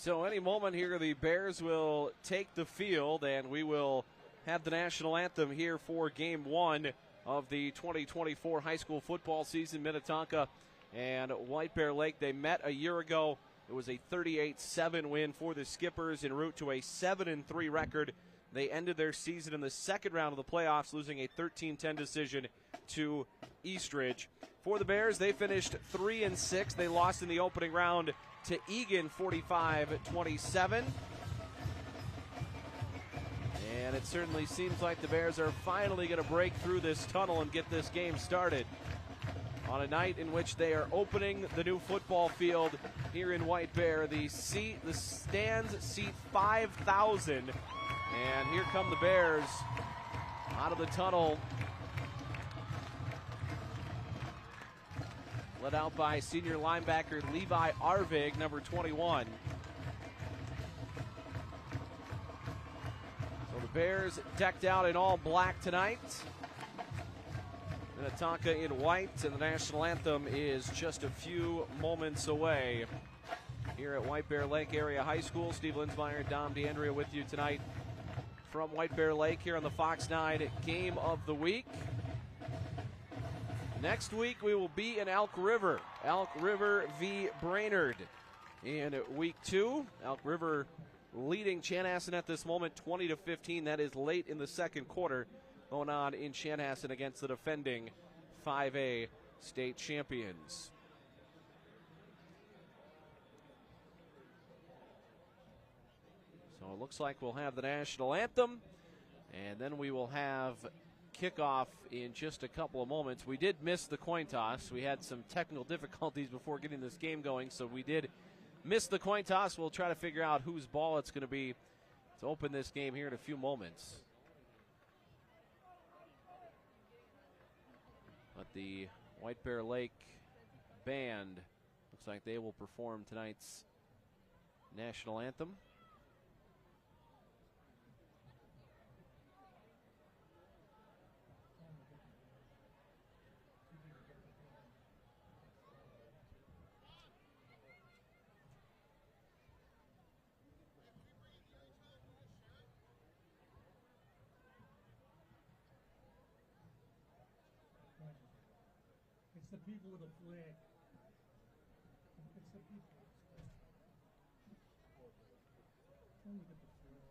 So any moment here, the Bears will take the field, and we will have the national anthem here for Game 1 of the 2024 high school football season. Minnetonka and White Bear Lake, they met a year ago. It was a 38-7 win for the Skippers en route to a 7-3 record. They ended their season in the second round of the playoffs, losing a 13-10 decision to Eastridge. For the Bears, they finished 3-6. They lost in the opening round to Egan 45-27. And it certainly seems like the Bears are finally going to break through this tunnel and get this game started on a night in which they are opening the new football field here in White Bear. The stands seat 5,000. And here come the Bears out of the tunnel, led out by senior linebacker Levi Arvig, number 21. So the Bears decked out in all black tonight. Minnetonka in white, and the national anthem is just a few moments away here at White Bear Lake Area High School. Steve Linsmeyer and Dom DeAndrea with you tonight from White Bear Lake here on the Fox 9 Game of the Week. Next week we will be in Elk River. Elk River v. Brainerd in week 2. Elk River leading Chanhassen at this moment 20-15. That is late in the second quarter going on in Chanhassen against the defending 5A state champions. So it looks like we'll have the national anthem, and then we will have kickoff in just a couple of moments. We did miss the coin toss. We had some technical difficulties before getting this game going, so we did miss the coin toss. We'll try to figure out whose ball it's going to be to open this game here in a few moments. But the White Bear Lake band looks like they will perform tonight's national anthem. It's the people with a flag. It's the people. Only get the flag.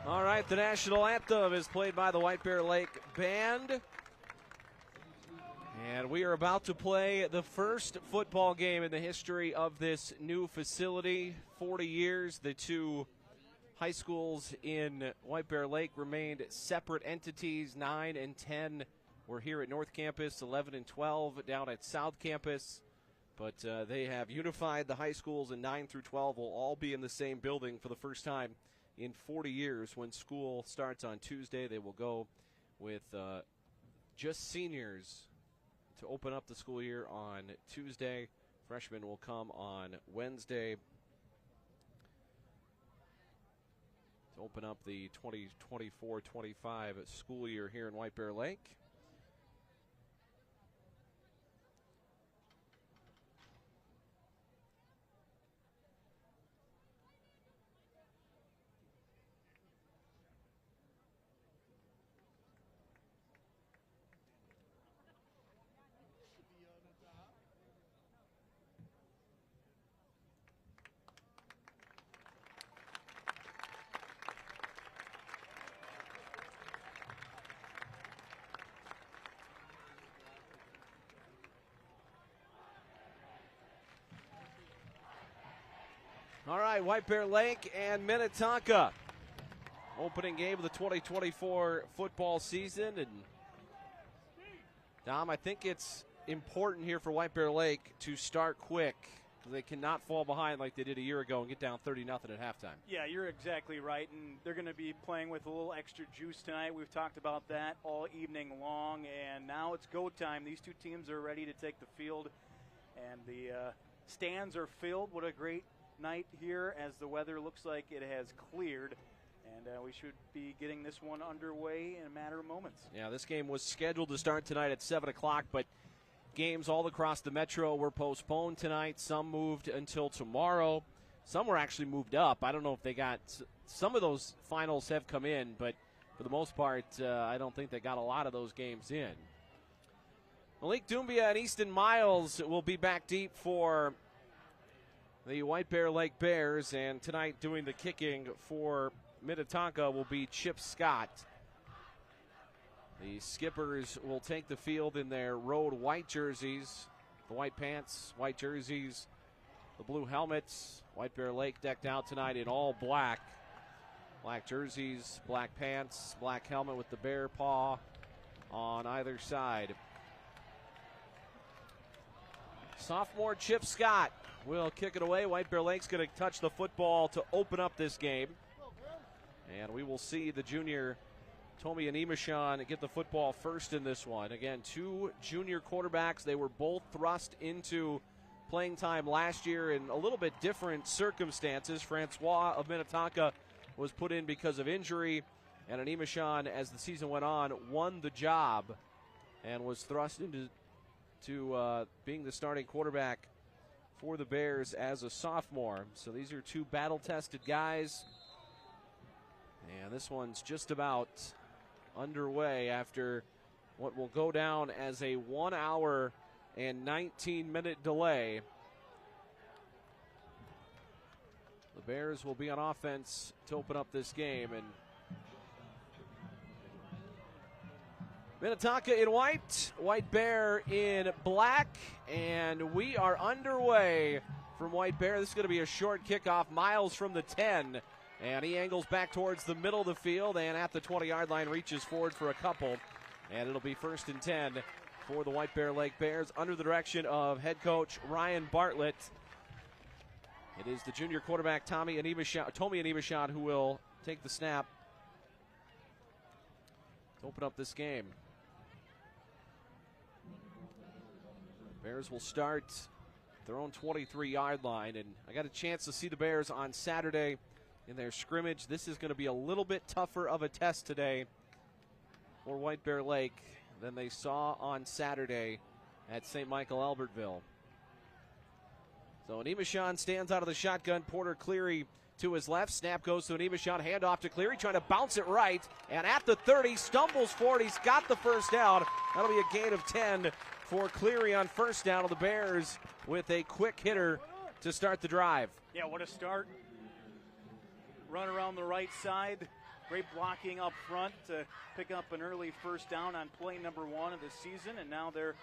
All right, the national anthem is played by the White Bear Lake Band. And we are about to play the first football game in the history of this new facility. 40 years, the two high schools in White Bear Lake remained separate entities. 9 and 10 were here at North Campus, 11 and 12 down at South Campus. But they have unified the high schools, and 9 through 12 will all be in the same building for the first time in 40 years. When school starts on Tuesday, they will go with just seniors to open up the school year on Tuesday. Freshmen will come on Wednesday to open up the 2024-25 school year here in White Bear Lake. All right, White Bear Lake and Minnetonka. Opening game of the 2024 football season. And Dom, I think it's important here for White Bear Lake to start quick. They cannot fall behind like they did a year ago and get down 30-0 at halftime. Yeah, you're exactly right, and they're going to be playing with a little extra juice tonight. We've talked about that all evening long, and now it's go time. These two teams are ready to take the field, and the stands are filled. What a great night here as the weather looks like it has cleared, and we should be getting this one underway in a matter of moments. Yeah, this game was scheduled to start tonight at 7 o'clock, but games all across the metro were postponed tonight. Some moved until tomorrow. Some were actually moved up. I don't know if they got – some of those finals have come in, but for the most part, I don't think they got a lot of those games in. Malik Doumbia and Easton Miles will be back deep for the White Bear Lake Bears, and tonight doing the kicking for Minnetonka will be Chip Scott. The Skippers will take the field in their road white jerseys, the white pants, white jerseys, the blue helmets. White Bear Lake decked out tonight in all black. Black jerseys, black pants, black helmet with the bear paw on either side. Sophomore Chip Scott will kick it away. White Bear Lake's going to touch the football to open up this game. And we will see the junior Tomi Animashan get the football first in this one. Again, two junior quarterbacks. They were both thrust into playing time last year in a little bit different circumstances. Francois of Minnetonka was put in because of injury, and Animashan, as the season went on, won the job and was thrust into being the starting quarterback for the Bears as a sophomore. So these are two battle-tested guys. And this one's just about underway after what will go down as a 1 hour and 19-minute delay. The Bears will be on offense to open up this game. And Minnetonka in white, White Bear in black, and we are underway from White Bear. This is going to be a short kickoff. Miles from the 10, and he angles back towards the middle of the field, and at the 20-yard line reaches forward for a couple, and it'll be 1st and 10 for the White Bear Lake Bears under the direction of head coach Ryan Bartlett. It is the junior quarterback Tomi Animashan who will take the snap to open up this game. Bears will start their own 23-yard line, and I got a chance to see the Bears on Saturday in their scrimmage. This is going to be a little bit tougher of a test today for White Bear Lake than they saw on Saturday at St. Michael Albertville. So Animashan stands out of the shotgun. Porter Cleary to his left. Snap goes to Animashan. Handoff to Cleary, trying to bounce it right. And at the 30, stumbles forward. He's got the first down. That'll be a gain of 10 for Cleary on first down of the Bears with a quick hitter to start the drive. Yeah, what a start. Run around the right side. Great blocking up front to pick up an early first down on play number 1 of the season. And now they're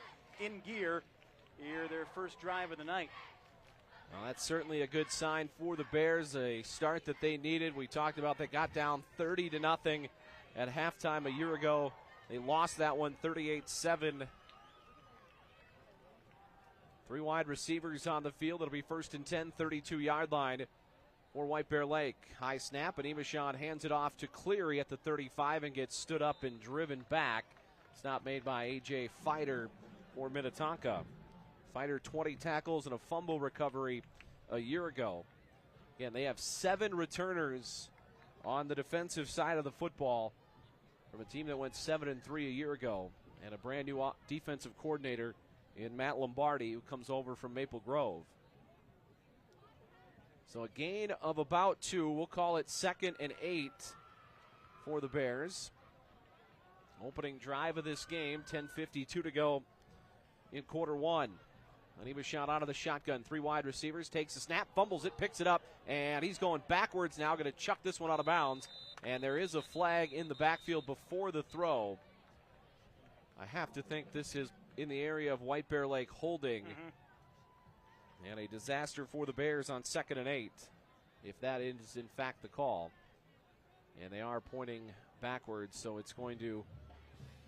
in gear here, their first drive of the night. Well, that's certainly a good sign for the Bears, a start that they needed. We talked about they got down 30-0 at halftime a year ago. They lost that one 38-7. 3 wide receivers on the field. It'll be 1st and 10, 32-yard line for White Bear Lake. High snap, and Imashon hands it off to Cleary at the 35 and gets stood up and driven back. Stop made by A.J. Fighter for Minnetonka. Fighter 20 tackles and a fumble recovery a year ago. Again, they have 7 returners on the defensive side of the football from a team that went 7-3 a year ago, and a brand new defensive coordinator in Matt Lombardi, who comes over from Maple Grove. So a gain of about 2. We'll call it 2nd and 8 for the Bears. Opening drive of this game, 10:52 to go in quarter 1. Anima shot out of the shotgun. 3 wide receivers, takes a snap, fumbles it, picks it up, and he's going backwards now, going to chuck this one out of bounds. And there is a flag in the backfield before the throw. I have to think this is in the area of White Bear Lake holding. And a disaster for the Bears on 2nd and 8, if that is in fact the call. And they are pointing backwards, so it's going to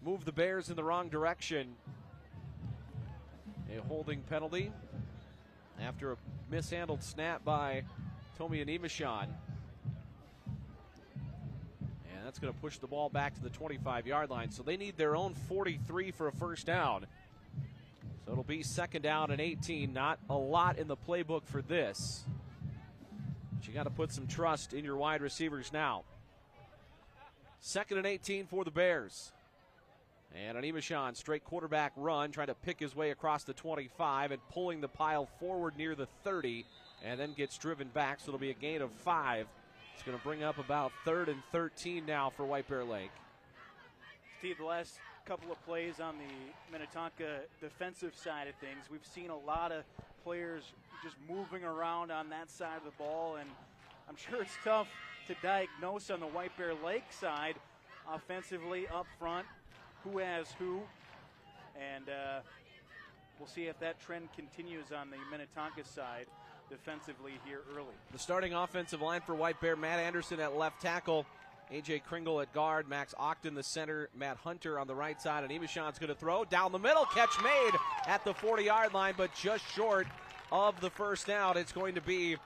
move the Bears in the wrong direction. A holding penalty after a mishandled snap by Tomi Animashon. And that's going to push the ball back to the 25-yard line. So they need their own 43 for a first down. So it'll be 2nd down and 18. Not a lot in the playbook for this, but you got to put some trust in your wide receivers now. 2nd and 18 for the Bears. And Animashon, straight quarterback run, trying to pick his way across the 25 and pulling the pile forward near the 30, and then gets driven back, so it'll be a gain of 5. It's going to bring up about 3rd and 13 now for White Bear Lake. Steve, the last couple of plays on the Minnetonka defensive side of things, we've seen a lot of players just moving around on that side of the ball, and I'm sure it's tough to diagnose on the White Bear Lake side offensively up front who has who, and we'll see if that trend continues on the Minnetonka side defensively here early. The starting offensive line for White Bear: Matt Anderson at left tackle, A.J. Kringle at guard, Max Ogden the center, Matt Hunter on the right side, and Imashon's going to throw down the middle. Catch made at the 40-yard line, but just short of the first down. It's going to be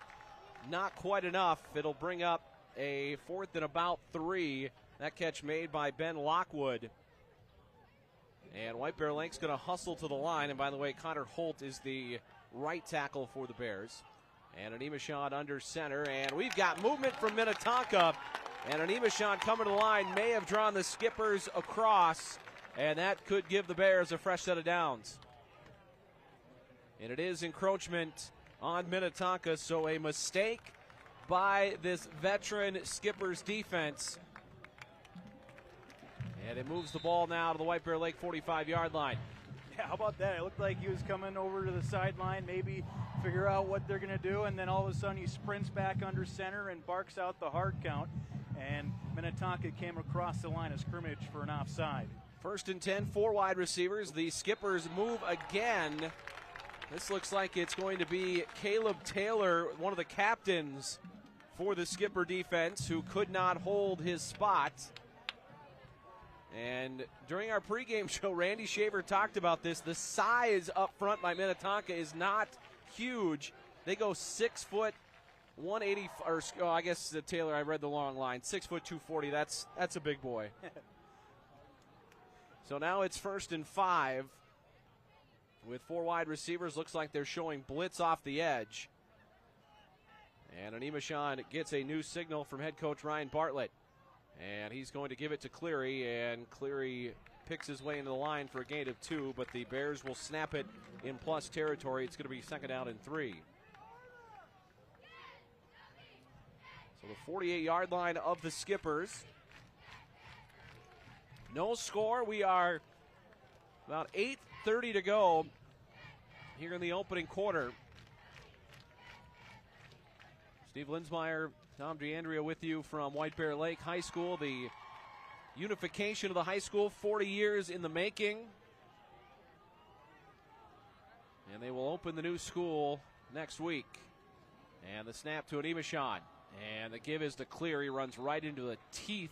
not quite enough. It'll bring up a 4th and about 3. That catch made by Ben Lockwood. And White Bear Lake's going to hustle to the line. And by the way, Connor Holt is the right tackle for the Bears. And an Imashon under center. And we've got movement from Minnetonka. And an Imashon coming to the line may have drawn the skippers across. And that could give the Bears a fresh set of downs. And it is encroachment on Minnetonka. So a mistake by this veteran Skippers defense. And it moves the ball now to the White Bear Lake 45-yard line. Yeah, how about that? It looked like he was coming over to the sideline, maybe figure out what they're going to do, and then all of a sudden he sprints back under center and barks out the hard count. And Minnetonka came across the line of scrimmage for an offside. 1st and 10, 4 wide receivers. The Skippers move again. This looks like it's going to be Caleb Taylor, one of the captains for the Skipper defense, who could not hold his spot. And during our pregame show, Randy Shaver talked about this. The size up front by Minnetonka is not huge. They go 6 foot, 180, or I guess Taylor, I read the long line, 6 foot, 240. That's a big boy. So now it's 1st and 5 with 4 wide receivers. Looks like they're showing blitz off the edge. And Animashon gets a new signal from head coach Ryan Bartlett. And he's going to give it to Cleary, and Cleary picks his way into the line for a gain of 2, but the Bears will snap it in plus territory. It's going to be 2nd down and 3. So the 48-yard line of the Skippers. No score. We are about 8:30 to go here in the opening quarter. Steve Linsmeyer, Tom DeAndrea with you from White Bear Lake High School. The unification of the high school, 40 years in the making. And they will open the new school next week. And the snap to Animashon. And the give is to Cleary. Runs right into the teeth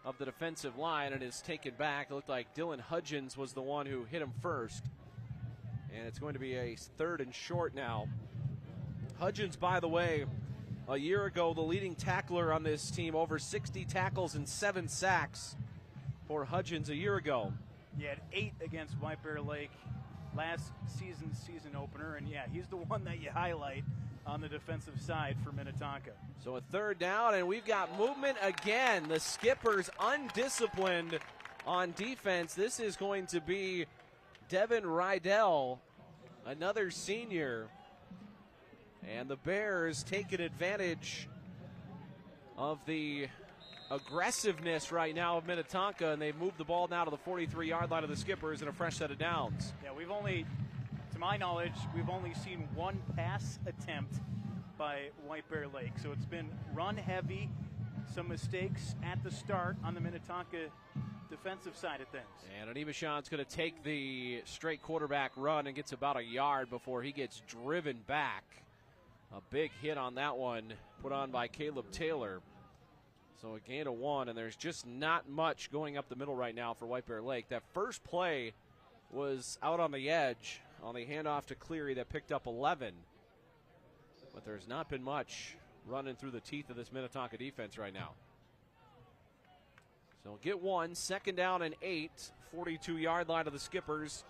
of the defensive line and is taken back. It looked like Dylan Hudgens was the one who hit him first. And it's going to be a 3rd and short now. Hudgens, by the way, a year ago, the leading tackler on this team, over 60 tackles and 7 sacks for Hudgens a year ago. He had 8 against White Bear Lake last season opener, and yeah, he's the one that you highlight on the defensive side for Minnetonka. So a third down, and we've got movement again. The Skippers undisciplined on defense. This is going to be Devin Rydell, another senior. And the Bears taking advantage of the aggressiveness right now of Minnetonka, and they've moved the ball now to the 43-yard line of the Skippers and a fresh set of downs. Yeah, to my knowledge, we've only seen one pass attempt by White Bear Lake. So it's been run heavy, some mistakes at the start on the Minnetonka defensive side of things. And Animashan's going to take the straight quarterback run and gets about a yard before he gets driven back. A big hit on that one put on by Caleb Taylor. So a gain of 1, and there's just not much going up the middle right now for White Bear Lake. That first play was out on the edge on the handoff to Cleary that picked up 11. But there's not been much running through the teeth of this Minnetonka defense right now. So get 1, second down and 8, 42-yard line of the Skippers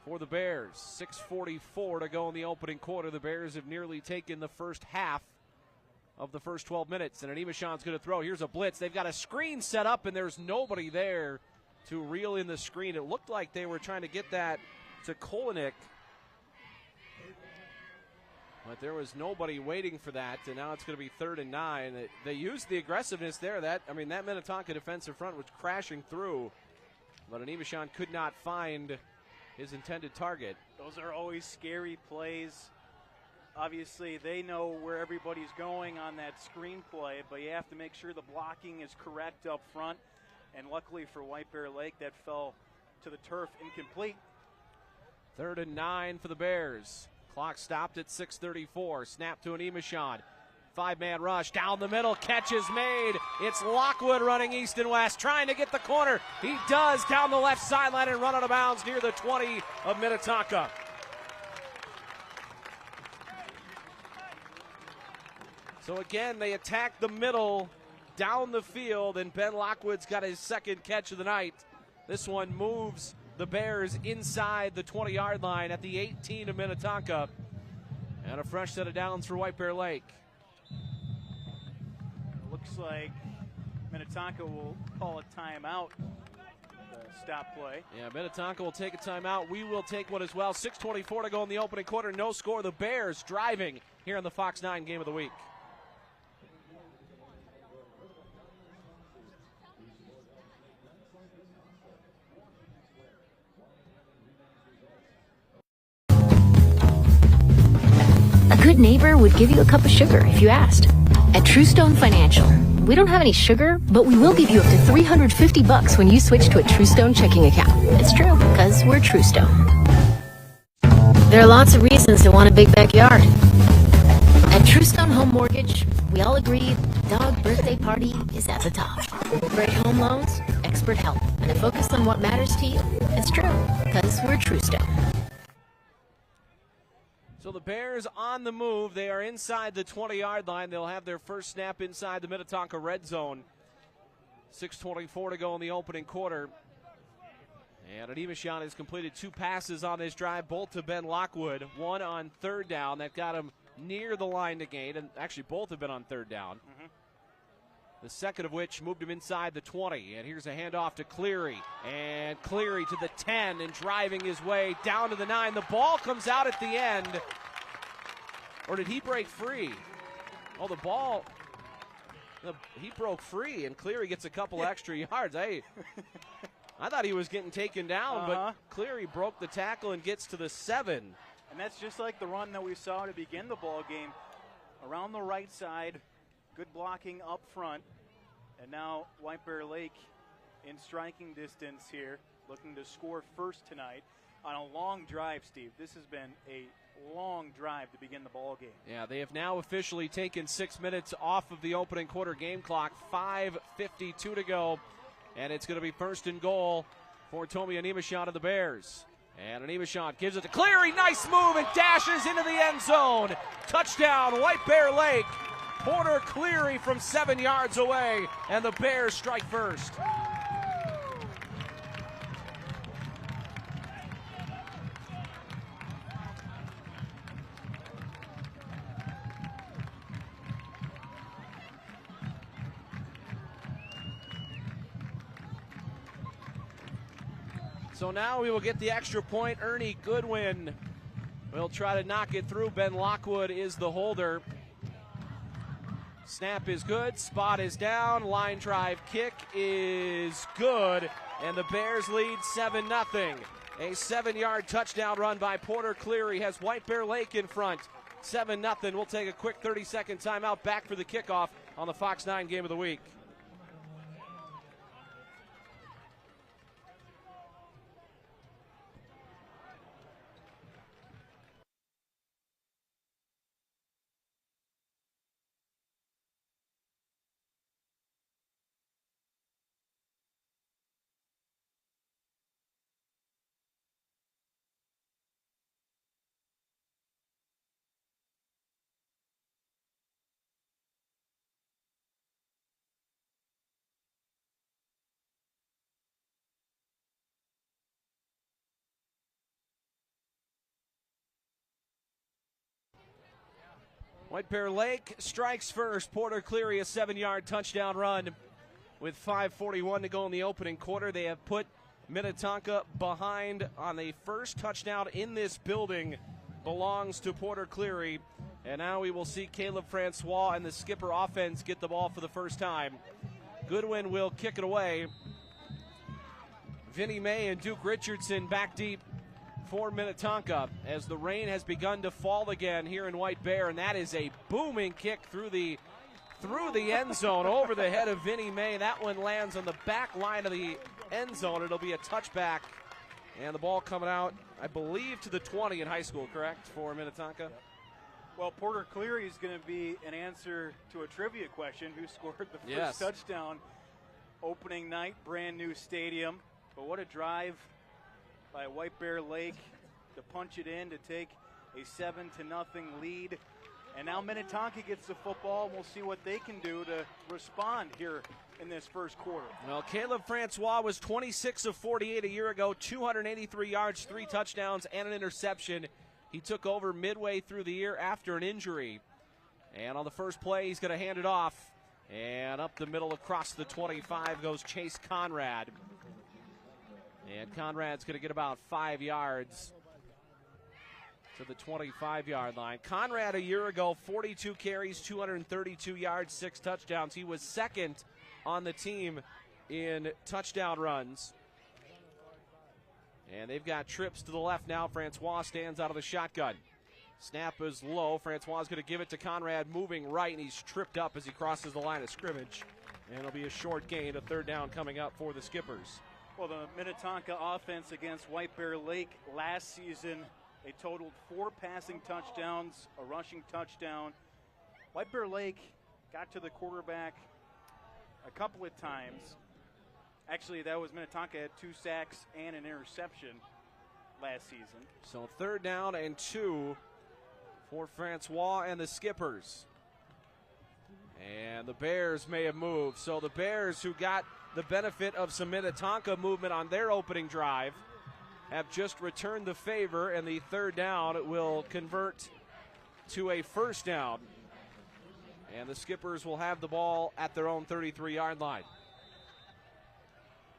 for the Bears. 6:44 to go in the opening quarter. The Bears have nearly taken the first half of the first 12 minutes, and Animashan's going to throw. Here's a blitz. They've got a screen set up, and there's nobody there to reel in the screen. It looked like they were trying to get that to Kolinik, but there was nobody waiting for that, and now it's going to be 3rd and 9. They used the aggressiveness there. That Minnetonka defensive front was crashing through, but Animashan could not find his intended target. Those are always scary plays. Obviously, they know where everybody's going on that screenplay, but you have to make sure the blocking is correct up front. And luckily for White Bear Lake, that fell to the turf incomplete. 3rd and 9 for the Bears. Clock stopped at 6:34. Snap to Animashan. 5-man rush down the middle. Catch is made. It's Lockwood running east and west, trying to get the corner. He does, down the left sideline and run out of bounds near the 20 of Minnetonka. So again, they attack the middle, down the field, and Ben Lockwood's got his second catch of the night. This one moves the Bears inside the 20-yard line at the 18 of Minnetonka. And a fresh set of downs for White Bear Lake. Looks like Minnetonka will call a timeout. Stop play. Yeah, Minnetonka will take a timeout. We will take one as well. 6:24 to go in the opening quarter. No score. The Bears driving here on the Fox 9 Game of the Week. A good neighbor would give you a cup of sugar if you asked. At Truestone Financial, we don't have any sugar, but we will give you up to $350 when you switch to a Truestone checking account. It's true, because we're Truestone. There are lots of reasons to want a big backyard. At Truestone Home Mortgage, we all agree dog birthday party is at the top. Great home loans, expert help, and a focus on what matters to you. It's true, because we're Truestone. So the Bears on the move. They are inside the 20-yard line. They'll have their first snap inside the Minnetonka red zone. 6:24 to go in the opening quarter. And Animashan has completed 2 passes on this drive, both to Ben Lockwood. One on 3rd down. That got him near the line to gain. And actually, both have been on 3rd down. Mm-hmm. The second of which moved him inside the 20. And here's a handoff to Cleary. And Cleary to the 10 and driving his way down to the 9. The ball comes out at the end. Or did he break free? Oh, he broke free, and Cleary gets a couple extra yards. I thought he was getting taken down, but Cleary broke the tackle and gets to the 7. And that's just like the run that we saw to begin the ball game. Around the right side, good blocking up front. And now White Bear Lake in striking distance here, looking to score first tonight on a long drive, Steve. This has been a long drive to begin the ball game. Yeah, they have now officially taken 6 minutes off of the opening quarter game clock. 5:52 to go, and it's going to be 1st and goal for Tomi Animashan of the Bears. And Animashan gives it to Cleary. Nice move, and dashes into the end zone. Touchdown, White Bear Lake. Porter Cleary from 7 yards away, and the Bears strike first. So now we will get the extra point. Ernie Goodwin will try to knock it through. Ben Lockwood is the holder. Snap is good. Spot is down. Line drive kick is good. And the Bears lead 7-0. A 7-yard touchdown run by Porter Cleary has White Bear Lake in front. 7-0. We'll take a quick 30-second timeout. Back for the kickoff on the Fox 9 Game of the Week. White Bear Lake strikes first. Porter Cleary, a 7-yard touchdown run with 5:41 to go in the opening quarter. They have put Minnetonka behind on the first touchdown in this building. Belongs to Porter Cleary. And now we will see Caleb Francois and the Skipper offense get the ball for the first time. Goodwin will kick it away. Vinnie May and Duke Richardson back deep for Minnetonka as the rain has begun to fall again here in White Bear, and that is a booming kick through the end zone over the head of Vinnie May. That one lands on the back line of the end zone. It'll be a touchback, and the ball coming out, I believe, to the 20 in high school, correct, for Minnetonka? Yep. Well, Porter Cleary is going to be an answer to a trivia question: who scored the first touchdown opening night, brand new stadium. But what a drive by White Bear Lake to punch it in to take a 7-0 lead. And now Minnetonka gets the football, and we'll see what they can do to respond here in this first quarter. Well, Caleb Francois was 26 of 48 a year ago, 283 yards, 3 touchdowns, and an interception. He took over midway through the year after an injury. And on the first play, he's going to hand it off. And up the middle across the 25 goes Chase Conrad. And Conrad's going to get about 5 yards to the 25-yard line. Conrad a year ago, 42 carries, 232 yards, 6 touchdowns. He was second on the team in touchdown runs. And they've got trips to the left now. Francois stands out of the shotgun. Snap is low. Francois is going to give it to Conrad, moving right, and he's tripped up as he crosses the line of scrimmage. And it'll be a short gain, a third down coming up for the Skippers. Well, the Minnetonka offense against White Bear Lake last season, they totaled 4 passing touchdowns, a rushing touchdown. White Bear Lake got to the quarterback a couple of times. Actually, that was Minnetonka had 2 sacks and an interception last season. So 3rd down and 2 for Francois and the Skippers. And the Bears may have moved. So the Bears, who got the benefit of some Minnetonka movement on their opening drive, have just returned the favor, and the 3rd down will convert to a 1st down. And the Skippers will have the ball at their own 33-yard line.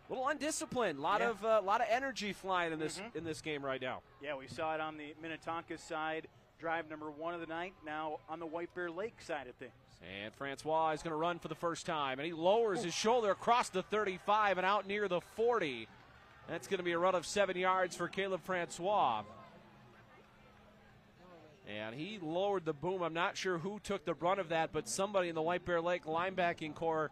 A little undisciplined, a lot of energy flying in this game right now. Yeah, we saw it on the Minnetonka side, drive number 1 of the night. Now on the White Bear Lake side of things. And Francois is going to run for the first time, and he lowers his shoulder across the 35 and out near the 40. That's going to be a run of 7 yards for Caleb Francois. And he lowered the boom. I'm not sure who took the brunt of that, but somebody in the White Bear Lake linebacking core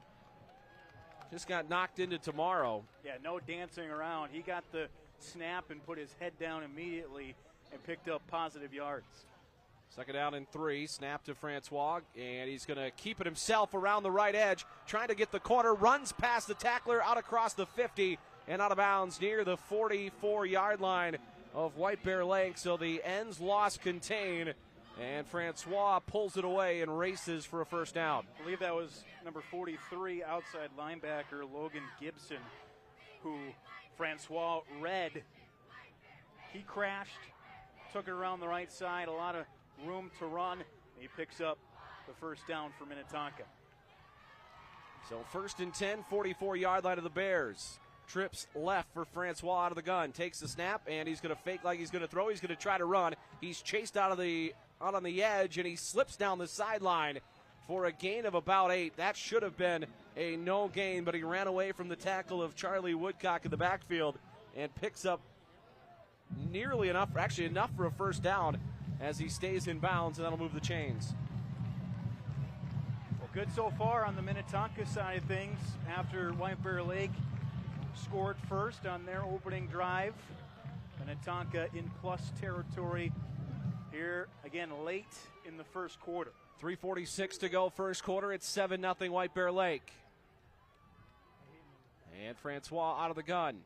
just got knocked into tomorrow. Yeah, no dancing around. He got the snap and put his head down immediately and picked up positive yards. 2nd down and 3, snap to Francois, and he's going to keep it himself around the right edge, trying to get the corner, runs past the tackler, out across the 50, and out of bounds near the 44-yard line of White Bear Lake. So the ends loss contain, And Francois pulls it away and races for a first down. I believe that was number 43, outside linebacker Logan Gibson, who Francois read. He crashed, took it around the right side, a lot of room to run. He picks up the first down for Minnetonka. So 1st and 10, 44-yard line of the Bears. Trips left for Francois out of the gun. Takes the snap, and he's going to fake like he's going to throw. He's going to try to run. He's chased out on the edge, and he slips down the sideline for a gain of about 8. That should have been a no gain, but he ran away from the tackle of Charlie Woodcock in the backfield and picks up nearly enough, actually enough for a first down as he stays in bounds, and that'll move the chains. Well, good so far on the Minnetonka side of things after White Bear Lake scored first on their opening drive. Minnetonka in plus territory here again late in the first quarter. 3:46 to go first quarter. It's 7-0 White Bear Lake. And Francois out of the gun.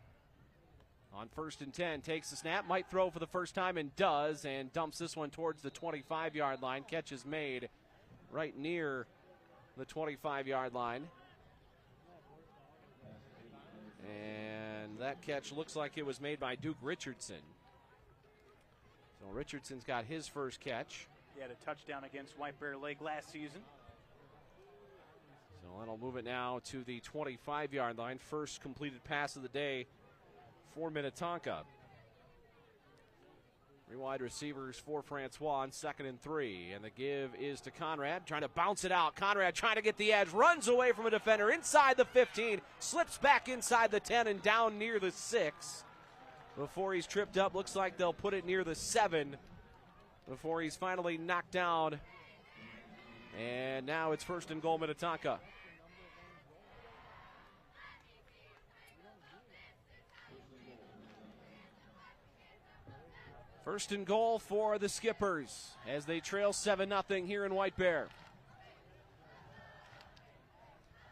On 1st and 10, takes the snap, might throw for the first time and does, and dumps this one towards the 25-yard line. Catch is made right near the 25-yard line. And that catch looks like it was made by Duke Richardson. So Richardson's got his first catch. He had a touchdown against White Bear Lake last season. So that'll move it now to the 25-yard line. First completed pass of the day for Minnetonka. 3 wide receivers for Francois on 2nd and 3. And the give is to Conrad, trying to bounce it out. Conrad trying to get the edge, runs away from a defender inside the 15, slips back inside the 10 and down near the 6. Before he's tripped up, looks like they'll put it near the 7 before he's finally knocked down. And now it's 1st and goal Minnetonka. First and goal for the Skippers as they trail 7-0 here in White Bear.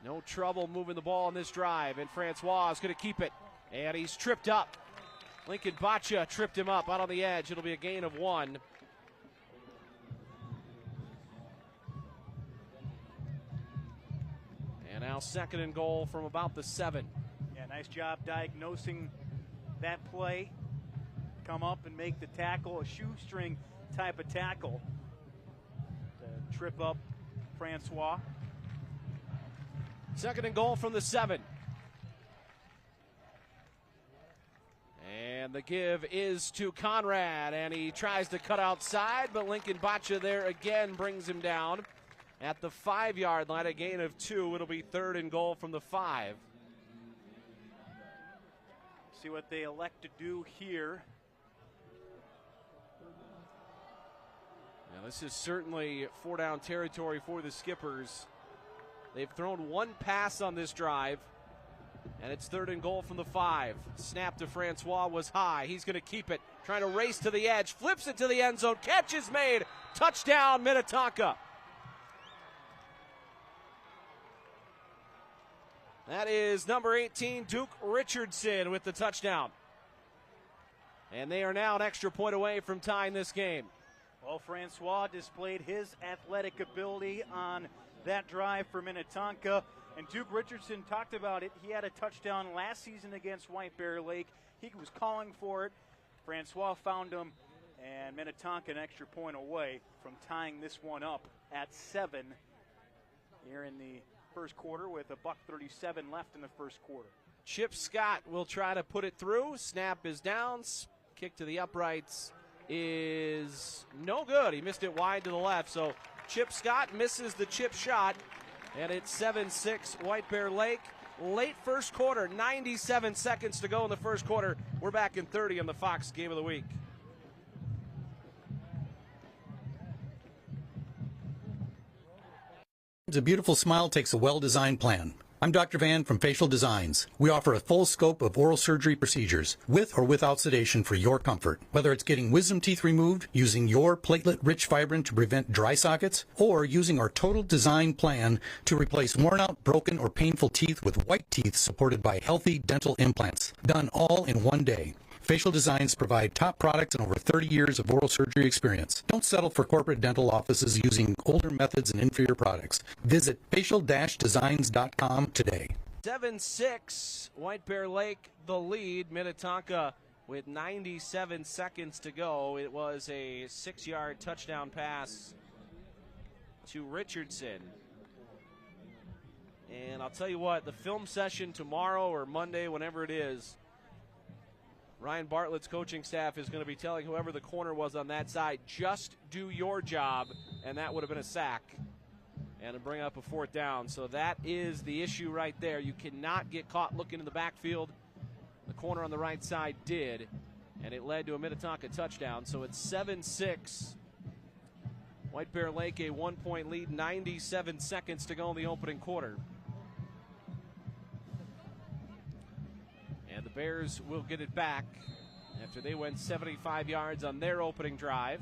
No trouble moving the ball in this drive, and Francois is going to keep it. And he's tripped up. Lincoln Baccia tripped him up out on the edge. It'll be a gain of 1. And now 2nd and goal from about the 7. Yeah, nice job diagnosing that play. Come up and make the tackle, a shoestring type of tackle to trip up Francois. 2nd and goal from the 7. And the give is to Conrad, and he tries to cut outside, but Lincoln Baccia there again brings him down at the 5-yard line, a gain of 2. It'll be 3rd and goal from the 5. See what they elect to do here. Now, this is certainly 4-down territory for the Skippers. They've thrown 1 pass on this drive, and it's 3rd and goal from the 5. Snap to Francois was high. He's going to keep it, trying to race to the edge, flips it to the end zone. Catch is made. Touchdown, Minnetonka. That is number 18, Duke Richardson, with the touchdown. And they are now an extra point away from tying this game. Well, Francois displayed his athletic ability on that drive for Minnetonka. And Duke Richardson talked about it. He had a touchdown last season against White Bear Lake. He was calling for it. Francois found him, and Minnetonka an extra point away from tying this one up at 7 here in the first quarter with $1:37 left in the first quarter. Chip Scott will try to put it through. Snap is down. Kick to the uprights is no good. He missed it wide to the left. So Chip Scott misses the chip shot, and it's 7-6 White Bear Lake. Late first quarter, 97 seconds to go in the first quarter. We're back in 30 on the Fox Game of the Week. A beautiful smile takes a well-designed plan. I'm Dr. Van from Facial Designs. We offer a full scope of oral surgery procedures, with or without sedation, for your comfort. Whether it's getting wisdom teeth removed, using your platelet-rich fibrin to prevent dry sockets, or using our total design plan to replace worn-out, broken, or painful teeth with white teeth supported by healthy dental implants. Done all in one day. Facial Designs provide top products and over 30 years of oral surgery experience. Don't settle for corporate dental offices using older methods and inferior products. Visit facial-designs.com today. 7-6, White Bear Lake the lead. Minnetonka with 97 seconds to go. It was a 6-yard touchdown pass to Richardson. And I'll tell you what, the film session tomorrow or Monday, whenever it is, Ryan Bartlett's coaching staff is going to be telling whoever the corner was on that side, just do your job, and that would have been a sack and to bring up a 4th down. So that is the issue right there. You cannot get caught looking in the backfield. The corner on the right side did, and it led to a Minnetonka touchdown. So it's 7-6. White Bear Lake a 1-point lead, 97 seconds to go in the opening quarter. And the Bears will get it back after they went 75 yards on their opening drive.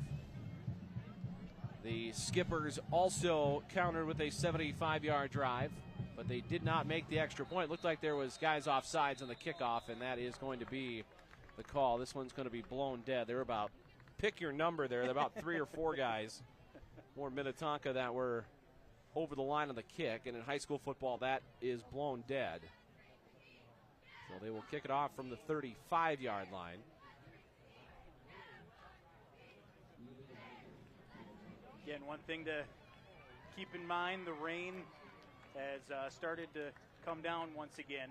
The Skippers also countered with a 75-yard drive, but they did not make the extra point. It looked like there was guys offsides on the kickoff, and that is going to be the call. This one's going to be blown dead. They're about, pick your number there, they're about 3 or 4 guys, more Minnetonka, that were over the line on the kick, and in high school football that is blown dead. So they will kick it off from the 35-yard line. Again, one thing to keep in mind, the rain has started to come down once again.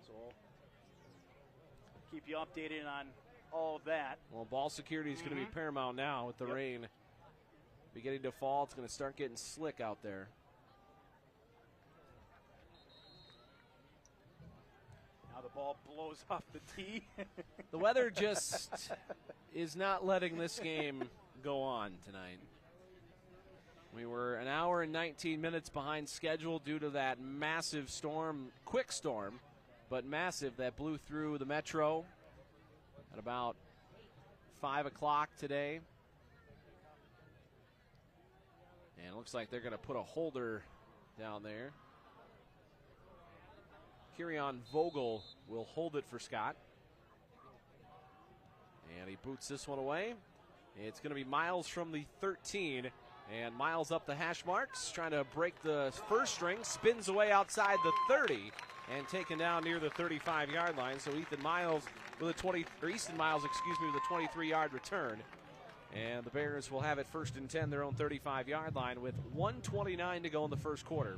So we'll keep you updated on all of that. Well, ball security is going to be paramount now with the rain beginning to fall. It's going to start getting slick out there. Now the ball blows off the tee. The weather just is not letting this game go on tonight. We were an hour and 19 minutes behind schedule due to that massive storm, quick storm, but massive, that blew through the metro at about 5 o'clock today. And it looks like they're going to put a holder down there. Kirion Vogel will hold it for Scott. And he boots this one away. It's going to be Miles from the 13. And Miles up the hash marks, trying to break the first string, spins away outside the 30 and taken down near the 35-yard line. So Easton Miles with a 23-yard return. And the Bears will have it 1st and 10, their own 35-yard line, with 1:29 to go in the first quarter.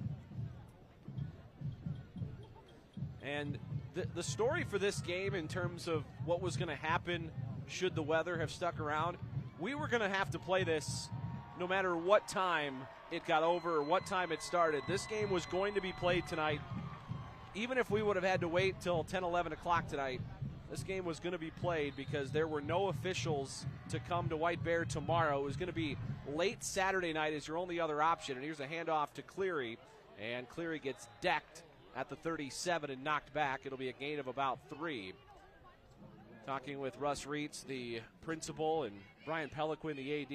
And the story for this game in terms of what was going to happen should the weather have stuck around, we were going to have to play this no matter what time it got over or what time it started. This game was going to be played tonight. Even if we would have had to wait till 10, 11 o'clock tonight, this game was going to be played because there were no officials to come to White Bear tomorrow. It was going to be late Saturday night as your only other option. And here's a handoff to Cleary, and Cleary gets decked at the 37 and knocked back. It'll be a gain of about 3. Talking with Russ Reitz, the principal, and Brian Peliquin, the AD,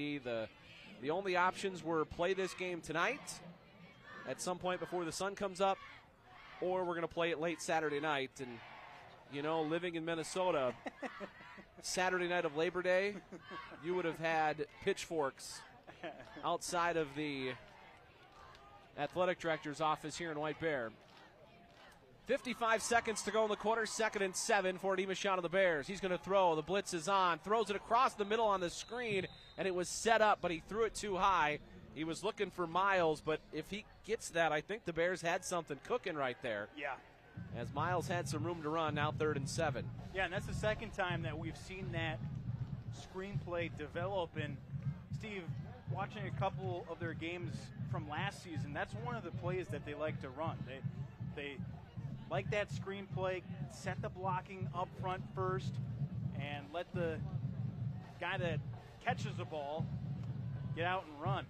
the only options were play this game tonight at some point before the sun comes up, or we're going to play it late Saturday night. And, you know, living in Minnesota, Saturday night of Labor Day, you would have had pitchforks outside of the athletic director's office here in White Bear. 55 seconds to go in the quarter, 2nd and 7 for Nemeshon of the Bears. He's going to throw. The blitz is on. Throws it across the middle on the screen, and it was set up, but he threw it too high. He was looking for Miles, but if he gets that, I think the Bears had something cooking right there. Yeah. As Miles had some room to run, now 3rd and 7. Yeah, and that's the second time that we've seen that screenplay develop. And, Steve, watching a couple of their games from last season, that's one of the plays that they like to run. They like that screenplay, set the blocking up front first, and let the guy that catches the ball get out and run.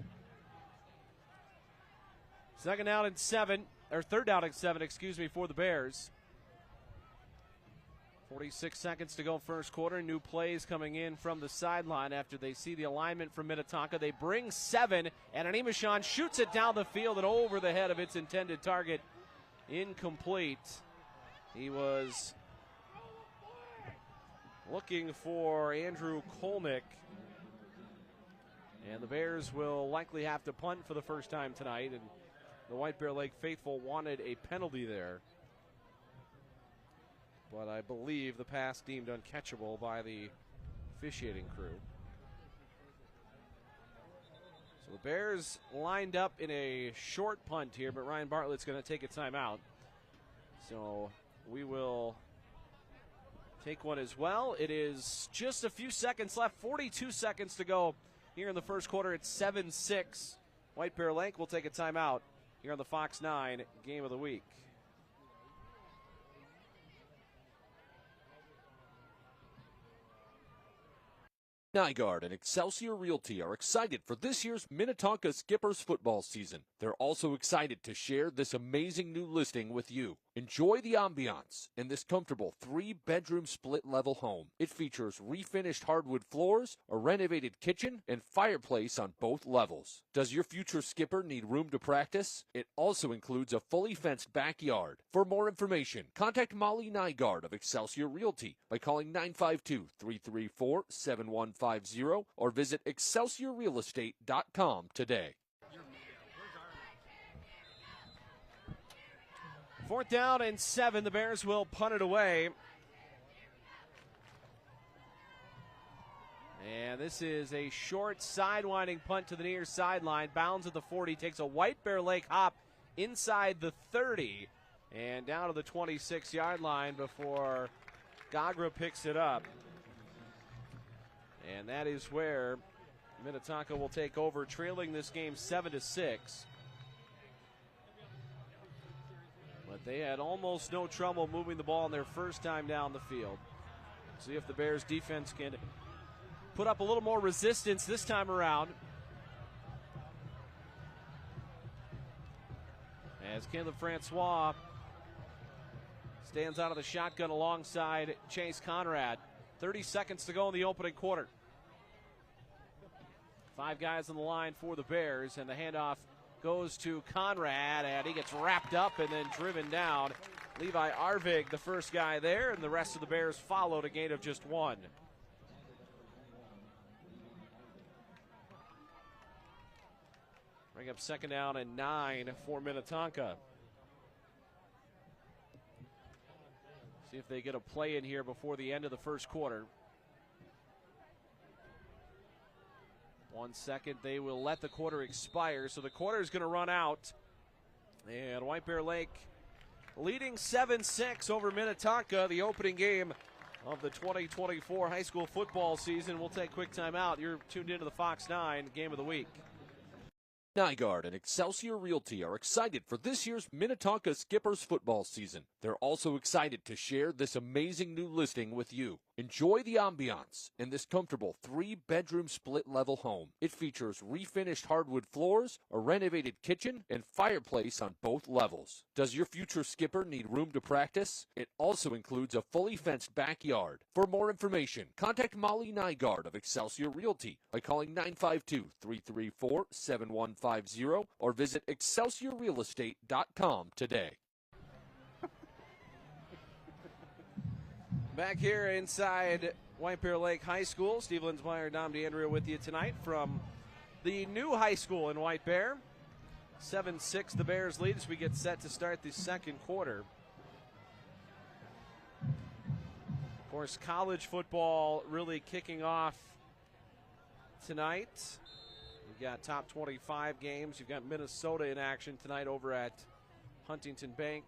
3rd down and 7 for the Bears. 46 seconds to go first quarter. New plays coming in from the sideline after they see the alignment from Minnetonka. They bring 7, and Nemeshon shoots it down the field and over the head of its intended target. Incomplete. He was looking for Andrew Kolnick. And the Bears will likely have to punt for the first time tonight. And the White Bear Lake faithful wanted a penalty there. But I believe the pass deemed uncatchable by the officiating crew. So the Bears lined up in a short punt here, but Ryan Bartlett's going to take a timeout. So we will take one as well. It is just a few seconds left, 42 seconds to go here in the first quarter. It's 7-6. White Bear Lake will take a timeout here on the Fox 9 Game of the Week. Nygaard and Excelsior Realty are excited for this year's Minnetonka Skippers football season. They're also excited to share this amazing new listing with you. Enjoy the ambiance in this comfortable 3-bedroom split-level home. It features refinished hardwood floors, a renovated kitchen, and fireplace on both levels. Does your future skipper need room to practice? It also includes a fully fenced backyard. For more information, contact Molly Nygaard of Excelsior Realty by calling 952-334-7150 or visit excelsiorrealestate.com today. 4th down and 7. The Bears will punt it away. And this is a short sidewinding punt to the near sideline. Bounds at the 40. Takes a White Bear Lake hop inside the 30. And down to the 26-yard line before Gagra picks it up. And that is where Minnetonka will take over, trailing this game 7-6. But they had almost no trouble moving the ball in their first time down the field. See if the Bears defense can put up a little more resistance this time around. As Caleb Francois stands out of the shotgun alongside Chase Conrad. 30 seconds to go in the opening quarter. 5 guys on the line for the Bears, and the handoff goes to Conrad, and he gets wrapped up and then driven down. Levi Arvig, the first guy there, and the rest of the Bears followed, a gain of just 1. Bring up 2nd down and 9 for Minnetonka. See if they get a play in here before the end of the first quarter. 1 second, they will let the quarter expire, so the quarter is going to run out. And White Bear Lake leading 7-6 over Minnetonka, the opening game of the 2024 high school football season. We'll take a quick timeout. You're tuned into the Fox 9 Game of the Week. Nygaard and Excelsior Realty are excited for this year's Minnetonka Skippers football season. They're also excited to share this amazing new listing with you. Enjoy the ambiance in this comfortable 3-bedroom split-level home. It features refinished hardwood floors, a renovated kitchen, and fireplace on both levels. Does your future skipper need room to practice? It also includes a fully fenced backyard. For more information, contact Molly Nygaard of Excelsior Realty by calling 952-334-7150 or visit excelsiorrealestate.com today. Back here inside White Bear Lake High School, Steve Linsmeyer, Dom DeAndrea with you tonight from the new high school in White Bear. 7-6 the Bears lead as we get set to start the second quarter. Of course, college football really kicking off tonight. You've got top 25 games. You've got Minnesota in action tonight over at Huntington Bank.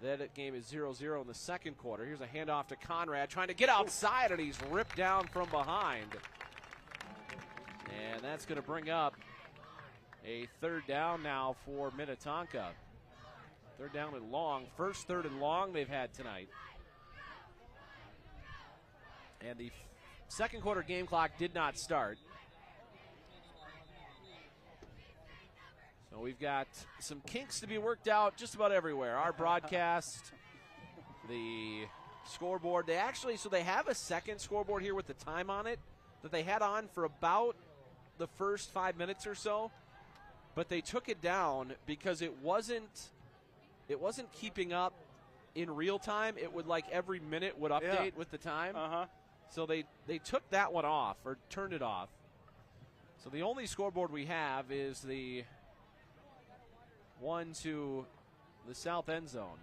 That game is 0-0 in the second quarter. Here's a handoff to Conrad, trying to get outside, and he's ripped down from behind. And that's going to bring up a 3rd down now for Minnetonka. 3rd down and long. First 3rd and long they've had tonight. And the second quarter game clock did not start. So we've got some kinks to be worked out just about everywhere. Our broadcast, the scoreboard. They have a second scoreboard here with the time on it that they had on for about the first 5 minutes or so, but they took it down because it wasn't keeping up in real time, it would like every minute would update with the time. So they took that one off, or turned it off. So the only scoreboard we have is the one to the south end zone.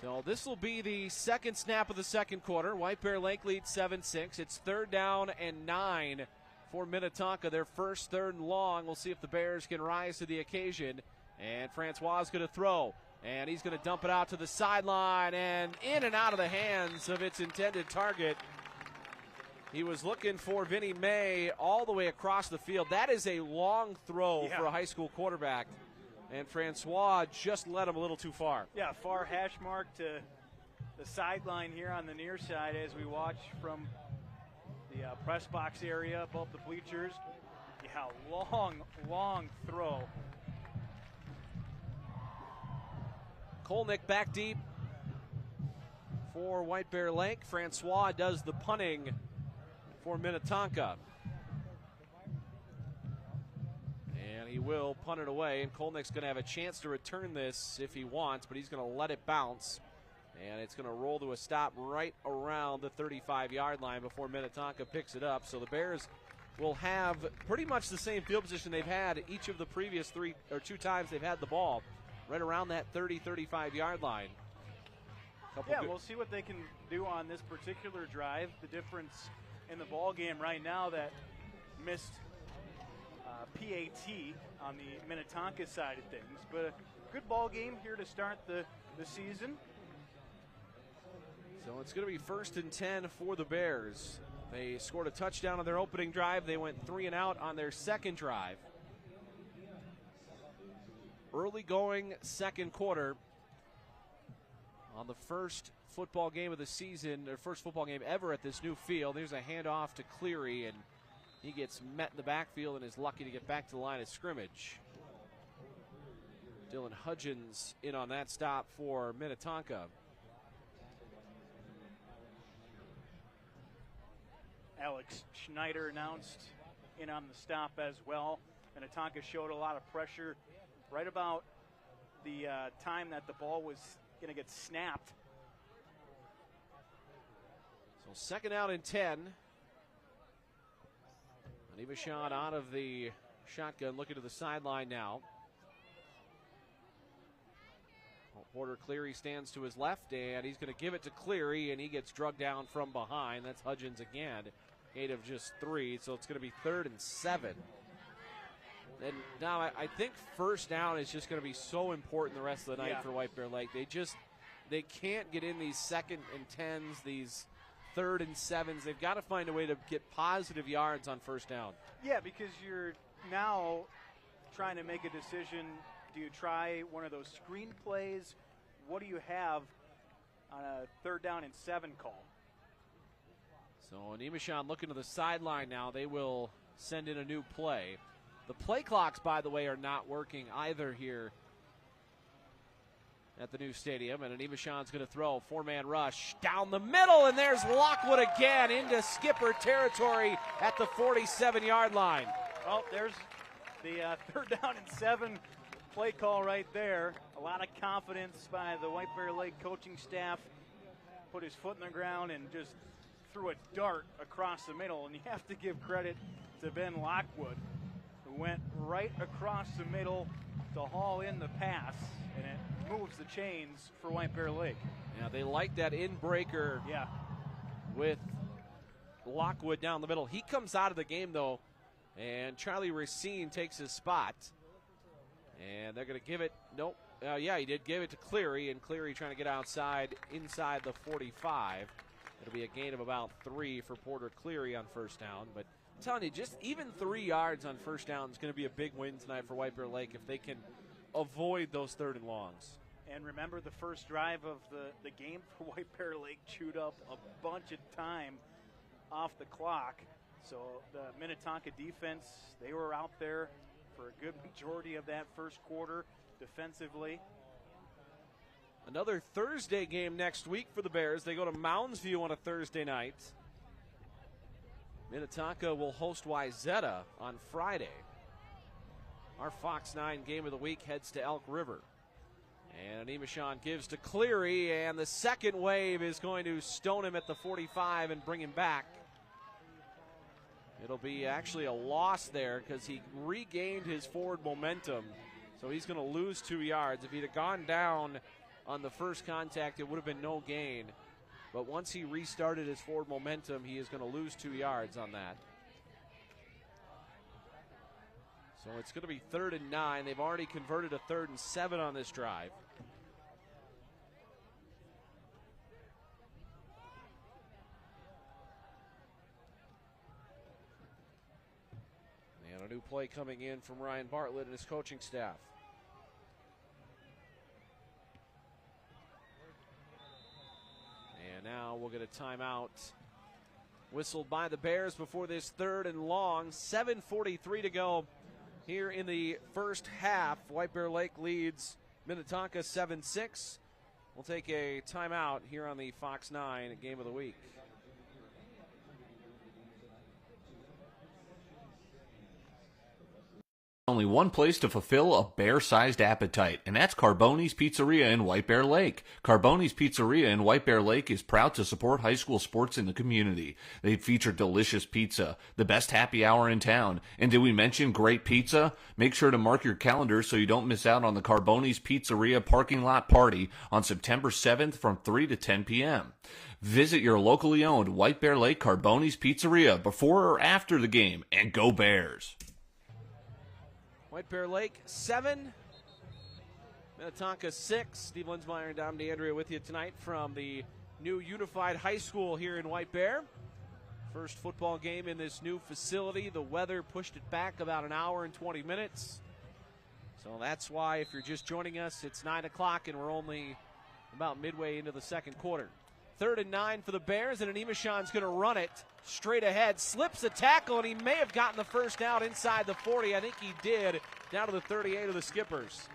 So this will be the second snap of the second quarter. White Bear Lake leads 7-6. It's 3rd down and 9 for Minnetonka. Their first 3rd and long. We'll see if the Bears can rise to the occasion. And Francois is going to throw. And he's going to dump it out to the sideline and in and out of the hands of its intended target. He was looking for Vinnie May all the way across the field. That is a long throw for a high school quarterback. And Francois just led him a little too far. Yeah, far hash mark to the sideline here on the near side as we watch from the press box area above the bleachers. Yeah, long throw. Kolnick back deep for White Bear Lake. Francois does the punting for Minnetonka. And he will punt it away, and Kolnick's going to have a chance to return this if he wants, but he's going to let it bounce. And it's going to roll to a stop right around the 35-yard line before Minnetonka picks it up. So the Bears will have pretty much the same field position they've had each of the previous 2 times they've had the ball, right around that 35-yard line. We'll see what they can do on this particular drive. The difference in the ball game right now, that missed PAT on the Minnetonka side of things. But a good ball game here to start the season. So it's going to be 1st and 10 for the Bears. They scored a touchdown on their opening drive. They went 3 and out on their second drive. Early going second quarter on the first football game of the season, or first football game ever at this new field. There's a handoff to Cleary, and he gets met in the backfield and is lucky to get back to the line of scrimmage. Dylan Hudgens in on that stop for Minnetonka. Alex Schneider announced in on the stop as well. Minnetonka showed a lot of pressure right about the time that the ball was going to get snapped. So 2nd out and 10. Nevashon out of the shotgun, looking to the sideline now. Porter Cleary stands to his left, and he's going to give it to Cleary, and he gets drugged down from behind. That's Hudgens again. 8 of just 3, so it's going to be 3rd and 7. And now I think first down is just going to be so important the rest of the night for White Bear Lake. They can't get in these 2nd and 10s, these 3rd and 7s. They've got to find a way to get positive yards on first down. Yeah, because you're now trying to make a decision. Do you try one of those screen plays? What do you have on a 3rd down and 7 call? So Nemeshon looking to the sideline now. They will send in a new play. The play clocks, by the way, are not working either here at the new stadium. And Nemeshon's going to throw 4-man rush down the middle, and there's Lockwood again into skipper territory at the 47-yard line. Well, there's the 3rd down and 7 play call right there. A lot of confidence by the White Bear Lake coaching staff. Put his foot in the ground and just threw a dart across the middle. And you have to give credit to Ben Lockwood, who went right across the middle to haul in the pass, and it moves the chains for White Bear Lake. Yeah, they like that in-breaker with Lockwood down the middle. He comes out of the game, though, and Charlie Racine takes his spot. And they're going to give it, he did give it to Cleary, and Cleary trying to get inside the 45. It'll be a gain of about 3 for Porter Cleary on first down. But I'm telling you, just even 3 yards on first down is going to be a big win tonight for White Bear Lake if they can avoid those 3rd and longs. And remember, the first drive of the game for White Bear Lake chewed up a bunch of time off the clock. So the Minnetonka defense, they were out there for a good majority of that first quarter defensively. Another Thursday game next week for the Bears. They go to Mounds View on a Thursday night. Minnetonka will host Wyzetta on Friday. Our Fox 9 game of the week heads to Elk River. And Nemeshan gives to Cleary, and the second wave is going to stone him at the 45 and bring him back. It'll be actually a loss there because he regained his forward momentum. So he's going to lose 2 yards. If he'd have gone down on the first contact, it would have been no gain. But once he restarted his forward momentum, he is going to lose 2 yards on that. So it's going to be 3rd and 9. They've already converted a 3rd and 7 on this drive. And a new play coming in from Ryan Bartlett and his coaching staff. And now we'll get a timeout whistled by the Bears before this 3rd and long. 7:43 to go here in the first half. White Bear Lake leads Minnetonka 7-6. We'll take a timeout here on the Fox 9 game of the week. Only one place to fulfill a bear-sized appetite, and that's Carboni's Pizzeria in White Bear Lake. Carboni's Pizzeria in White Bear Lake is proud to support high school sports in the community. They feature delicious pizza, the best happy hour in town, and did we mention great pizza? Make sure to mark your calendar so you don't miss out on the Carboni's Pizzeria parking lot party on September 7th from 3 to 10 p.m. Visit your locally owned White Bear Lake Carboni's Pizzeria before or after the game, and go Bears! White Bear Lake 7, Minnetonka 6. Steve Linsmeyer and Dom DeAndrea with you tonight from the new Unified High School here in White Bear. First football game in this new facility. The weather pushed it back about an hour and 20 minutes. So that's why, if you're just joining us, it's 9 o'clock and we're only about midway into the second quarter. 3rd and 9 for the Bears, and Nemeshan's going to run it straight ahead. Slips a tackle, and he may have gotten the first down inside the 40. I think he did, down to the 38 of the Skippers.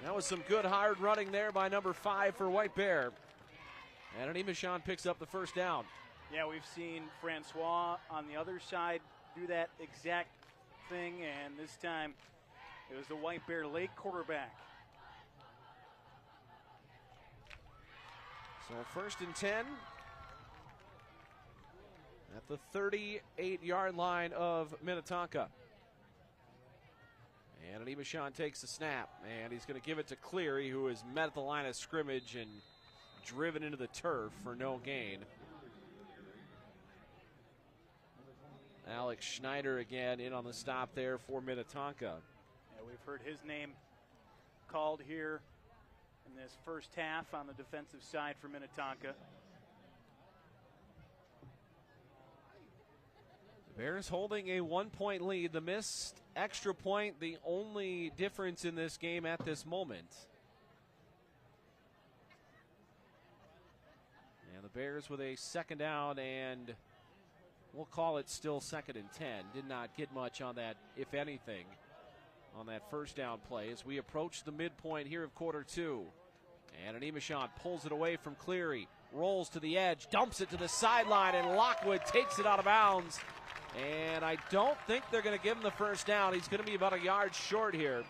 That was some good hard running there by number 5 for White Bear. And Nemeshan picks up the first down. Yeah, we've seen Francois on the other side do that exact thing, and this time it was the White Bear Lake quarterback. So 1st and 10 at the 38-yard line of Minnetonka. And Nemeshan takes the snap, and he's going to give it to Cleary, who has met at the line of scrimmage and driven into the turf for no gain. Alex Schneider again in on the stop there for Minnetonka. Yeah, we've heard his name called here in this first half on the defensive side for Minnetonka. The Bears holding a 1-point lead. The missed extra point, the only difference in this game at this moment. And the Bears with a 2nd down, and we'll call it still 2nd and 10. Did not get much on that, if anything, on that first down play as we approach the midpoint here of quarter 2. And Nemeshan pulls it away from Cleary, rolls to the edge, dumps it to the sideline, and Lockwood takes it out of bounds. And I don't think they're going to give him the first down. He's going to be about a yard short here.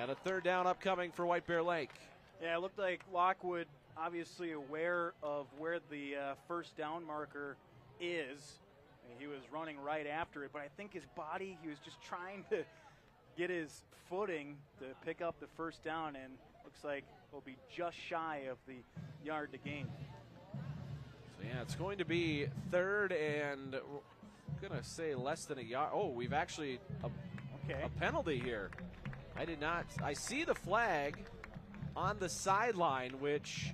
And a 3rd down upcoming for White Bear Lake. Yeah, it looked like Lockwood obviously aware of where the first down marker is. He was running right after it, but I think his body, he was just trying to get his footing to pick up the first down, and looks like he'll be just shy of the yard to gain. So yeah, it's going to be 3rd and I'm going to say less than a yard. Oh, we've actually a penalty here. I see the flag on the sideline, which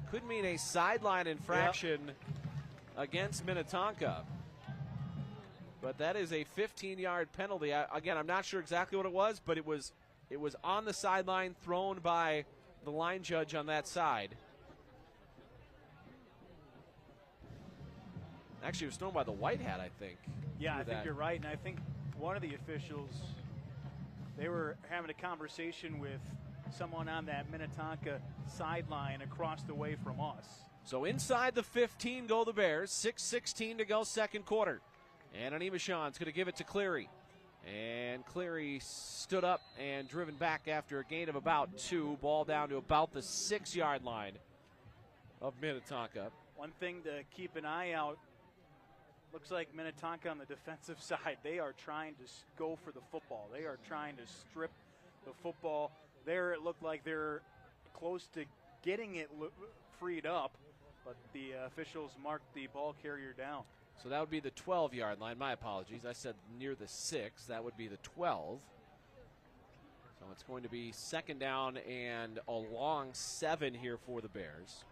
could mean a sideline infraction against Minnetonka. But that is a 15-yard penalty. Again, I'm not sure exactly what it was, but it was on the sideline, thrown by the line judge on that side. Actually, it was thrown by the white hat, I think. Yeah, I think you're right, and I think one of the officials, they were having a conversation with someone on that Minnetonka sideline across the way from us. So inside the 15 go the Bears. 6:16 to go, second quarter. And Animashan's going to give it to Cleary. And Cleary stood up and driven back after a gain of about 2. Ball down to about the 6-yard line of Minnetonka. One thing to keep an eye out, looks like Minnetonka on the defensive side, they are trying to go for the football. They are trying to strip the football. There it looked like they're close to getting it freed up, but the officials marked the ball carrier down. So that would be the 12-yard line. My apologies. I said near the 6. That would be the 12. So it's going to be second down and a long 7 here for the Bears.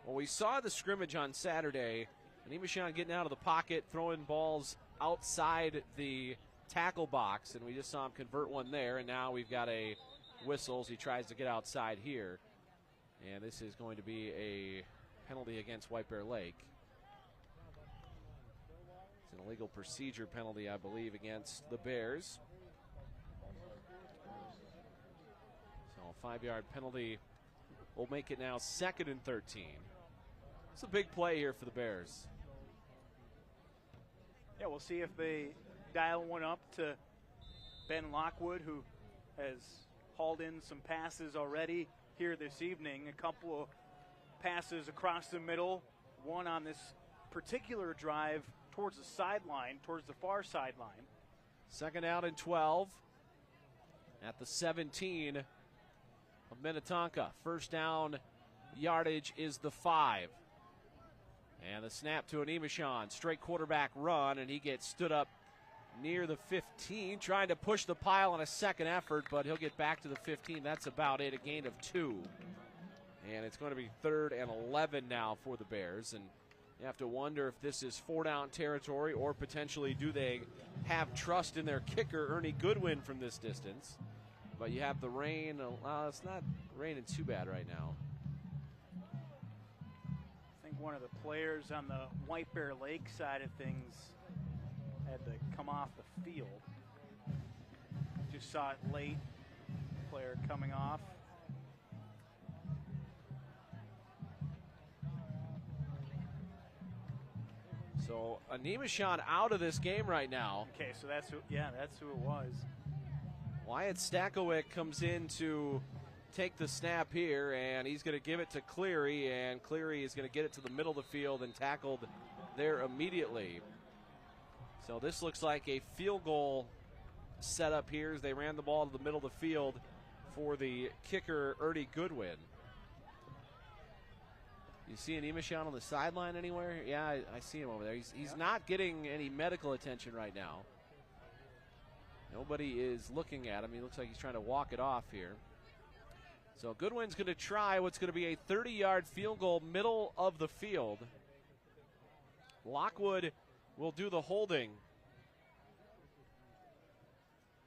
Well, we saw the scrimmage on Saturday. Animashan getting out of the pocket, throwing balls outside the tackle box, and we just saw him convert one there, and now we've got a whistle as he tries to get outside here. And this is going to be a penalty against White Bear Lake. It's an illegal procedure penalty, I believe, against the Bears. So a 5-yard penalty will make it now 2nd and 13. It's a big play here for the Bears. Yeah, we'll see if they dial one up to Ben Lockwood, who has hauled in some passes already here this evening. A couple of passes across the middle, one on this particular drive towards the sideline, towards the far sideline. Second out and 12 at the 17 of Minnetonka. First down yardage is the 5. And the snap to Animashan. Straight quarterback run, and he gets stood up near the 15, trying to push the pile on a second effort, but he'll get back to the 15. That's about it, a gain of 2. And it's going to be 3rd and 11 now for the Bears. And you have to wonder if this is 4-down territory, or potentially do they have trust in their kicker, Ernie Goodwin, from this distance. But you have the rain. It's not raining too bad right now. I think one of the players on the White Bear Lake side of things had to come off the field. Just saw it late, player coming off. So Animashan out of this game right now. Okay, so that's who it was. Wyatt Stakowick comes in to take the snap here, and he's going to give it to Cleary, and Cleary is going to get it to the middle of the field and tackled there immediately. So this looks like a field goal setup here as they ran the ball to the middle of the field for the kicker, Ernie Goodwin. You see Animashan on the sideline anywhere? Yeah, I see him over there. He's not getting any medical attention right now. Nobody is looking at him. He looks like he's trying to walk it off here. So Goodwin's going to try what's going to be a 30-yard field goal, middle of the field. Lockwood will do the holding.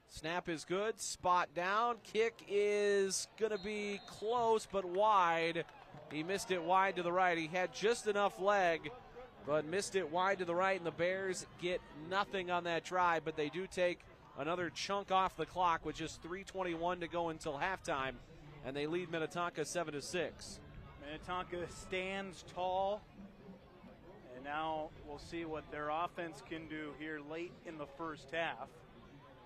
Snap is good. Spot down. Kick is going to be close but wide. He missed it wide to the right. He had just enough leg, but missed it wide to the right, and the Bears get nothing on that drive, but they do take another chunk off the clock with just 3:21 to go until halftime, and they lead Minnetonka 7-6. Minnetonka stands tall, and now we'll see what their offense can do here late in the first half.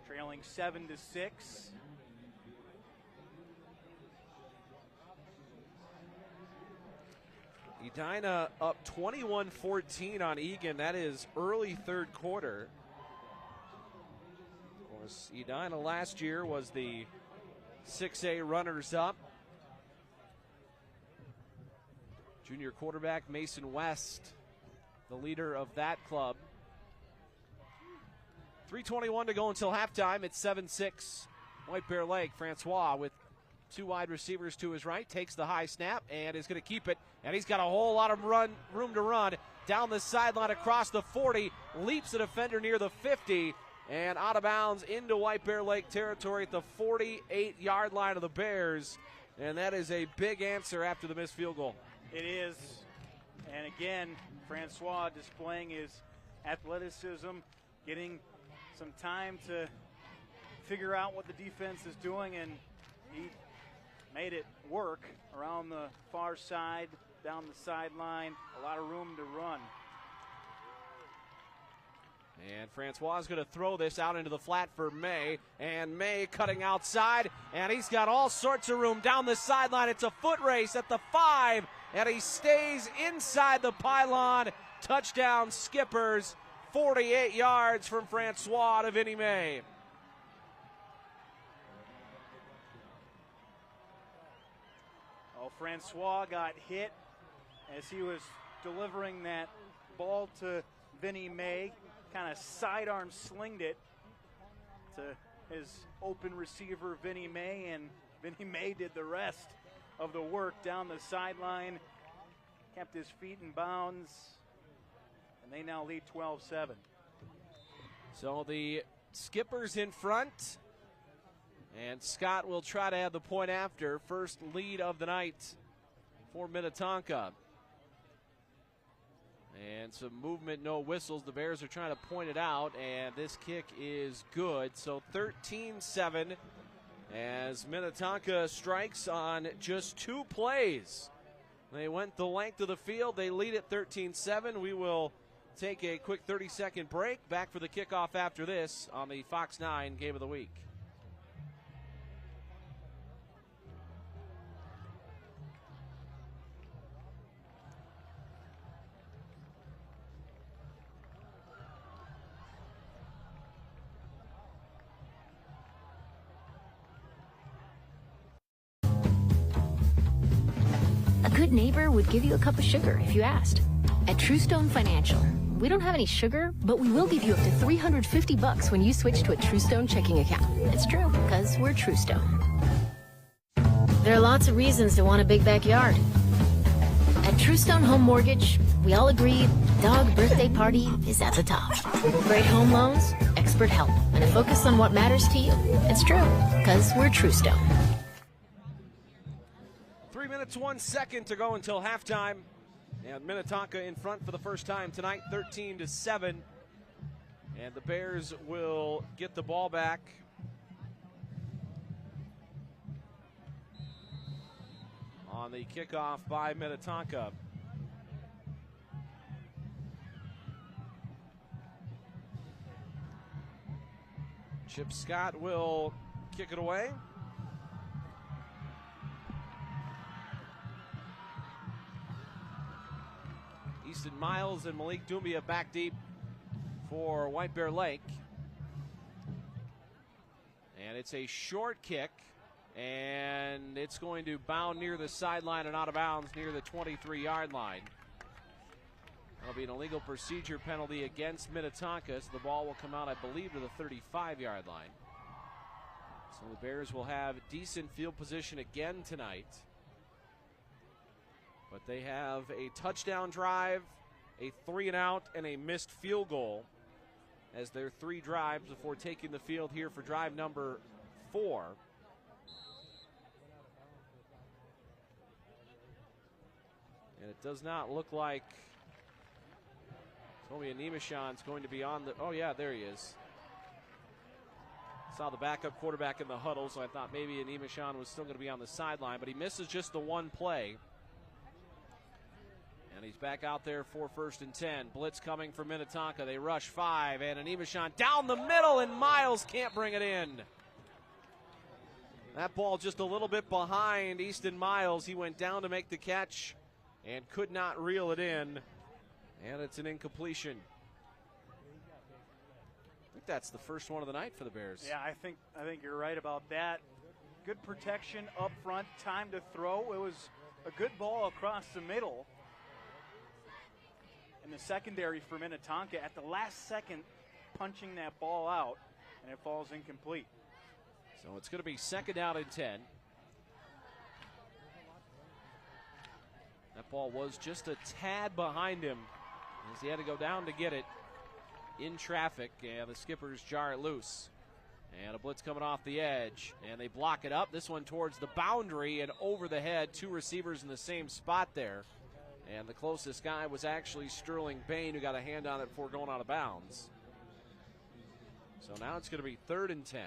Trailing 7-6. Edina up 21-14 on Egan. That is early third quarter. Of course, Edina last year was the 6A runners-up. Junior quarterback Mason West, the leader of that club. 3:21 to go until halftime. It's 7-6. White Bear Lake. Francois with 2 wide receivers to his right, takes the high snap and is going to keep it. And he's got a whole lot of room to run down the sideline across the 40, leaps a defender near the 50, and out of bounds into White Bear Lake territory at the 48-yard line of the Bears. And that is a big answer after the missed field goal. It is. And again, Francois displaying his athleticism, getting some time to figure out what the defense is doing, and he made it work around the far side, down the sideline. A lot of room to run. And Francois is going to throw this out into the flat for May. And May cutting outside. And he's got all sorts of room down the sideline. It's a foot race at the 5. And he stays inside the pylon. Touchdown Skippers. 48 yards from Francois to Vinnie May. Oh, Francois got hit as he was delivering that ball to Vinnie May. Kind of sidearm slinged it to his open receiver, Vinnie May, and Vinnie May did the rest of the work down the sideline, kept his feet in bounds, and they now lead 12-7. So the Skippers in front, and Scott will try to have the point after. First lead of the night for Minnetonka. And some movement, no whistles. The Bears are trying to point it out, and this kick is good. So 13-7 as Minnetonka strikes on just 2 plays. They went the length of the field. They lead at 13-7. We will take a quick 30-second break. Back for the kickoff after this on the Fox 9 Game of the Week. A good neighbor would give you a cup of sugar if you asked. At Truestone Financial, we don't have any sugar, but we will give you up to $350 when you switch to a Truestone checking account. It's true, because we're Truestone. There are lots of reasons to want a big backyard. At Truestone Home Mortgage, we all agree dog birthday party is at the top. Great home loans, expert help, and a focus on what matters to you. It's true, because we're Truestone. 3 minutes, 1 second to go until halftime. And Minnetonka in front for the first time tonight, 13-7. And the Bears will get the ball back. On the kickoff by Minnetonka. Chip Scott will kick it away. Easton Miles and Malik Doumbia back deep for White Bear Lake. And it's a short kick, and it's going to bound near the sideline and out of bounds near the 23-yard line. That'll be an illegal procedure penalty against Minnetonka, so the ball will come out, I believe, to the 35-yard line. So the Bears will have decent field position again tonight. But they have a touchdown drive, a 3-and-out, and a missed field goal as their 3 drives before taking the field here for drive number 4. And it does not look like Tomi Animashan's going to be on the, oh yeah, there he is. Saw the backup quarterback in the huddle, so I thought maybe Animashan was still going to be on the sideline, but he misses just the one play. And he's back out there for 1st and 10. Blitz coming for Minnetonka. They rush 5, and Animashan down the middle, and Miles can't bring it in. That ball just a little bit behind Easton Miles. He went down to make the catch and could not reel it in. And it's an incompletion. I think that's the first one of the night for the Bears. Yeah, I think you're right about that. Good protection up front, time to throw. It was a good ball across the middle. In the secondary for Minnetonka at the last second punching that ball out, and it falls incomplete. So it's going to be 2nd down and 10. That ball was just a tad behind him as he had to go down to get it in traffic, and the Skippers jar it loose. And a blitz coming off the edge, and they block it up. This one towards the boundary and over the head. 2 receivers in the same spot there. And the closest guy was actually Sterling Bain, who got a hand on it before going out of bounds. So now it's going to be 3rd and 10.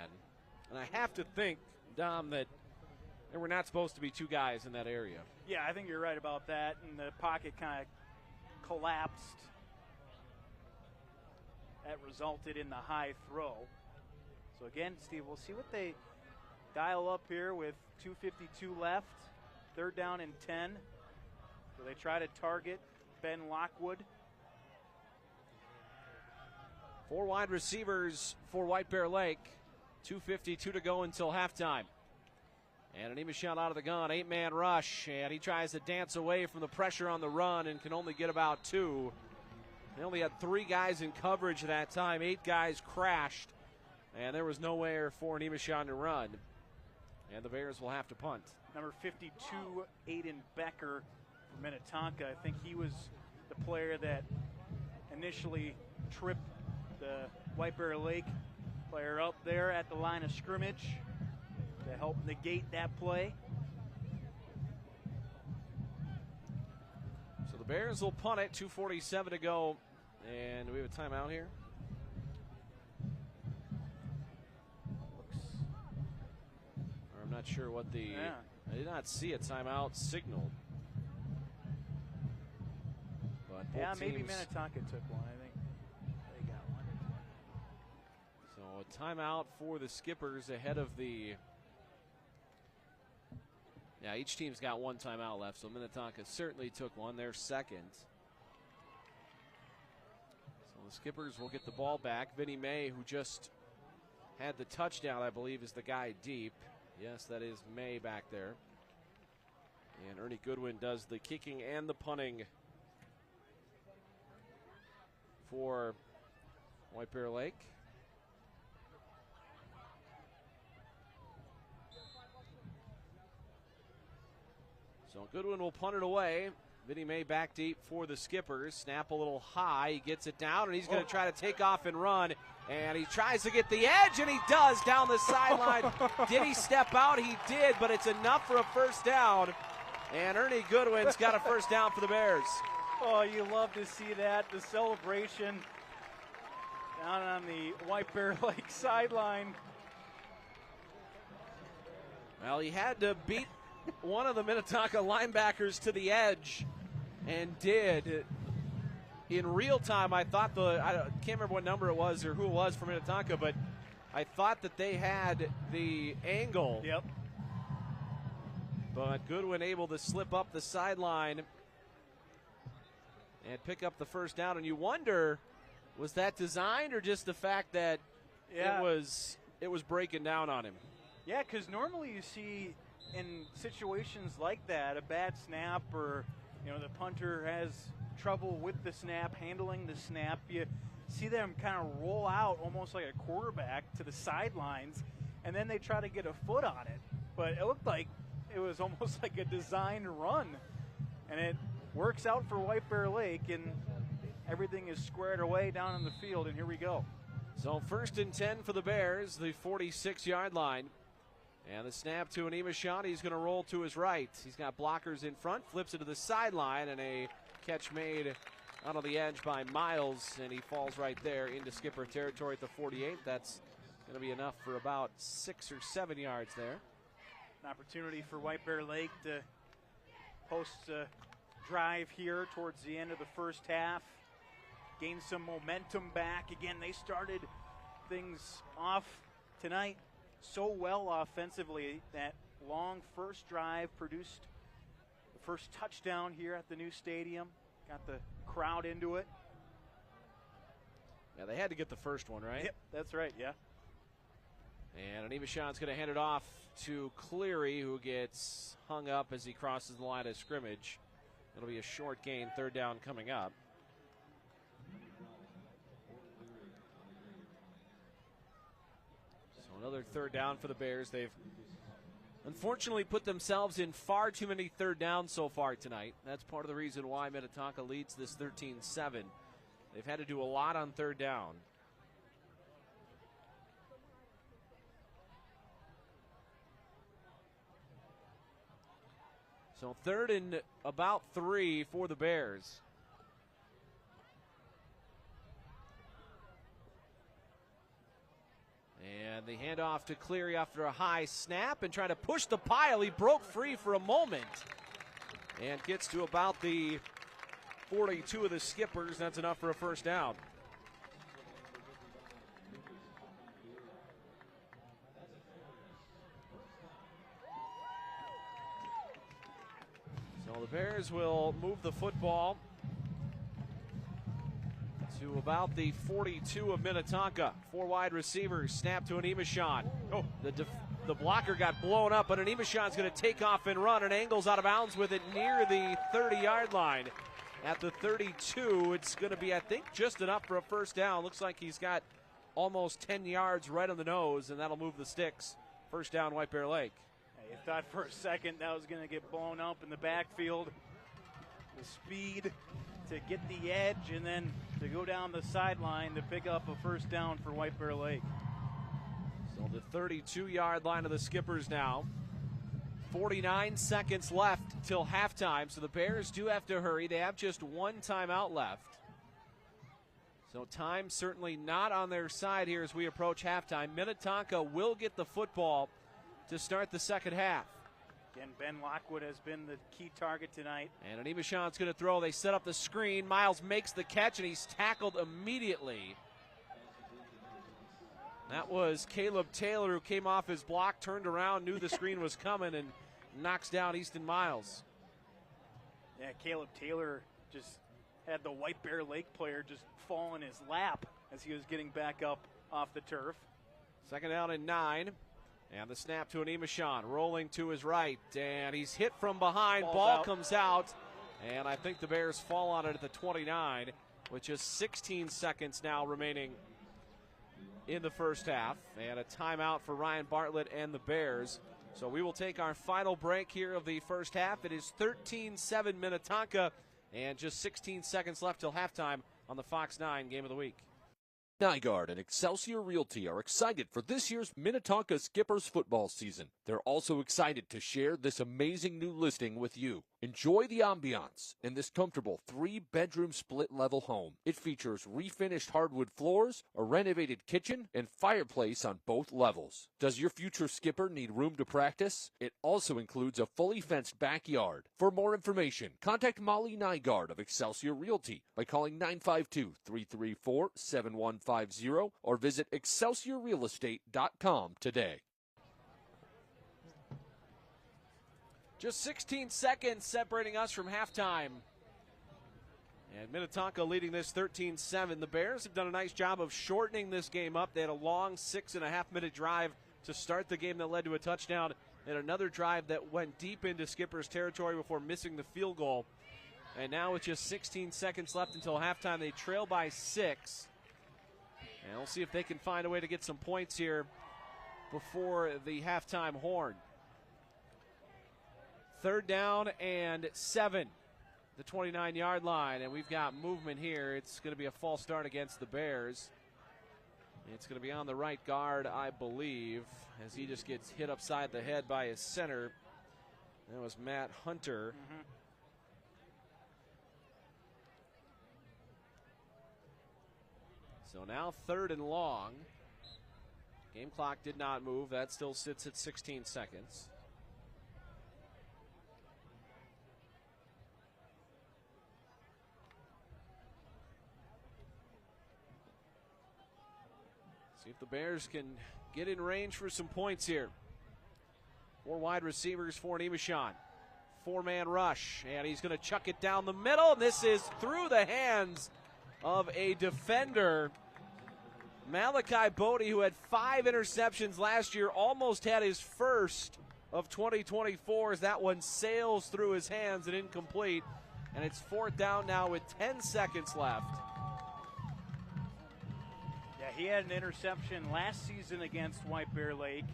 And I have to think, Dom, that There were not supposed to be two guys in that area. Yeah, I think you're right about that, and the pocket kind of collapsed. That resulted in the high throw. So again, Steve, we'll see what they dial up here with 2:52 left. 3rd down and 10. So they try to target Ben Lockwood. 4 wide receivers for White Bear Lake. 2:52 to go until halftime. And an shot out of the gun, 8-man rush, and he tries to dance away from the pressure on the run and can only get about 2. They only had 3 guys in coverage that time. 8 guys crashed, and there was nowhere for an Imashon to run. And the Bears will have to punt. Number 52, Aiden Becker from Minnetonka. I think he was the player that initially tripped the White Bear Lake player up there at the line of scrimmage to help negate that play. So the Bears will punt it, 2:47 to go. And do we have a timeout here? Or I'm not sure what the... Yeah. I did not see a timeout signaled. But Yeah, maybe teams, Minnetonka took one. I think they got one. So a timeout for the Skippers ahead of the... Yeah, each team's got one timeout left, so Minnetonka certainly took one. They're second. So the Skippers will get the ball back. Vinnie May, who just had the touchdown, I believe, is the guy deep. Yes, that is May back there. And Ernie Goodwin does the kicking and the punting for White Bear Lake. So Goodwin will punt it away. Vinnie May back deep for the Skippers. Snap a little high. He gets it down, and he's going to try to take off and run. And he tries to get the edge, and he does down the sideline. Did he step out? He did, but it's enough for a first down. And Ernie Goodwin's got a first down for the Bears. Oh, you love to see that. The celebration down on the White Bear Lake sideline. Well, he had to beat one of the Minnetonka linebackers to the edge, and did. In real time, I thought I can't remember what number it was or who it was for Minnetonka, but I thought that they had the angle. Yep. But Goodwin able to slip up the sideline and pick up the first down. And you wonder, was that designed or just the fact that it was breaking down on him? Yeah, because normally you see in situations like that, a bad snap or, the punter has trouble with the snap, handling the snap, you see them kind of roll out almost like a quarterback to the sidelines, and then they try to get a foot on it. But it looked like it was almost like a designed run, and it works out for White Bear Lake, and everything is squared away down in the field, and here we go. So 1st and 10 for the Bears, the 46-yard line. And the snap to an Imashon. He's going to roll to his right. He's got blockers in front, flips it to the sideline, and a catch made out on the edge by Miles, and he falls right there into Skipper territory at the 48. That's going to be enough for about 6 or 7 yards there. An opportunity for White Bear Lake to post a drive here towards the end of the first half. Gain some momentum back. Again, they started things off tonight so well offensively. That long first drive produced the first touchdown here at the new stadium. Got the crowd into it. Yeah, they had to get the first one, right? Yep, that's right, yeah. And Imashon's going to hand it off to Cleary, who gets hung up as he crosses the line of scrimmage. It'll be a short gain, 3rd down coming up. Another 3rd down for the Bears. They've unfortunately put themselves in far too many 3rd downs so far tonight. That's part of the reason why Minnetonka leads this 13-7. They've had to do a lot on 3rd down. So 3rd and about 3 for the Bears. And the handoff to Cleary after a high snap and trying to push the pile. He broke free for a moment and gets to about the 42 of the Skippers. That's enough for a first down. So the Bears will move the football to about the 42 of Minnetonka. Four wide receivers, snap to an Imashon. Oh, the blocker got blown up, but an Imashon's going to take off and run, and angles out of bounds with it near the 30-yard line. At the 32, it's going to be, I think, just enough for a first down. Looks like he's got almost 10 yards right on the nose, and that'll move the sticks. First down, White Bear Lake. You thought for a second that was going to get blown up in the backfield. The speed to get the edge and then to go down the sideline to pick up a first down for White Bear Lake. So the 32-yard line of the Skippers now. 49 seconds left till halftime, so the Bears do have to hurry. They have just one timeout left. So time certainly not on their side here as we approach halftime. Minnetonka will get the football to start the second half. Again, Ben Lockwood has been the key target tonight. And an Imashon's going to throw. They set up the screen. Miles makes the catch, and he's tackled immediately. That was Caleb Taylor, who came off his block, turned around, knew the screen was coming, and knocks down Easton Miles. Yeah, Caleb Taylor just had the White Bear Lake player just fall in his lap as he was getting back up off the turf. Second down and 9. And the snap to an Imashon, rolling to his right, and he's hit from behind. Ball comes out, and I think the Bears fall on it at the 29, with just 16 seconds now remaining in the first half, and a timeout for Ryan Bartlett and the Bears. So we will take our final break here of the first half. It is 13-7 Minnetonka, and just 16 seconds left till halftime on the Fox 9 Game of the Week. Nygaard and Excelsior Realty are excited for this year's Minnetonka Skippers football season. They're also excited to share this amazing new listing with you. Enjoy the ambiance in this comfortable 3-bedroom split-level home. It features refinished hardwood floors, a renovated kitchen, and fireplace on both levels. Does your future skipper need room to practice? It also includes a fully fenced backyard. For more information, contact Molly Nygaard of Excelsior Realty by calling 952-334-7150 or visit excelsiorrealestate.com today. Just 16 seconds separating us from halftime. And Minnetonka leading this 13-7. The Bears have done a nice job of shortening this game up. They had a long 6.5-minute drive to start the game that led to a touchdown, and another drive that went deep into Skipper's territory before missing the field goal. And now with just 16 seconds left until halftime, they trail by 6. And we'll see if they can find a way to get some points here before the halftime horn. Third down and 7, the 29-yard line, and we've got movement here. It's going to be a false start against the Bears. It's going to be on the right guard, I believe, as he just gets hit upside the head by his center. That was Matt Hunter. So now 3rd and long. Game clock did not move. That still sits at 16 seconds. See if the Bears can get in range for some points here. 4 wide receivers for an Imashon. 4-man rush, and he's going to chuck it down the middle, and this is through the hands of a defender. Malachi Bodie, who had 5 interceptions last year, almost had his first of 2024 as that one sails through his hands and incomplete. And it's 4th down now with 10 seconds left. Yeah, he had an interception last season against White Bear Lake.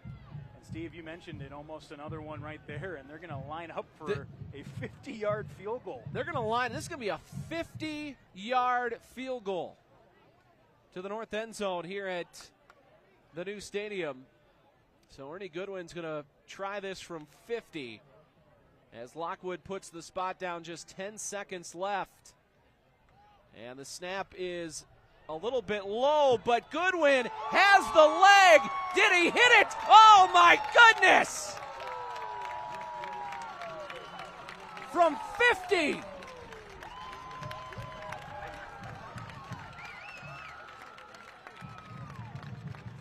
And Steve, you mentioned it, almost another one right there, and they're going to line up for a 50-yard field goal. They're going to line, this is going to be a 50-yard field goal to the north end zone here at the new stadium. So Ernie Goodwin's going to try this from 50 as Lockwood puts the spot down, just 10 seconds left. And the snap is a little bit low, but Goodwin has the leg. Did he hit it? Oh my goodness! From 50.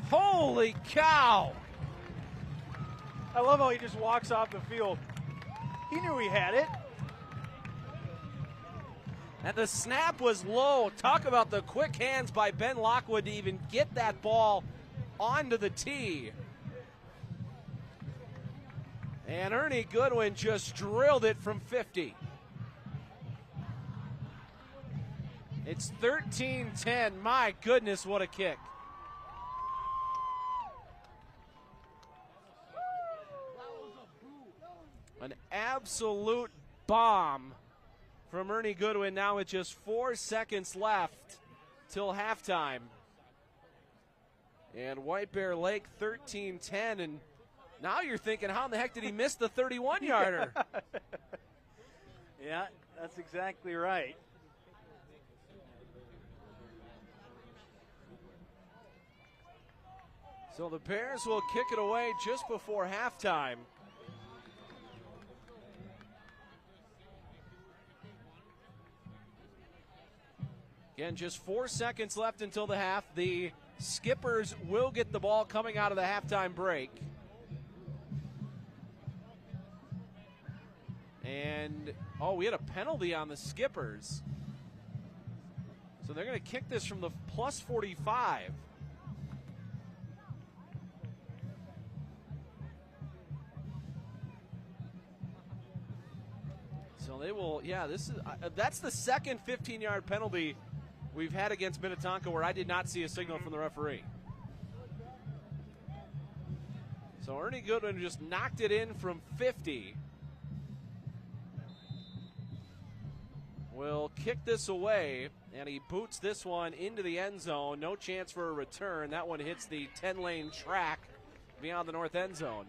Holy cow! I love how he just walks off the field. He knew he had it. And the snap was low. Talk about the quick hands by Ben Lockwood to even get that ball onto the tee. And Ernie Goodwin just drilled it from 50. It's 13-10. My goodness, what a kick. An absolute bomb from Ernie Goodwin now with just 4 seconds left till halftime. And White Bear Lake 13-10, and now you're thinking, how in the heck did he miss the 31-yarder? Yeah, that's exactly right. So the Bears will kick it away just before halftime. Again, just 4 seconds left until the half. The Skippers will get the ball coming out of the halftime break. And, we had a penalty on the Skippers. So they're going to kick this from the plus 45. So they will, that's the second 15-yard penalty we've had against Minnetonka where I did not see a signal from the referee. So Ernie Goodwin just knocked it in from 50. Will kick this away, and he boots this one into the end zone. No chance for a return. That one hits the 10-lane track beyond the north end zone.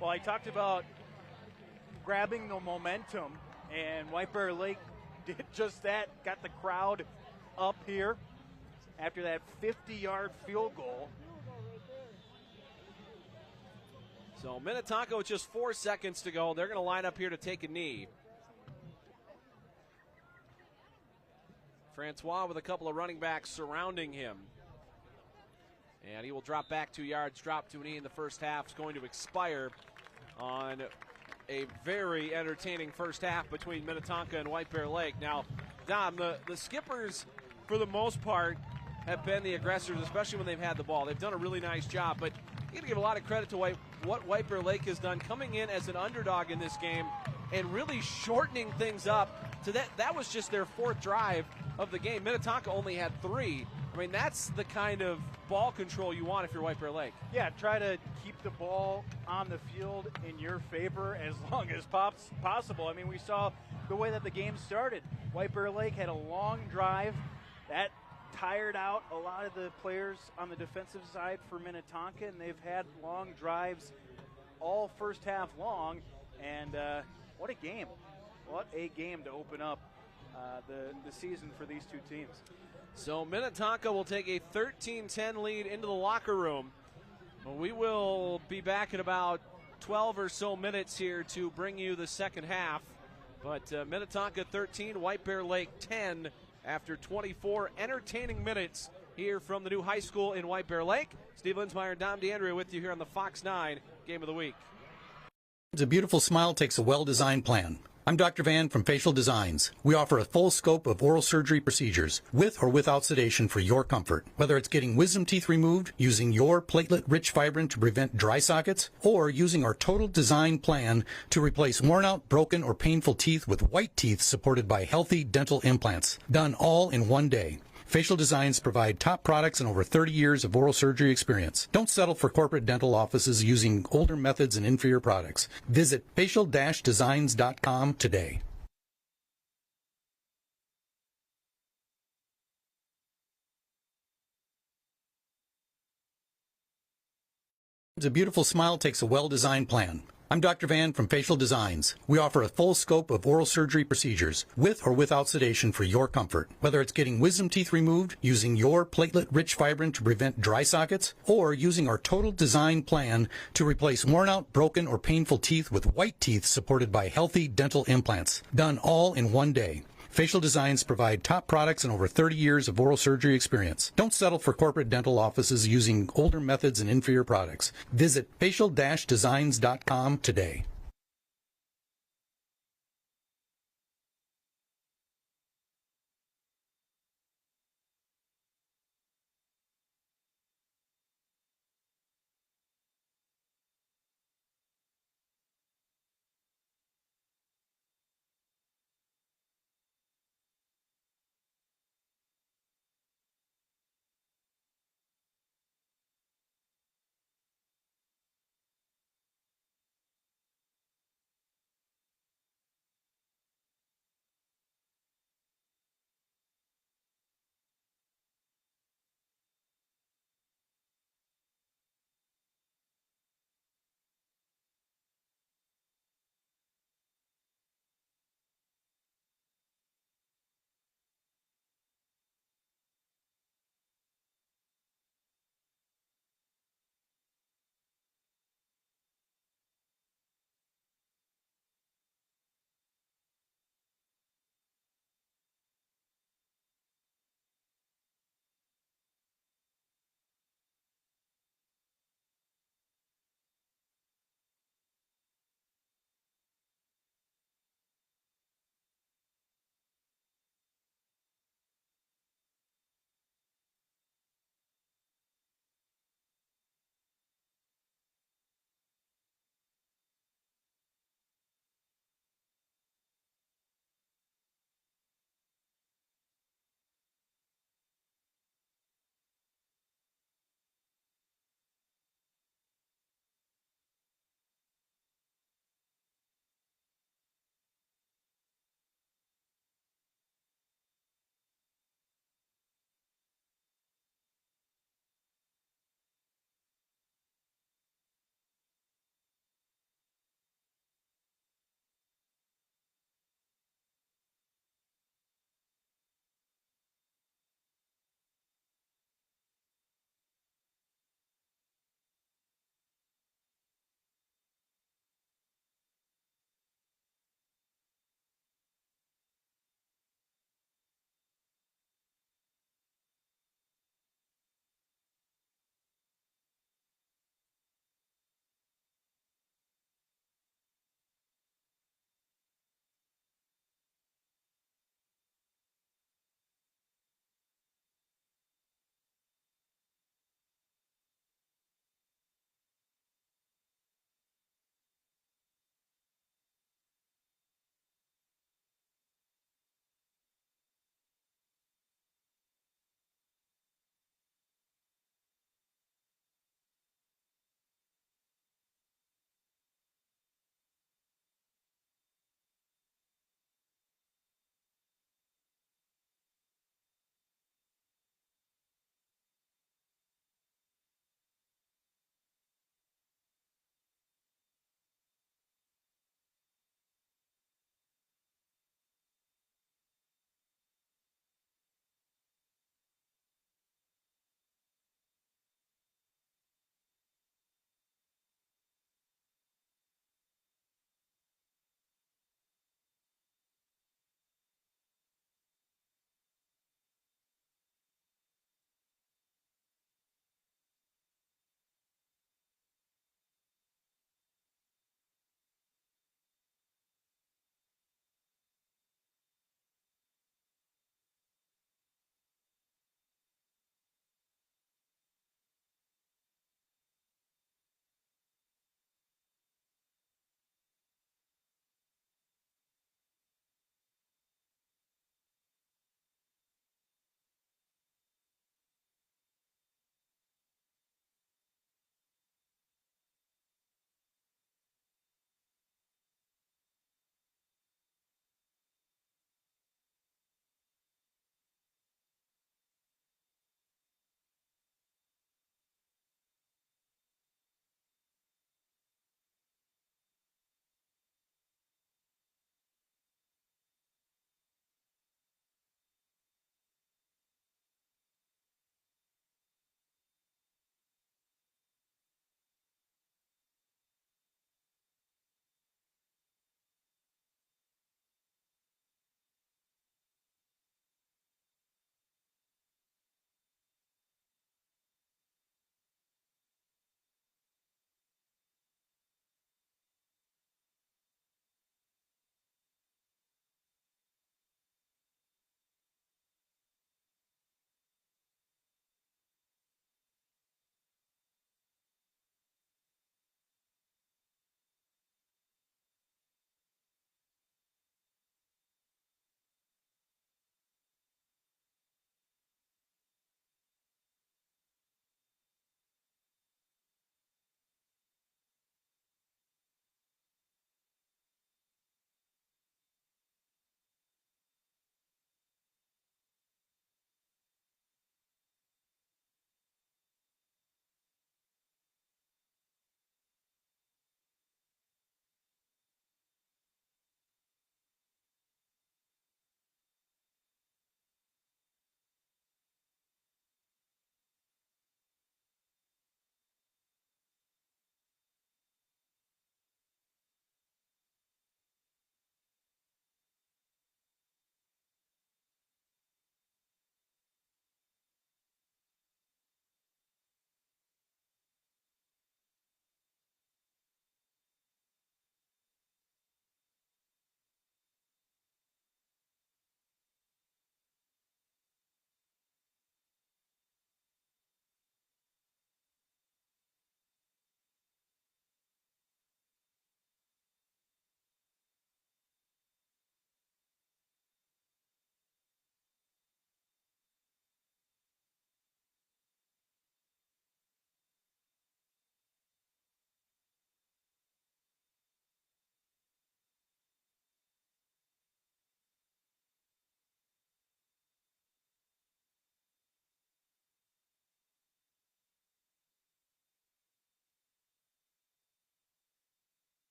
Well, I talked about grabbing the momentum, and White Bear Lake did just that, got the crowd up here after that 50-yard field goal. So Minnetonka with just 4 seconds to go. They're going to line up here to take a knee. Francois with a couple of running backs surrounding him. And he will drop back 2 yards, drop to a knee in the first half. It's going to expire on a very entertaining first half between Minnetonka and White Bear Lake. Now, Dom, the Skippers, for the most part, have been the aggressors, especially when they've had the ball. They've done a really nice job, but you got to give a lot of credit to what White Bear Lake has done, coming in as an underdog in this game and really shortening things up to that. That was just their fourth drive of the game. Minnetonka only had 3. I mean, that's the kind of ball control you want if you're White Bear Lake. Yeah, try to keep the ball on the field in your favor as long as possible. I mean, we saw the way that the game started. White Bear Lake had a long drive. That tired out a lot of the players on the defensive side for Minnetonka, and they've had long drives all first half long. And what a game. What a game to open up the season for these two teams. So Minnetonka will take a 13-10 lead into the locker room. We will be back in about 12 or so minutes here to bring you the second half. But Minnetonka 13, White Bear Lake 10 after 24 entertaining minutes here from the new high school in White Bear Lake. Steve Linsmeyer and Dom DeAndrea with you here on the Fox 9 Game of the Week. A beautiful smile takes a well-designed plan. I'm Dr. Van from Facial Designs. We offer a full scope of oral surgery procedures with or without sedation for your comfort. Whether it's getting wisdom teeth removed, using your platelet-rich fibrin to prevent dry sockets, or using our total design plan to replace worn-out, broken, or painful teeth with white teeth supported by healthy dental implants. Done all in one day. Facial Designs provide top products and over 30 years of oral surgery experience. Don't settle for corporate dental offices using older methods and inferior products. Visit facial-designs.com today. A beautiful smile takes a well-designed plan. I'm Dr. Van from Facial Designs. We offer a full scope of oral surgery procedures with or without sedation for your comfort. Whether it's getting wisdom teeth removed, using your platelet-rich fibrin to prevent dry sockets, or using our total design plan to replace worn out, broken, or painful teeth with white teeth supported by healthy dental implants. Done all in one day. Facial Designs provide top products and over 30 years of oral surgery experience. Don't settle for corporate dental offices using older methods and inferior products. Visit facial-designs.com today.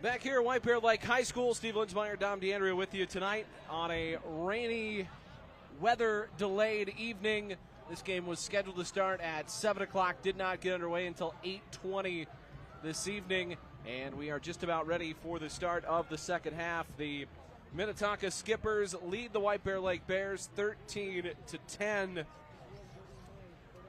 Back here at White Bear Lake High School, Steve Linsmeyer, Dom DeAndrea with you tonight on a rainy, weather-delayed evening. This game was scheduled to start at 7 o'clock, did not get underway until 8:20 this evening, and we are just about ready for the start of the second half. The Minnetonka Skippers lead the White Bear Lake Bears 13-10.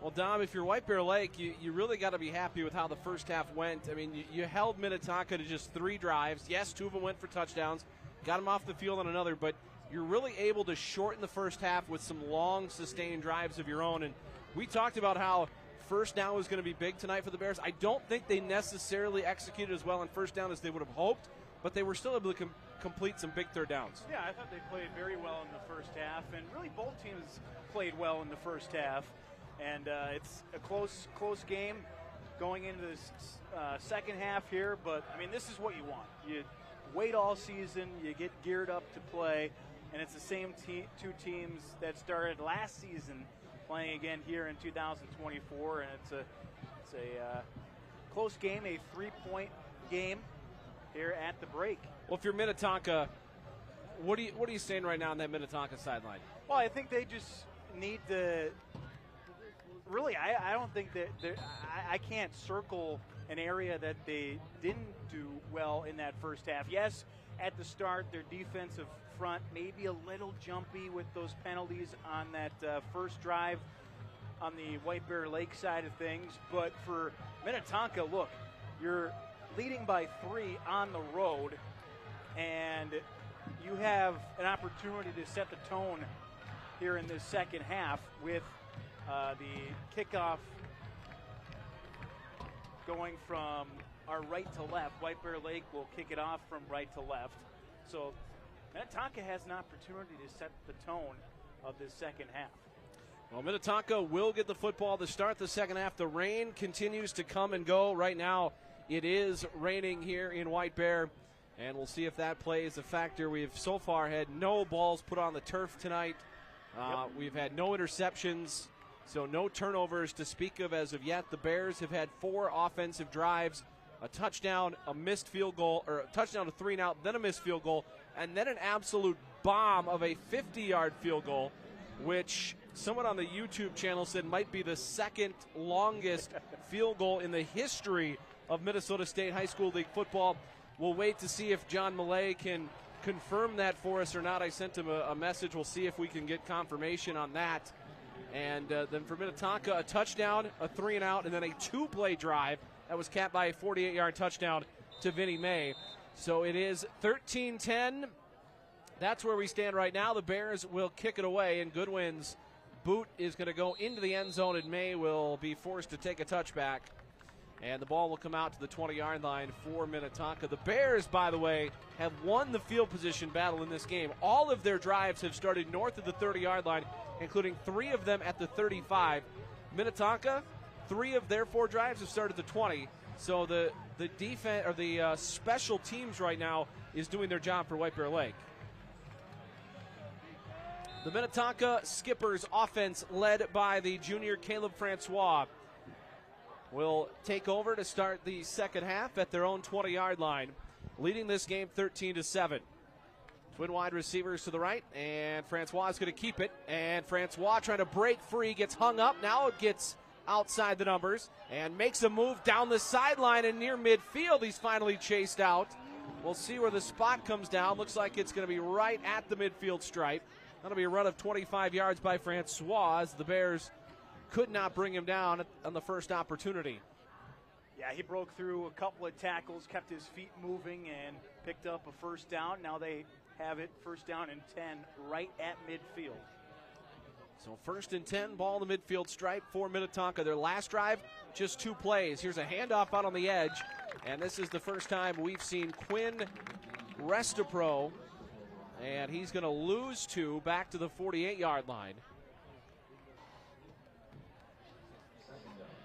Well, Dom, if you're White Bear Lake, you really got to be happy with how the first half went. I mean, you held Minnetonka to just 3 drives. Yes, 2 of them went for touchdowns. Got them off the field on another, but you're really able to shorten the first half with some long, sustained drives of your own. And we talked about how first down was going to be big tonight for the Bears. I don't think they necessarily executed as well on first down as they would have hoped, but they were still able to complete some big third downs. Yeah, I thought they played very well in the first half, and really both teams played well in the first half. And it's a close game going into this second half here. But, I mean, this is what you want. You wait all season, you get geared up to play, and it's the same 2 teams that started last season playing again here in 2024. And it's a close game, a 3-point game here at the break. Well, if you're Minnetonka, what are you saying right now on that Minnetonka sideline? Well, I think they just need to – really, I don't think that I can't circle an area that they didn't do well in that first half. Yes, at the start, their defensive front may be a little jumpy with those penalties on that first drive on the White Bear Lake side of things. But for Minnetonka, look, you're leading by 3 on the road, and you have an opportunity to set the tone here in this second half with the kickoff going from our right to left. White Bear Lake will kick it off from right to left. So Minnetonka has an opportunity to set the tone of this second half. Well, Minnetonka will get the football to start the second half. The rain continues to come and go. Right now it is raining here in White Bear, and we'll see if that plays a factor. We've so far had no balls put on the turf tonight. We've had no interceptions. So no turnovers to speak of as of yet. The Bears have had 4 offensive drives, a touchdown, a missed field goal, or a touchdown to 3 and out, then a missed field goal, and then an absolute bomb of a 50-yard field goal, which someone on the YouTube channel said might be the second longest field goal in the history of Minnesota State High School League football. We'll wait to see if John Millay can confirm that for us or not. I sent him a message. We'll see if we can get confirmation on that. And then for Minnetonka, a touchdown, a 3 and out, and then a 2-play drive that was capped by a 48-yard touchdown to Vinnie May. So it is 13-10. That's where we stand right now. The Bears will kick it away, and Goodwin's boot is going to go into the end zone, and May will be forced to take a touchback. And the ball will come out to the 20-yard line for Minnetonka. The Bears, by the way, have won the field position battle in this game. All of their drives have started north of the 30-yard line, including 3 of them at the 35. Minnetonka, 3 of their 4 drives have started at the 20. So the defense or the special teams right now is doing their job for White Bear Lake. The Minnetonka Skippers offense, led by the junior Caleb Francois, will take over to start the second half at their own 20-yard line, leading this game 13-7. Twin wide receivers to the right, and Francois is going to keep it. And Francois trying to break free, gets hung up. Now it gets outside the numbers and makes a move down the sideline and near midfield. He's finally chased out. We'll see where the spot comes down. Looks like it's going to be right at the midfield stripe. That'll be a run of 25 yards by Francois as the Bears could not bring him down on the first opportunity. Yeah, he broke through a couple of tackles, kept his feet moving, and picked up a first down. Now they have it first down and 10 right at midfield. So 1st and 10, ball in the midfield stripe for Minnetonka. Their last drive, just 2 plays. Here's a handoff out on the edge, and this is the first time we've seen Quinn Restapro, and he's going to lose 2 back to the 48-yard line.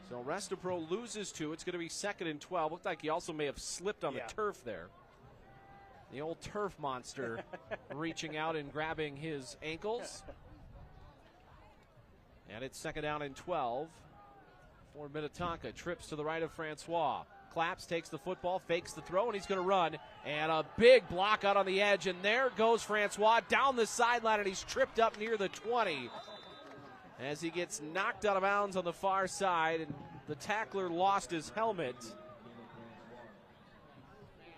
So Restapro loses 2. It's going to be 2nd and 12. Looked like he also may have slipped on the turf there. The old turf monster reaching out and grabbing his ankles. And it's 2nd down and 12 for Minnetonka. Trips to the right of Francois. claps, takes the football, fakes the throw, and he's going to run. And a big block out on the edge, and there goes Francois down the sideline, and he's tripped up near the 20 as he gets knocked out of bounds on the far side, and the tackler lost his helmet.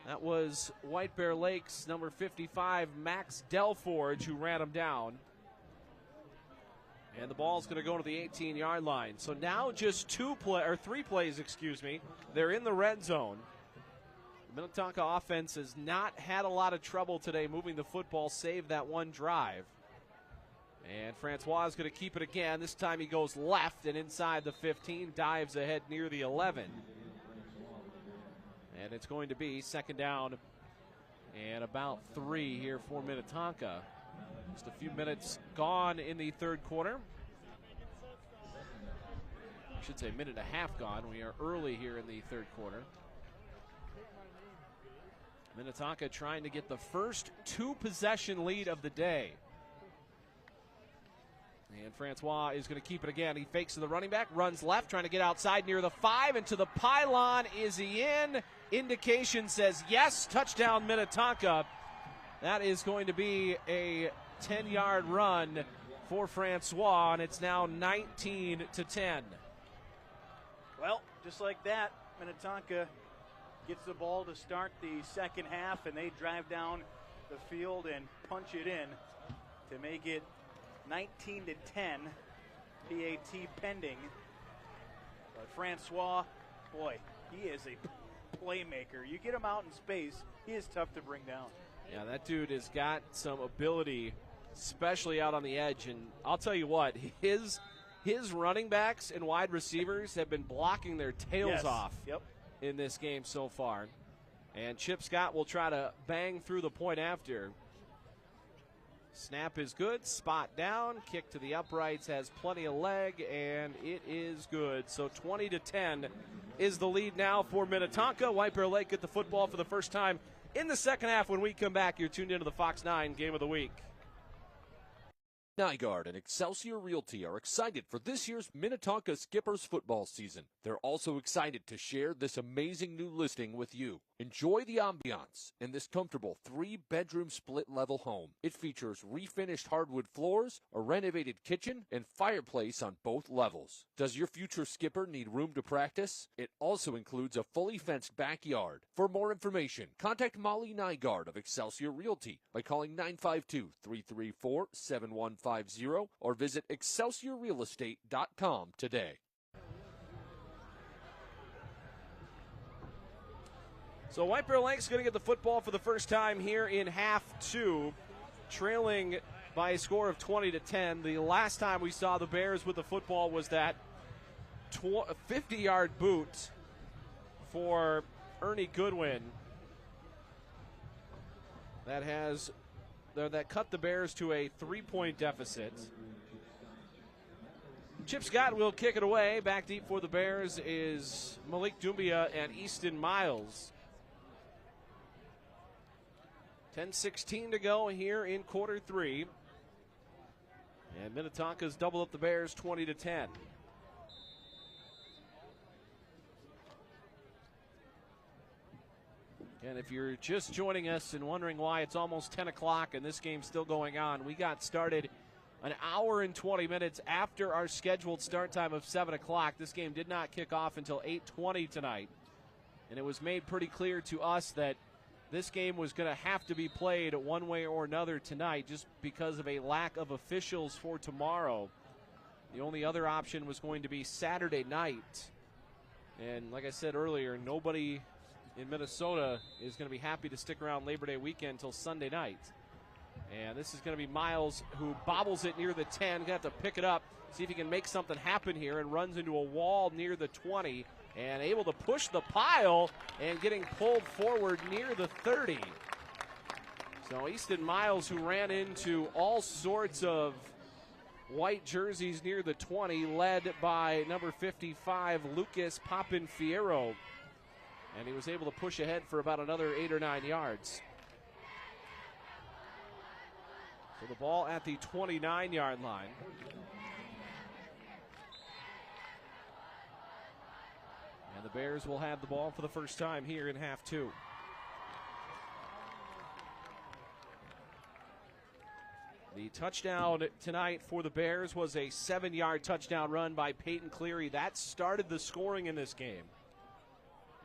That was White Bear Lake's number 55, Max Delforge, who ran him down. And the ball's going to go to the 18-yard line. So now just three plays, they're in the red zone. The Minnetonka offense has not had a lot of trouble today moving the football, save that one drive. And Francois is going to keep it again. This time he goes left and inside the 15, dives ahead near the 11. And it's going to be second down and about 3 here for Minnetonka. Just a few minutes gone in the third quarter. I should say a minute and a half gone. We are early here in the third quarter. Minnetonka trying to get the first 2-possession lead of the day. And Francois is going to keep it again. He fakes to the running back, runs left, trying to get outside near the 5, and to the pylon. Is he in? Indication says yes. Touchdown Minnetonka. That is going to be a 10-yard run for Francois, and it's now 19-10. Well, just like that, Minnetonka gets the ball to start the second half, and they drive down the field and punch it in to make it 19-10. PAT pending. But Francois, boy, he is a playmaker. You get him out in space, he is tough to bring down. Yeah, that dude has got some ability, especially out on the edge. And I'll tell you what, his running backs and wide receivers have been blocking their tails off in this game so far. And Chip Scott will try to bang through the point after. Snap is good, spot down, kick to the uprights, has plenty of leg, and it is good. So 20-10 is the lead now for Minnetonka. White Bear Lake get the football for the first time in the second half. When we come back, you're tuned into the Fox 9 Game of the Week. Nygaard and Excelsior Realty are excited for this year's Minnetonka Skippers football season. They're also excited to share this amazing new listing with you. Enjoy the ambiance in this comfortable 3-bedroom split-level home. It features refinished hardwood floors, a renovated kitchen, and fireplace on both levels. Does your future skipper need room to practice? It also includes a fully fenced backyard. For more information, contact Molly Nygaard of Excelsior Realty by calling 952-334-7150 or visit excelsiorrealestate.com today. So White Bear Lake's going to get the football for the first time here in half 2, trailing by a score of 20-10. The last time we saw the Bears with the football was that 50-yard boot for Ernie Goodwin that cut the Bears to a 3-point deficit. Chip Scott will kick it away. Back deep for the Bears is Malik Doumbia and Easton Miles. 10:16 to go here in quarter 3. And Minnetonka's doubled up the Bears 20-10. And if you're just joining us and wondering why it's almost 10 o'clock and this game's still going on, we got started an hour and 20 minutes after our scheduled start time of 7 o'clock. This game did not kick off until 8:20 tonight. And it was made pretty clear to us that this game was going to have to be played one way or another tonight just because of a lack of officials for tomorrow. The only other option was going to be Saturday night. And like I said earlier, nobody in Minnesota is going to be happy to stick around Labor Day weekend until Sunday night. And this is going to be Miles who bobbles it near the 10. Going to have to pick it up, see if he can make something happen here, and runs into a wall near the 20. And able to push the pile and getting pulled forward near the 30. So Easton Miles, who ran into all sorts of white jerseys near the 20, led by number 55, Lucas Papin-Fierro. And he was able to push ahead for about another 8 or 9 yards. So the ball at the 29-yard line. And the Bears will have the ball for the first time here in half two. The touchdown tonight for the Bears was a 7-yard touchdown run by Peyton Cleary. That started the scoring in this game.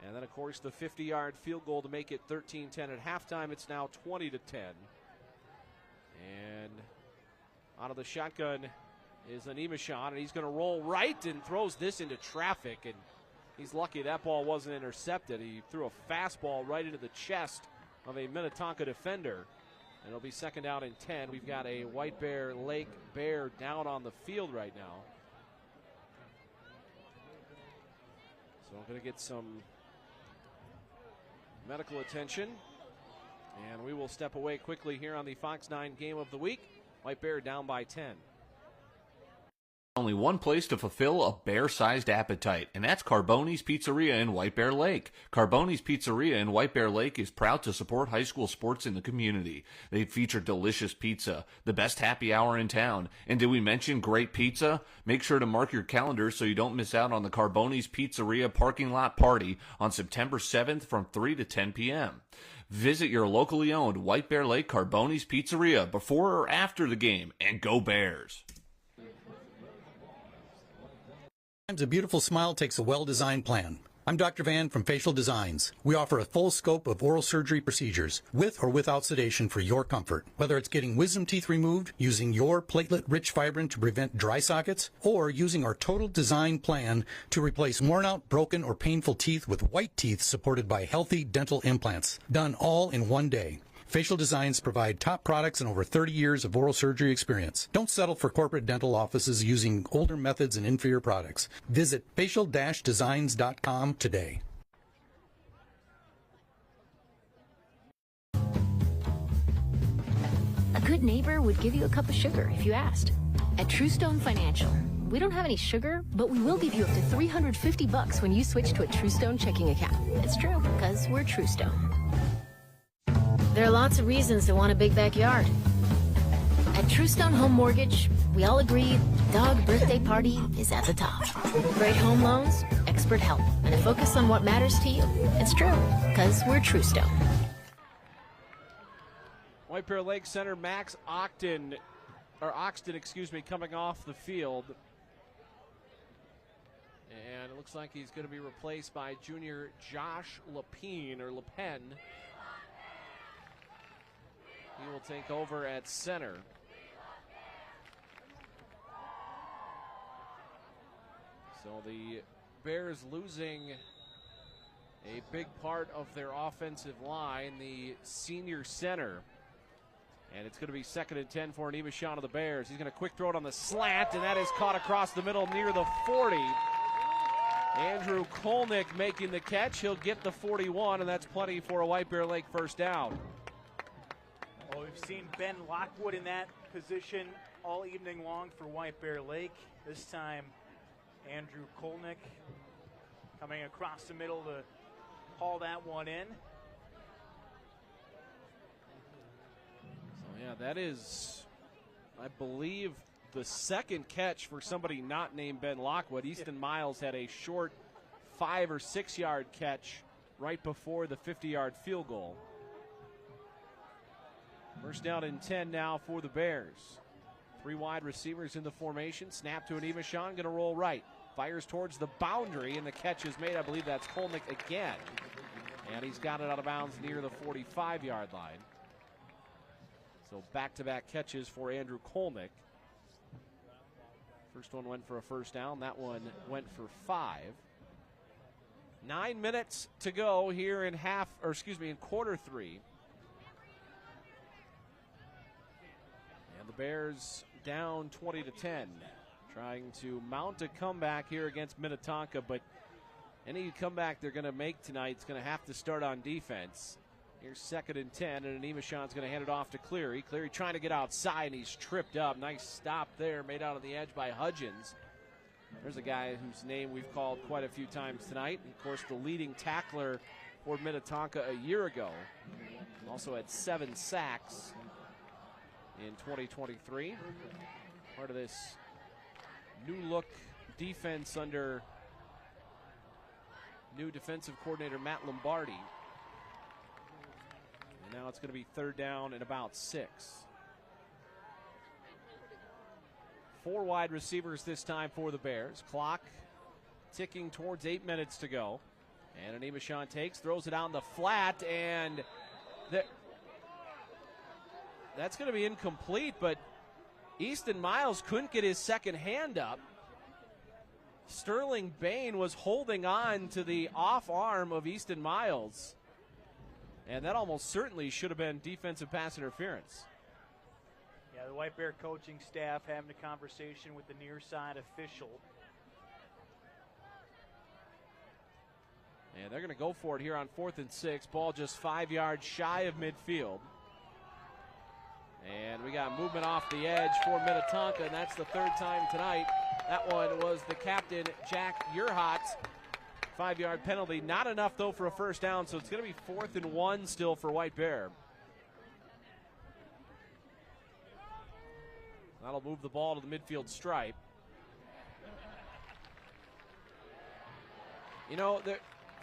And then, of course, the 50-yard field goal to make it 13-10 at halftime. It's now 20-10. And out of the shotgun is an Imashon, and he's going to roll right and throws this into traffic. And he's lucky that ball wasn't intercepted. He threw a fastball right into the chest of a Minnetonka defender. And it'll be second down and 10. We've got a White Bear Lake Bear down on the field right now. So I'm going to get some medical attention. And we will step away quickly here on the Fox 9 Game of the Week. White Bear down by 10. Only one place to fulfill a bear-sized appetite, and that's Carboni's Pizzeria in White Bear Lake. Carboni's Pizzeria in White Bear Lake is proud to support high school sports in the community. They feature delicious pizza, the best happy hour in town, and did we mention great pizza? Make sure to mark your calendar so you don't miss out on the Carboni's Pizzeria parking lot party on September 7th from 3 to 10 p.m. Visit your locally owned White Bear Lake Carboni's Pizzeria before or after the game, and go Bears! Sometimes a beautiful smile takes a well-designed plan. I'm Dr. Van from Facial Designs. We offer a full scope of oral surgery procedures with or without sedation for your comfort. Whether it's getting wisdom teeth removed, using your platelet-rich fibrin to prevent dry sockets, or using our total design plan to replace worn-out, broken, or painful teeth with white teeth supported by healthy dental implants. Done all in one day. Facial Designs provide top products and over 30 years of oral surgery experience. Don't settle for corporate dental offices using older methods and inferior products. Visit facial-designs.com today. A good neighbor would give you a cup of sugar if you asked. At Truestone Financial, we don't have any sugar, but we will give you up to $350 when you switch to a Truestone checking account. It's true, because we're Truestone. There are lots of reasons to want a big backyard. At Truestone Home Mortgage, we all agree dog birthday party is at the top. Great home loans, expert help, and a focus on what matters to you. It's true, because we're Truestone. White Bear Lake center Max Oxton, coming off the field. And it looks like he's going to be replaced by junior Josh Lepine. He will take over at center. So the Bears losing a big part of their offensive line, the senior center. And it's going to be second and 10 for an Imashon of the Bears. He's going to quick throw it on the slant, and that is caught across the middle near the 40. Andrew Kolnick making the catch. He'll get the 41, and that's plenty for a White Bear Lake first down. Well, we've seen Ben Lockwood in that position all evening long for White Bear Lake. This time, Andrew Kolnick coming across the middle to haul that one in. So, yeah, that is, I believe, the second catch for somebody not named Ben Lockwood. Easton Miles had a short 5 or 6 yard catch right before the 50-yard field goal. First down and 10 now for the Bears. 3 wide receivers in the formation. Snap to an Imashon, going to roll right. Fires towards the boundary, and the catch is made. I believe that's Kolnick again. And he's got it out of bounds near the 45-yard line. So back-to-back catches for Andrew Kolnick. First one went for a first down. That one went for 5. 9 minutes to go here in quarter 3. The Bears down 20-10, trying to mount a comeback here against Minnetonka, but any comeback they're going to make tonight is going to have to start on defense. Here's second and 10, and Imashon's going to hand it off to Cleary. Cleary trying to get outside, and he's tripped up. Nice stop there, made out on the edge by Hudgens. There's a guy whose name we've called quite a few times tonight. And of course, the leading tackler for Minnetonka a year ago. Also had 7 sacks in 2023. Part of this new look defense under new defensive coordinator Matt Lombardi. And now it's going to be 3rd down and about 6. 4 wide receivers this time for the Bears. Clock ticking towards 8 minutes to go. And Animashawn takes, throws it on the flat, and that's going to be incomplete, but Easton Miles couldn't get his second hand up. Sterling Bain was holding on to the off arm of Easton Miles, and that almost certainly should have been defensive pass interference. Yeah, the White Bear coaching staff having a conversation with the near side official. And they're going to go for it here on 4th and 6. Ball just 5 yards shy of midfield. And we got movement off the edge for Minnetonka, and that's the 3rd time tonight. That one was the captain, Jack Urhat. 5-yard penalty. Not enough, though, for a first down, so it's going to be 4th and 1 still for White Bear. That'll move the ball to the midfield stripe. You know,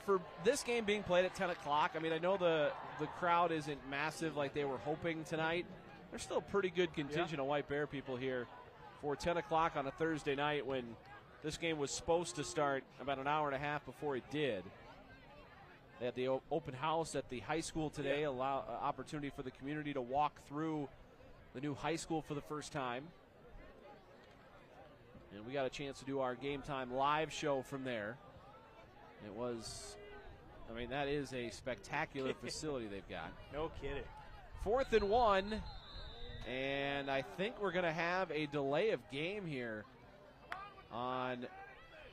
for this game being played at 10 o'clock, I mean, I know the crowd isn't massive like they were hoping tonight. There's still a pretty good contingent of White Bear people here for 10 o'clock on a Thursday night when this game was supposed to start about an hour and a half before it did. They had the open house at the high school today, opportunity for the community to walk through the new high school for the first time. And we got a chance to do our Game Time live show from there. It was, I mean, that is a spectacular facility they've got. No kidding. 4th and 1, and I think we're going to have a delay of game here on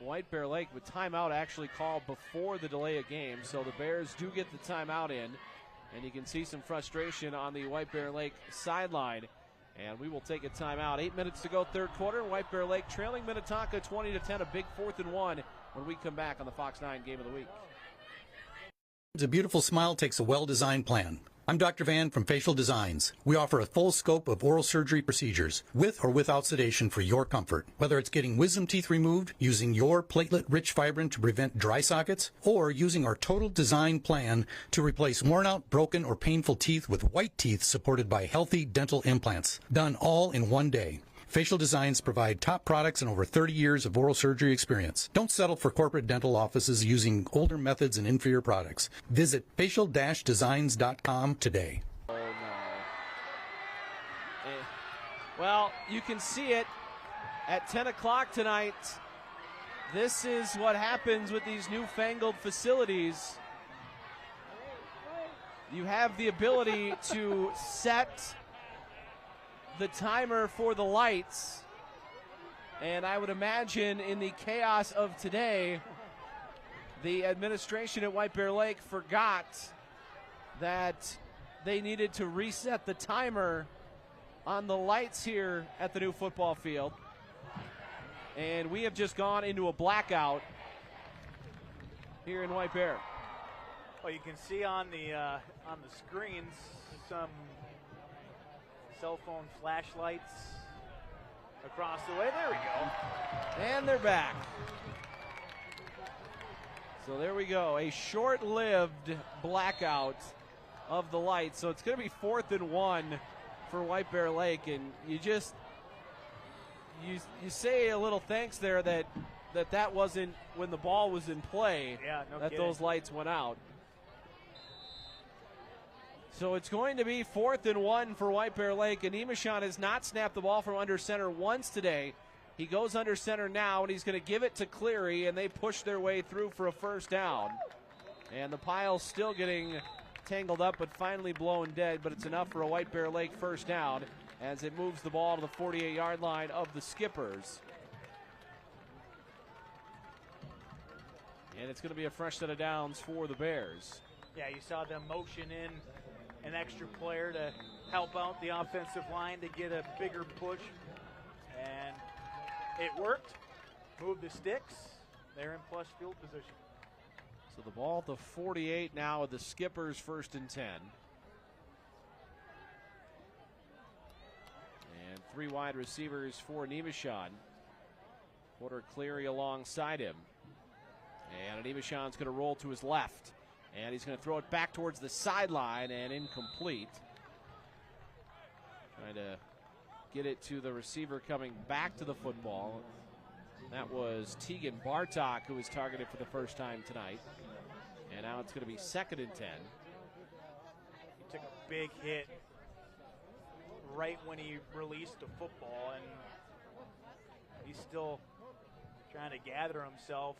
White Bear Lake, with timeout actually called before the delay of game. So the Bears do get the timeout in, and you can see some frustration on the White Bear Lake sideline. And we will take a timeout. 8 minutes to go, 3rd quarter. White Bear Lake trailing Minnetonka 20-10, a big 4th and 1 when we come back on the Fox 9 Game of the Week. A beautiful smile takes a well-designed plan. I'm Dr. Van from Facial Designs. We offer a full scope of oral surgery procedures with or without sedation for your comfort. Whether it's getting wisdom teeth removed, using your platelet-rich fibrin to prevent dry sockets, or using our total design plan to replace worn-out, broken, or painful teeth with white teeth supported by healthy dental implants. Done all in one day. Facial Designs provide top products and over 30 years of oral surgery experience. Don't settle for corporate dental offices using older methods and inferior products. Visit facial-designs.com today. Oh, no. Well, you can see it at 10 o'clock tonight. This is what happens with these newfangled facilities. You have the ability to set the timer for the lights, and I would imagine in the chaos of today, the administration at White Bear Lake forgot that they needed to reset the timer on the lights here at the new football field, and we have just gone into a blackout here in White Bear. Well, you can see on the screens some cell phone flashlights across the way. There we go. And they're back. So there we go. A short-lived blackout of the lights. So it's going to be 4th and 1 for White Bear Lake. And you say a little thanks there that wasn't when the ball was in play. Yeah, no that kidding. Those lights went out. So it's going to be 4th and 1 for White Bear Lake, and Animashawn has not snapped the ball from under center once today. He goes under center now, and he's going to give it to Cleary, and they push their way through for a first down. And the pile's still getting tangled up, but finally blown dead, but it's enough for a White Bear Lake first down as it moves the ball to the 48-yard line of the Skippers. And it's going to be a fresh set of downs for the Bears. Yeah, you saw them motion in an extra player to help out the offensive line to get a bigger push, and it worked. Move the sticks. They're in plus field position. So the ball at the 48 now with the Skippers 1st and 10. And 3 wide receivers for Animashawn. Porter Cleary alongside him. And Animashan's going to roll to his left. And he's going to throw it back towards the sideline and incomplete. Trying to get it to the receiver coming back to the football. That was Tegan Bartok, who was targeted for the first time tonight. And now it's going to be 2nd and 10. He took a big hit right when he released the football, and he's still trying to gather himself.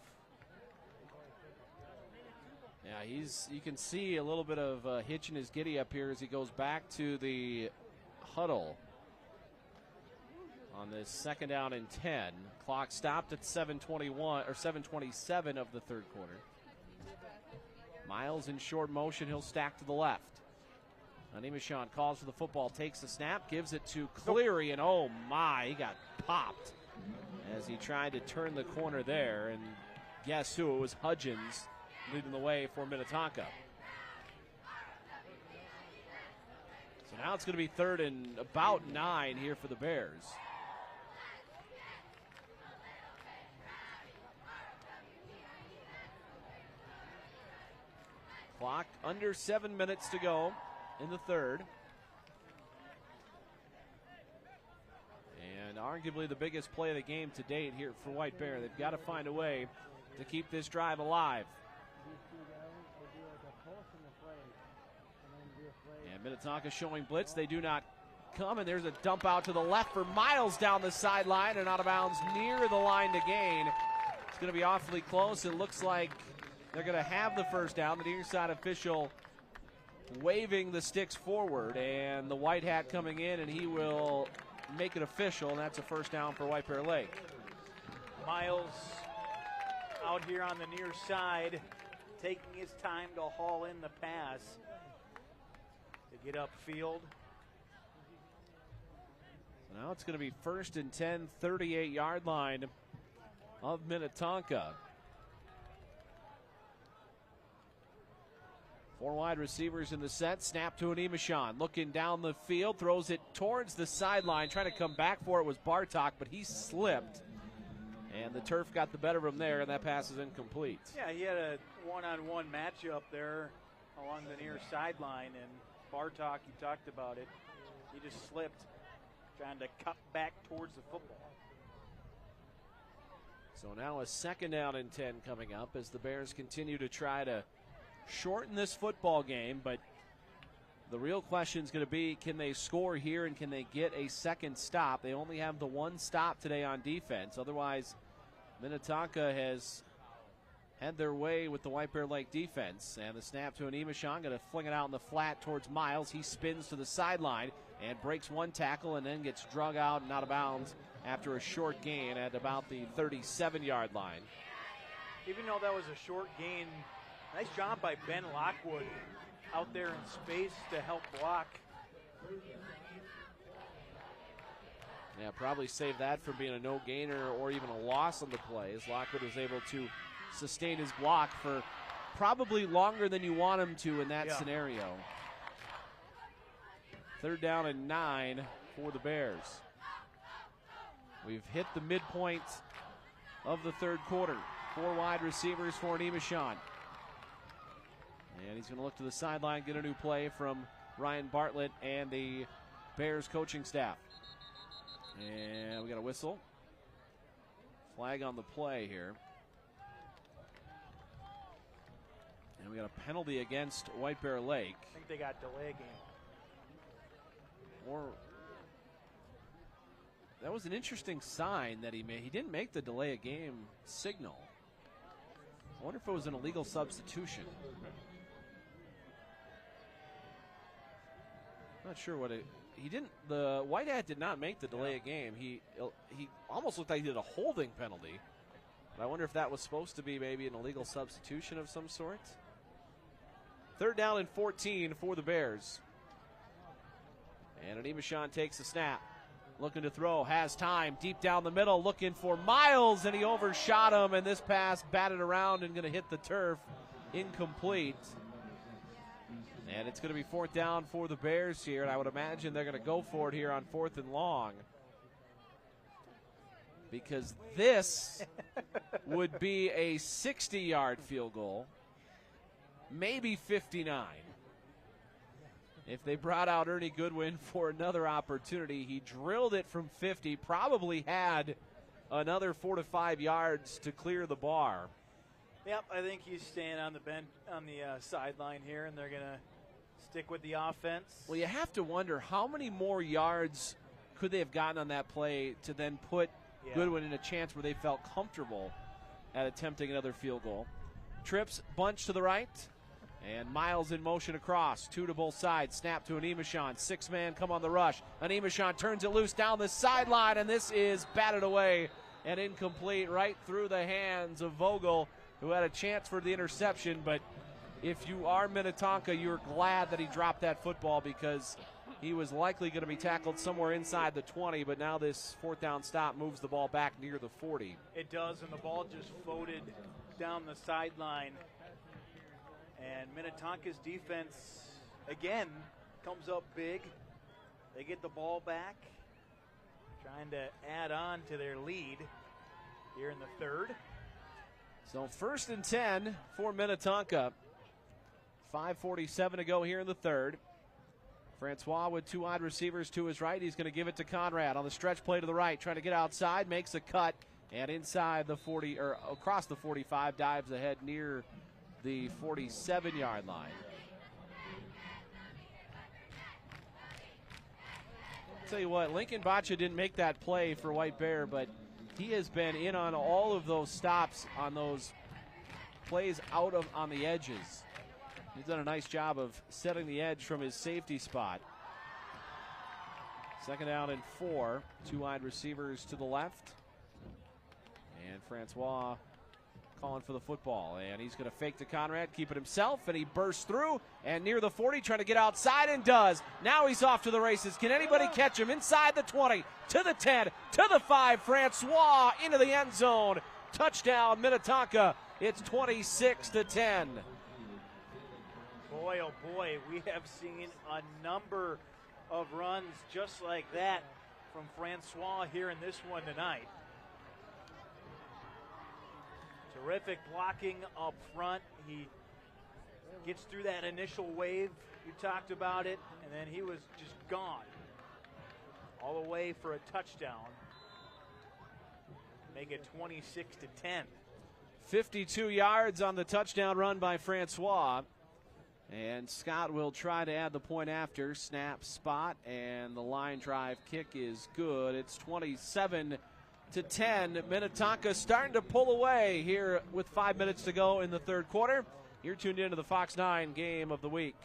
Yeah, you can see a little bit of a hitch in his giddy up here as he goes back to the huddle on this 2nd down and 10. Clock stopped at 7:21 or 7:27 of the 3rd quarter. Miles in short motion, he'll stack to the left. Animashan calls for the football, takes the snap, gives it to Cleary, and oh my, he got popped as he tried to turn the corner there, and guess who? It was Hudgens leading the way for Minnetonka. So now it's going to be 3rd and about 9 here for the Bears. Clock under 7 minutes to go in the 3rd. And arguably the biggest play of the game to date here for White Bear. They've got to find a way to keep this drive alive. And Minnetonka showing blitz. They do not come, and there's a dump out to the left for Miles down the sideline and out of bounds near the line to gain. It's going to be awfully close. It looks like they're going to have the first down. The near side official waving the sticks forward, and the white hat coming in, and he will make it official, and that's a first down for White Bear Lake. Miles out here on the near side, taking his time to haul in the pass to get upfield. So now it's going to be 1st and 10, 38-yard line of Minnetonka. 4 wide receivers in the set. Snap to Animashan. Looking down the field. Throws it towards the sideline. Trying to come back for it was Bartok, but he slipped. And the turf got the better of him there, and that pass is incomplete. Yeah, he had a one-on-one matchup there along the near sideline, and Bartok, he talked about it. He just slipped, trying to cut back towards the football. So now a 2nd down and 10 coming up as the Bears continue to try to shorten this football game, but the real question is going to be, can they score here and can they get a 2nd stop? They only have the 1 stop today on defense. Otherwise, Minnetonka has had their way with the White Bear Lake defense. And the snap to Animashan, going to fling it out in the flat towards Miles. He spins to the sideline and breaks 1 tackle and then gets drug out and out of bounds after a short gain at about the 37-yard line. Even though that was a short gain, nice job by Ben Lockwood out there in space to help block. Yeah, probably save that from being a no-gainer or even a loss on the play, as Lockwood was able to sustain his block for probably longer than you want him to in that scenario. 3rd down and 9 for the Bears. We've hit the midpoint of the 3rd quarter. 4 wide receivers for Animashan. And he's going to look to the sideline, get a new play from Ryan Bartlett and the Bears coaching staff. And we got a whistle. Flag on the play here. And we got a penalty against White Bear Lake. I think they got delay game. Or that was an interesting sign that he made. He didn't make the delay a game signal. I wonder if it was an illegal substitution. Not sure what it. He didn't. The white hat did not make the delay a game. He almost looked like he did a holding penalty. But I wonder if that was supposed to be maybe an illegal substitution of some sort. 3rd down and 14 for the Bears. And Animashan takes the snap. Looking to throw, has time, deep down the middle, looking for Miles, and he overshot him, and this pass batted around and going to hit the turf. Incomplete. And it's going to be 4th down for the Bears here, and I would imagine they're going to go for it here on 4th and long. because this would be a 60-yard field goal, maybe 59. If they brought out Ernie Goodwin for another opportunity, he drilled it from 50, probably had another 4 to 5 yards to clear the bar. Yep, I think he's staying on the bench, on the sideline here, and they're going to stick with the offense. Well, you have to wonder how many more yards could they have gotten on that play to then put Goodwin in a chance where they felt comfortable at attempting another field goal. Trips, bunch to the right, and Miles in motion across. 2 to both sides. Snap to Anemashon. 6-man come on the rush. Anemashon turns it loose down the sideline, and this is batted away and incomplete right through the hands of Vogel, who had a chance for the interception. But if you are Minnetonka, you're glad that he dropped that football because he was likely going to be tackled somewhere inside the 20, but now this 4th down stop moves the ball back near the 40. It does, and the ball just floated down the sideline. And Minnetonka's defense, again, comes up big. They get the ball back, trying to add on to their lead here in the 3rd. So 1st and 10 for Minnetonka. 5:47 to go here in the 3rd. Francois with 2 wide receivers to his right. He's going to give it to Conrad on the stretch play to the right, trying to get outside, makes a cut, and inside the 40 or across the 45, dives ahead near the 47-yard line. I'll tell you what, Lincoln Boccia didn't make that play for White Bear, but he has been in on all of those stops on those plays out of on the edges. He's done a nice job of setting the edge from his safety spot. 2nd down and 4. 2 wide receivers to the left. And Francois calling for the football. And he's going to fake to Conrad, keep it himself, and he bursts through. And near the 40, trying to get outside, and does. Now he's off to the races. Can anybody catch him? Inside the 20, to the 10, to the 5. Francois into the end zone. Touchdown, Minnetonka. It's 26-10. Boy, oh boy, we have seen a number of runs just like that from Francois here in this one tonight. Terrific blocking up front. He gets through that initial wave. You talked about it, and then he was just gone all the way for a touchdown. Make it 26-10. 52 yards on the touchdown run by Francois. And Scott will try to add the point after. Snap, spot, and the line drive kick is good. It's 27-10. Minnetonka starting to pull away here with 5 minutes to go in the 3rd quarter. You're tuned into the Fox 9 game of the week.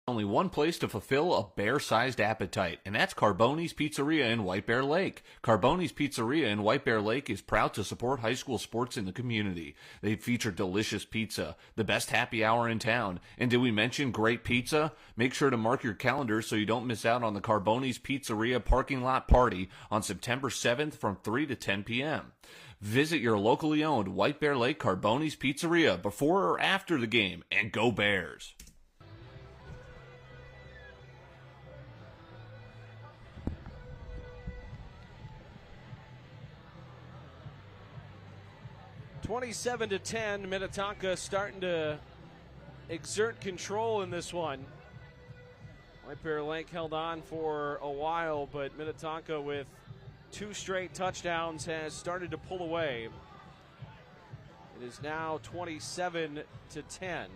Only one place to fulfill a bear-sized appetite, and that's Carboni's Pizzeria in White Bear Lake. Carboni's Pizzeria in White Bear Lake is proud to support high school sports in the community. They feature delicious pizza, the best happy hour in town, and did we mention great pizza? Make sure to mark your calendar so you don't miss out on the Carboni's Pizzeria parking lot party on September 7th from 3 to 10 p.m. Visit your locally owned White Bear Lake Carboni's Pizzeria before or after the game, and go Bears! 27-10, Minnetonka starting to exert control in this one. White Bear Lake held on for a while, but Minnetonka with 2 straight touchdowns has started to pull away. It is now 27-10.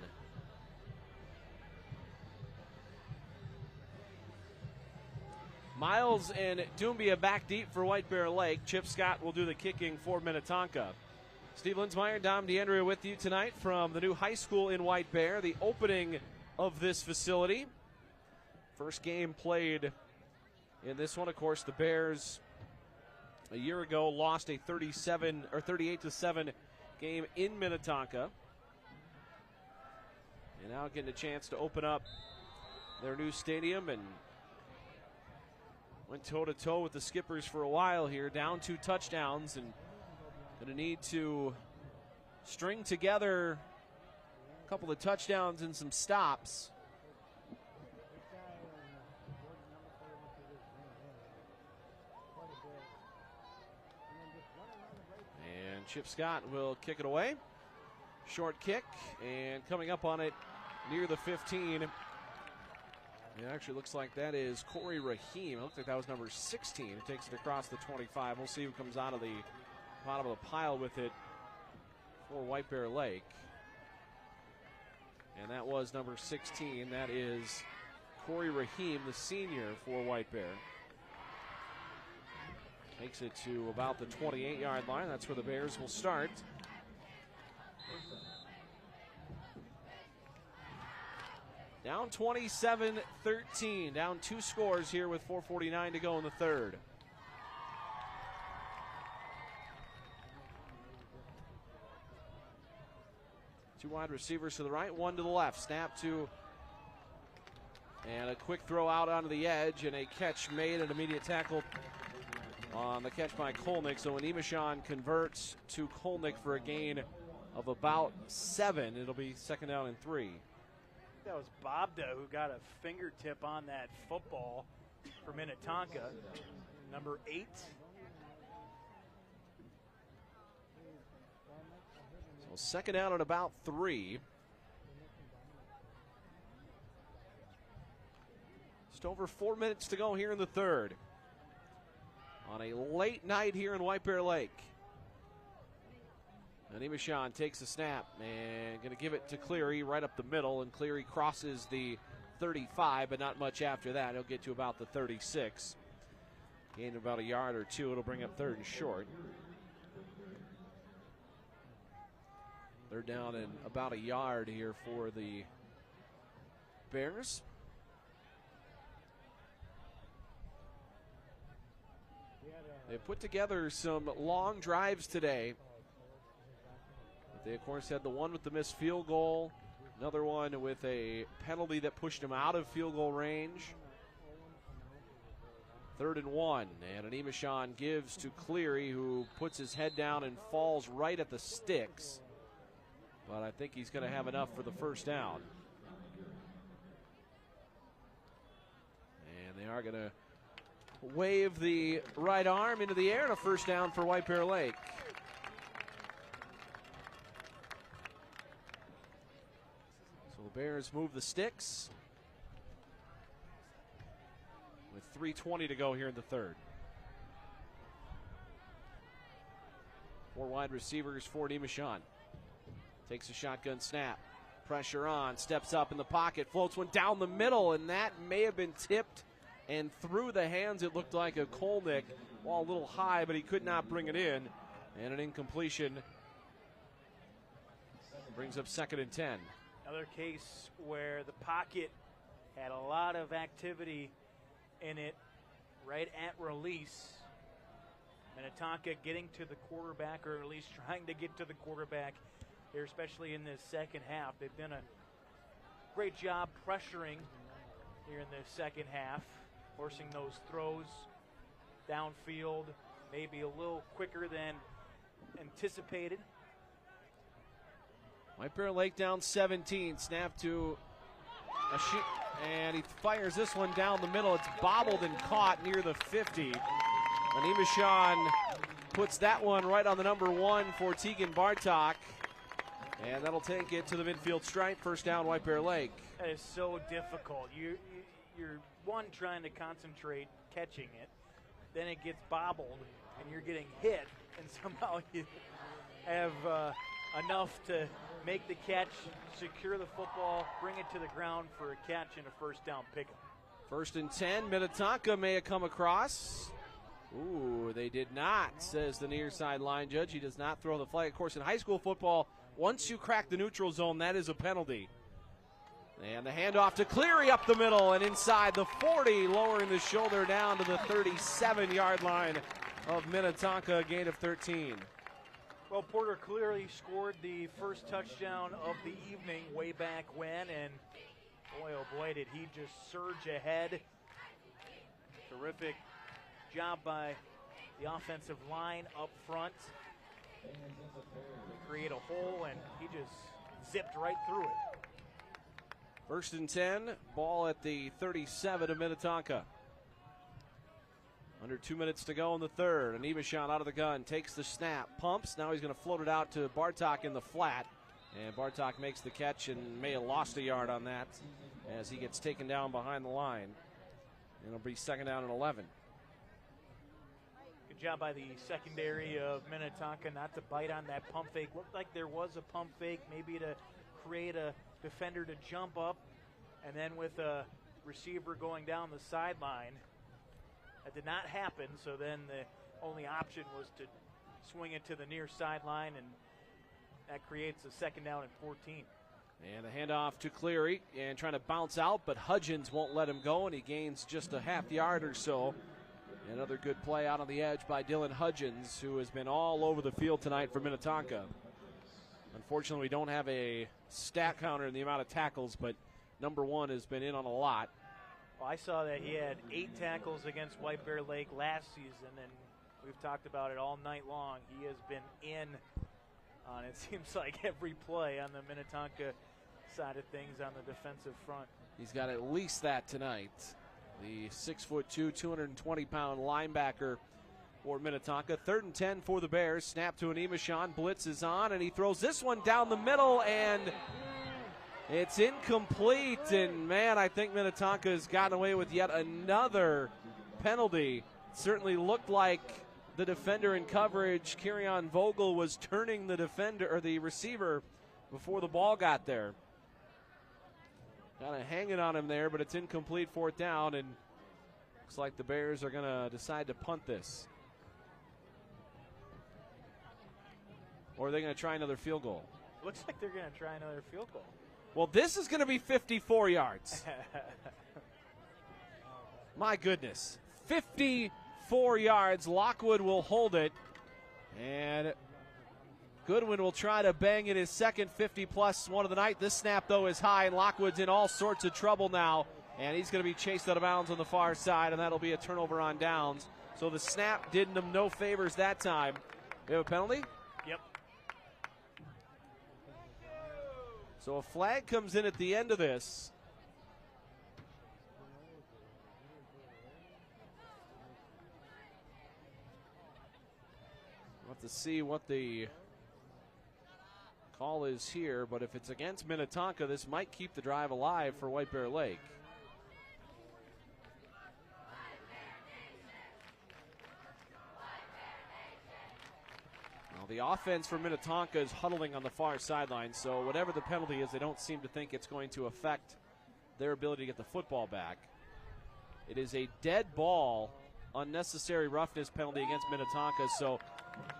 Miles and Doumbia back deep for White Bear Lake. Chip Scott will do the kicking for Minnetonka. Steve Linsmeyer, Dom DeAndrea with you tonight from the new high school in White Bear, the opening of this facility. First game played in this one. Of course, the Bears a year ago lost a 38-7 game in Minnetonka. And now getting a chance to open up their new stadium, and went toe-to-toe with the Skippers for a while here, down 2 touchdowns, and going to need to string together a couple of touchdowns and some stops. Chip Scott will kick it away. Short kick, and coming up on it near the 15. It actually looks like that is Corey Rahim. It looks like that was number 16. It takes it across the 25. We'll see who comes out of the bottom of the pile with it for White Bear Lake. And that was number 16. That is Corey Rahim, the senior for White Bear. Takes it to about the 28-yard line. That's where the Bears will start. Down 27-13. Down 2 scores here with 4:49 to go in the third. Two wide receivers to the right, one to the left. Snap to, and a quick throw out onto the edge, and a catch made, an immediate tackle on the catch by Kolnick. So when Imashon converts to Kolnick for a gain of about 7, it'll be 2nd down and 3. That was Bobda who got a fingertip on that football for Minnetonka, number 8. So 2nd down at about 3. Just over 4 minutes to go here in the third. On a late night here in White Bear Lake. And Imashon takes a snap and going to give it to Cleary right up the middle, and Cleary crosses the 35, but not much after that. He'll get to about the 36. Gain about a yard or 2. It'll bring up 3rd and short. 3rd down and about a yard here for the Bears. They put together some long drives today. They, of course, had the one with the missed field goal, another one with a penalty that pushed them out of field goal range. 3rd and 1, and an Imashon gives to Cleary, who puts his head down and falls right at the sticks. But I think he's going to have enough for the 1st down. And they are going to wave the right arm into the air, and a 1st down for White Bear Lake. So the Bears move the sticks with 3:20 to go here in the third. 4 wide receivers for Imashon. Takes a shotgun snap. Pressure on. Steps up in the pocket. Floats one down the middle, and that may have been tipped and through the hands, it looked like, a Kolnick. Ball a little high, but he could not bring it in. And an incompletion brings up 2nd and 10. Another case where the pocket had a lot of activity in it right at release. Minnetonka getting to the quarterback, or at least trying to get to the quarterback here, especially in this second half. They've done a great job pressuring here in the second half, forcing those throws downfield, maybe a little quicker than anticipated. White Bear Lake down 17. Snap to a sheet, and he fires this one down the middle. It's bobbled and caught near the 50. And Imashon puts that one right on the number 1 for Tegan Bartok. And that'll take it to the midfield stripe. 1st down, White Bear Lake. That is so difficult. You're one, trying to concentrate catching it. Then it gets bobbled, and you're getting hit. And somehow you have enough to make the catch, secure the football, bring it to the ground for a catch and a 1st down pickup. 1st and 10. Minnetonka may have come across. Ooh, they did not, says the near side line judge. He does not throw the flag. Of course, in high school football, once you crack the neutral zone, that is a penalty. And the handoff to Cleary up the middle and inside the 40, lowering the shoulder down to the 37-yard line of Minnetonka, a gain of 13. Well, Porter clearly scored the first touchdown of the evening way back when, and boy, oh boy, did he just surge ahead. Terrific job by the offensive line up front to create a hole, and he just zipped right through it. 1st and 10, ball at the 37 of Minnetonka. Under 2 minutes to go in the third. And Eveshon out of the gun, takes the snap, pumps. Now he's going to float it out to Bartok in the flat. And Bartok makes the catch and may have lost a yard on that as he gets taken down behind the line. And it'll be second down and 11. Good job by the secondary of Minnetonka not to bite on that pump fake. Looked like there was a pump fake, maybe to create a defender to jump up. And then with a receiver going down the sideline, that did not happen. So then the only option was to swing it to the near sideline, and that creates a second down and 14. And a handoff to Cleary and trying to bounce out, but Hudgens won't let him go, and he gains just a half yard or so. Another good play out on the edge by Dylan Hudgens, who has been all over the field tonight for Minnetonka. Unfortunately, we don't have a stat counter in the amount of tackles, but number one has been in on a lot. Well, I saw that he had 8 tackles against White Bear Lake last season, and we've talked about it all night long. He has been in on, it seems like, every play on the Minnetonka side of things on the defensive front. He's got at least that tonight. The 6'2", 220-pound linebacker for Minnetonka. 3rd and 10 for the Bears. Snap to an Eveshon. Blitz is on, and he throws this one down the middle, and it's incomplete. And, man, I think Minnetonka has gotten away with yet another penalty. It certainly looked like the defender in coverage, Kerryon Vogel, was turning the defender or the receiver before the ball got there. Kind of hanging on him there, but it's incomplete, 4th down, and looks like the Bears are going to decide to punt this. Or are they going to try another field goal? Looks like they're going to try another field goal. Well, this is going to be 54 yards. My goodness. 54 yards. Lockwood will hold it. And Goodwin will try to bang in his second 50-plus one of the night. This snap, though, is high, and Lockwood's in all sorts of trouble now. And he's going to be chased out of bounds on the far side, and that'll be a turnover on downs. So the snap did him no favors that time. We have a penalty? Yep. So a flag comes in at the end of this. We'll have to see what the call is here, but if it's against Minnetonka, this might keep the drive alive for White Bear Lake. Well, the offense for Minnetonka is huddling on the far sideline, so whatever the penalty is, they don't seem to think it's going to affect their ability to get the football back. It is a dead ball, unnecessary roughness penalty against Minnetonka, so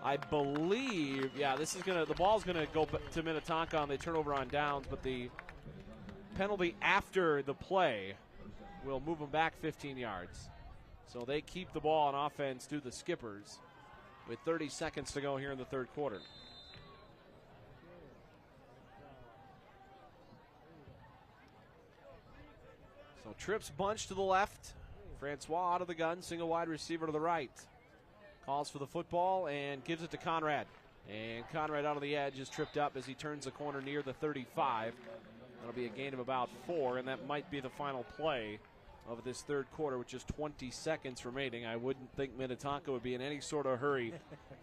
I believe, this is the ball's gonna go to Minnetonka on the turnover on downs, but the penalty after the play will move them back 15 yards. So they keep the ball on offense to the Skippers with 30 seconds to go here in the third quarter. So trips bunch to the left. Francois out of the gun, single wide receiver to the right. Calls for the football and gives it to Conrad. And Conrad out of the edge is tripped up as he turns the corner near the 35. That'll be a gain of about 4, and that might be the final play of this third quarter with just 20 seconds remaining. I wouldn't think Minnetonka would be in any sort of hurry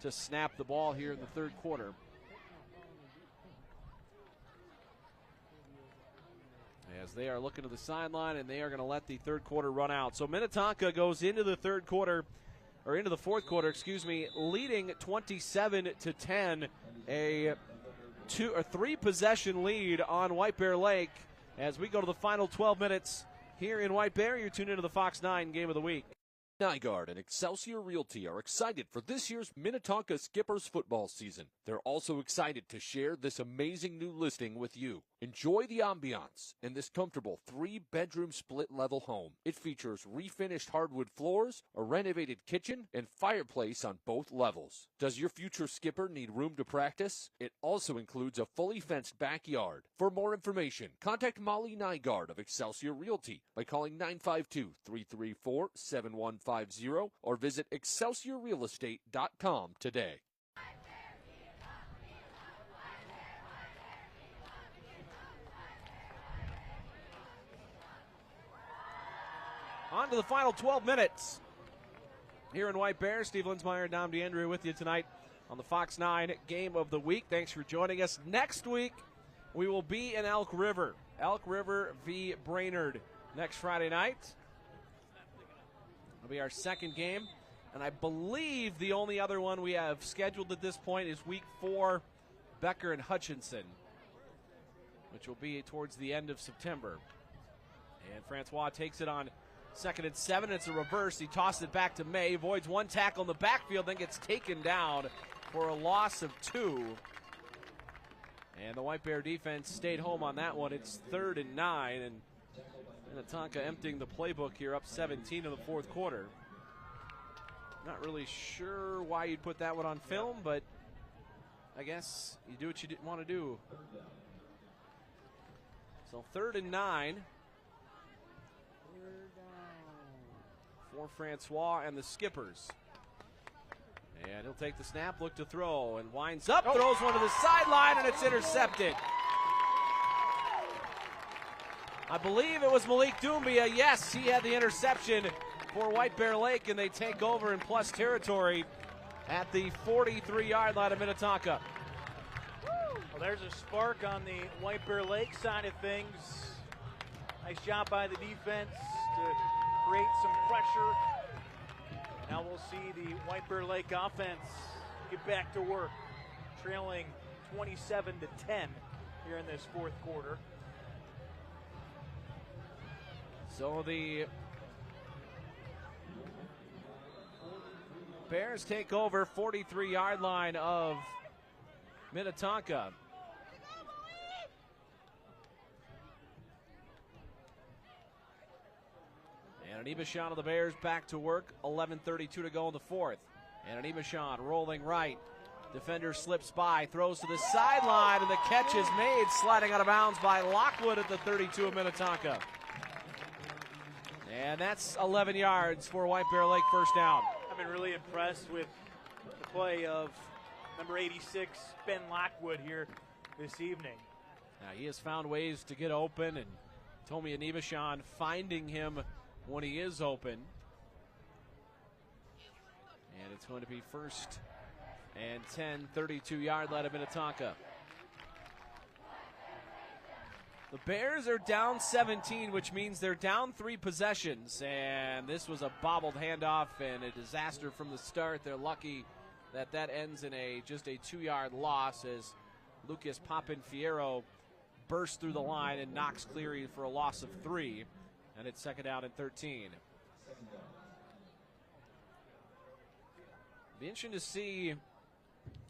to snap the ball here in the third quarter. As they are looking to the sideline, and they are going to let the third quarter run out. So Minnetonka goes into the third quarter, or into the fourth quarter, leading 27-10, a 2 or 3 possession lead on White Bear Lake. As we go to the final 12 minutes here in White Bear, you're tuned into the Fox 9 Game of the Week. Nygaard and Excelsior Realty are excited for this year's Minnetonka Skippers football season. They're also excited to share this amazing new listing with you. Enjoy the ambiance in this comfortable 3-bedroom split-level home. It features refinished hardwood floors, a renovated kitchen, and fireplace on both levels. Does your future skipper need room to practice? It also includes a fully fenced backyard. For more information, contact Molly Nygaard of Excelsior Realty by calling 952-334-7150 or visit ExcelsiorRealEstate.com today. On to the final 12 minutes. here in White Bear. Steve Linsmeyer and Dom DeAndrea with you tonight on the Fox 9 Game of the Week. Thanks for joining us. Next week, we will be in Elk River. Elk River v. Brainerd next Friday night. It'll be our second game. And I believe the only other one we have scheduled at this point is week 4, Becker and Hutchinson, which will be towards the end of September. And Francois takes it on 2nd and 7. It's a reverse. He tosses it back to May. Voids one tackle in the backfield, then gets taken down for a loss of 2. And the White Bear defense stayed home on that one. It's 3rd and 9. And Minnetonka emptying the playbook here, up 17 in the fourth quarter. Not really sure why you'd put that one on film, but I guess you do what you didn't want to do. So 3rd and 9 for Francois and the Skippers. And he'll take the snap, look to throw, and winds up, throws one to the sideline, and it's intercepted. I believe it was Malik Doumbia. Yes, he had the interception for White Bear Lake, and they take over in plus territory at the 43-yard line of Minnetonka. Well, there's a spark on the White Bear Lake side of things. Nice job by the defense to create some pressure. Now we'll see the White Bear Lake offense get back to work, trailing 27-10 here in this fourth quarter. So the Bears take over 43-yard line of Minnetonka. And an Ebashon of the Bears back to work. 11:32 to go in the fourth. And an Ebashon rolling right. Defender slips by, throws to the sideline, and the catch is made, sliding out of bounds by Lockwood at the 32 of Minnetonka. And that's 11 yards for White Bear Lake, first down. I've been really impressed with the play of number 86, Ben Lockwood, here this evening. Now, he has found ways to get open, and Tomi Anibashon finding him when he is open. And it's going to be 1st and 10, 32-yard line of Minnetonka. The Bears are down 17, which means they're down 3 possessions. And this was a bobbled handoff and a disaster from the start. They're lucky that that ends in just a 2-yard loss as Lucas Papin-Fierro bursts through the line and knocks Cleary for a loss of 3. And it's 2nd down and 13. Be interesting to see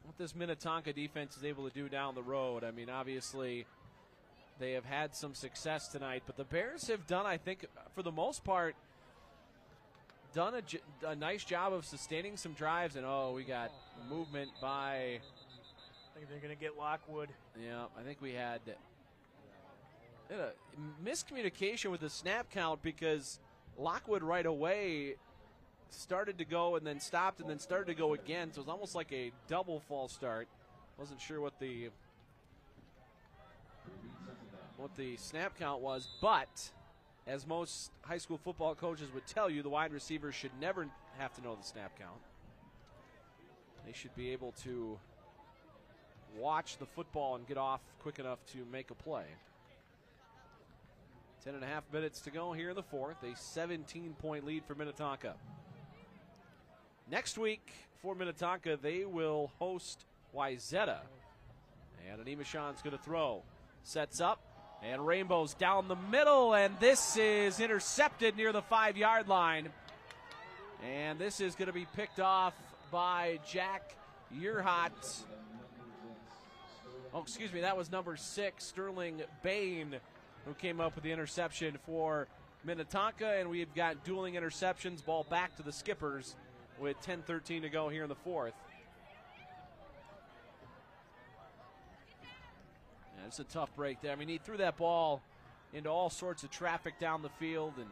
what this Minnetonka defense is able to do down the road. I mean, obviously, they have had some success tonight, but the Bears have done, I think, for the most part, done a nice job of sustaining some drives. And, we got movement by... I think they're going to get Lockwood. Yeah, I think we had a miscommunication with the snap count because Lockwood right away started to go and then stopped and then started to go again. So it was almost like a double false start. Wasn't sure what the snap count was, but as most high school football coaches would tell you, the wide receivers should never have to know the snap count. They should be able to watch the football and get off quick enough to make a play. 10.5 minutes to go here in the fourth. A 17-point lead for Minnetonka. Next week for Minnetonka, they will host Wayzata. And Animashon's going to throw. Sets up, and Rainbow's down the middle, and this is intercepted near the 5-yard line. And this is going to be picked off by Jack Yerhot. Oh, excuse me, that was number 6, Sterling Bain, who came up with the interception for Minnetonka. And we've got dueling interceptions, ball back to the Skippers with 10:13 to go here in the fourth. Yeah, it's a tough break there. I mean, he threw that ball into all sorts of traffic down the field, and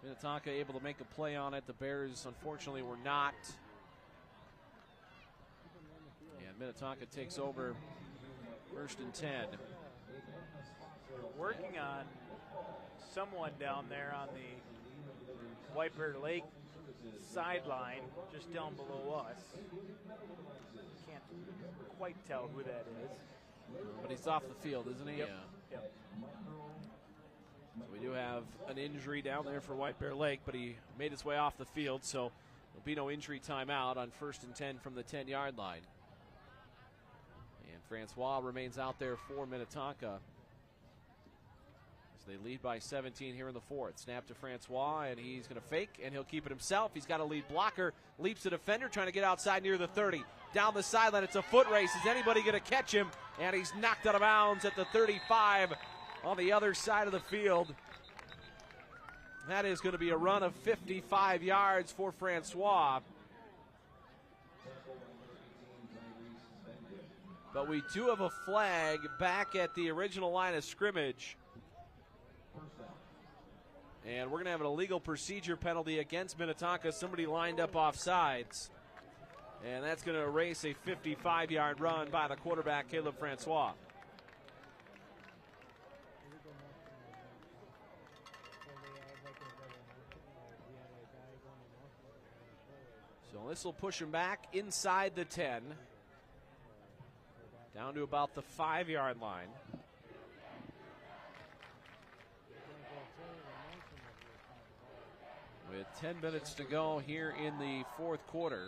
Minnetonka able to make a play on it. The Bears, unfortunately, were not. And Minnetonka takes over 1st and 10. Working on someone down there on the White Bear Lake sideline just down below us. Can't quite tell who that is. But he's off the field, isn't he? Yep. Yeah. So we do have an injury down there for White Bear Lake, but he made his way off the field, so there'll be no injury timeout on 1st and 10 from the 10-yard line. And Francois remains out there for Minnetonka as they lead by 17 here in the 4th. Snap to Francois, and he's going to fake, and he'll keep it himself. He's got a lead blocker, leaps the defender, trying to get outside near the 30. Down the sideline, it's a foot race. Is anybody going to catch him? And he's knocked out of bounds at the 35 on the other side of the field. That is going to be a run of 55 yards for Francois. But we do have a flag back at the original line of scrimmage. And we're going to have an illegal procedure penalty against Minnetonka. Somebody lined up offsides. And that's going to erase a 55-yard run by the quarterback, Caleb Francois. So this will push him back inside the 10. Down to about the 5-yard line. With 10 minutes to go here in the 4th quarter.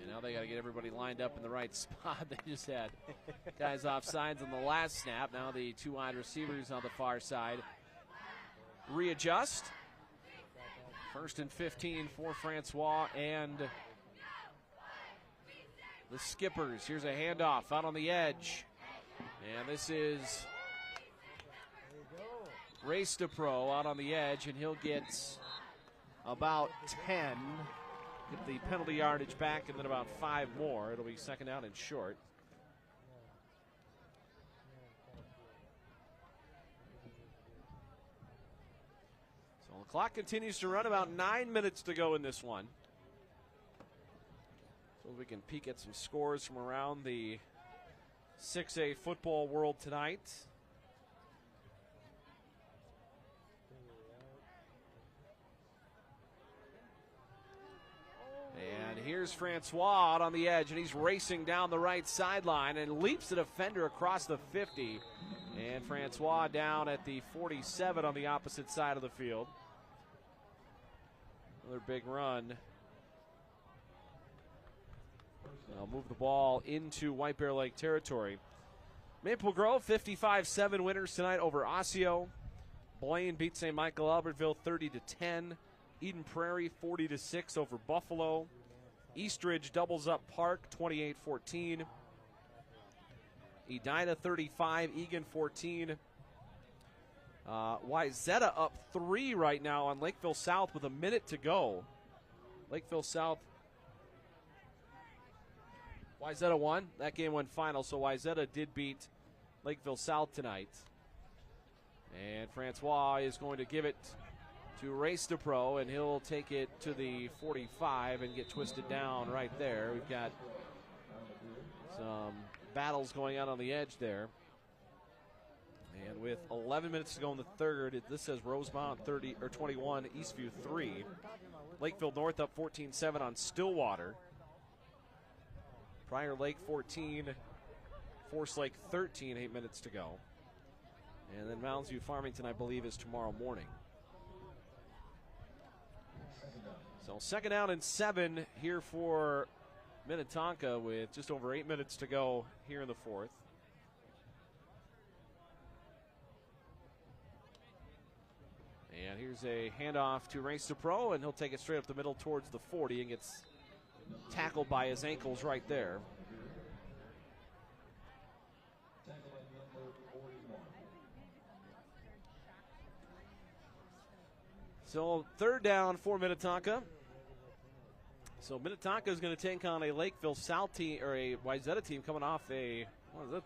And now they got to get everybody lined up in the right spot. They just had guys off sides on the last snap. Now the 2 wide receivers on the far side readjust. 1st and 15 for Francois and the Skippers. Here's a handoff out on the edge. And this is Race to Pro out on the edge, and he'll get about 10. Get the penalty yardage back, and then about 5 more. It'll be 2nd down and short. So the clock continues to run. About 9 minutes to go in this one. So we can peek at some scores from around the 6A football world tonight. And here's Francois out on the edge, and he's racing down the right sideline and leaps the defender across the 50. And Francois down at the 47 on the opposite side of the field. Another big run. They'll move the ball into White Bear Lake territory. Maple Grove 55-7 winners tonight over Osseo. Blaine beat St. Michael Albertville 30-10. Eden Prairie 40-6 over Buffalo. Eastridge doubles up Park 28-14. Edina 35, Egan 14. Wayzata up 3 right now on Lakeville South with a minute to go. Lakeville South. Wayzata won. That game went final, so Wayzata did beat Lakeville South tonight. And Francois is going to give it to Race to Pro, and he'll take it to the 45 and get twisted down right there. We've got some battles going on the edge there. And with 11 minutes to go in the 3rd, this says Rosemount 30 or 21, Eastview 3. Lakeville North up 14-7 on Stillwater. Prior Lake 14, Forest Lake 13, 8 minutes to go. And then Mounds View Farmington, I believe, is tomorrow morning. So 2nd down and 7 here for Minnetonka with just over 8 minutes to go here in the 4th. And here's a handoff to Race to Pro, and he'll take it straight up the middle towards the 40 and gets tackled by his ankles right there. So 3rd down for Minnetonka. So Minnetonka is going to take on a Lakeville South team, or a Wayzata team coming off a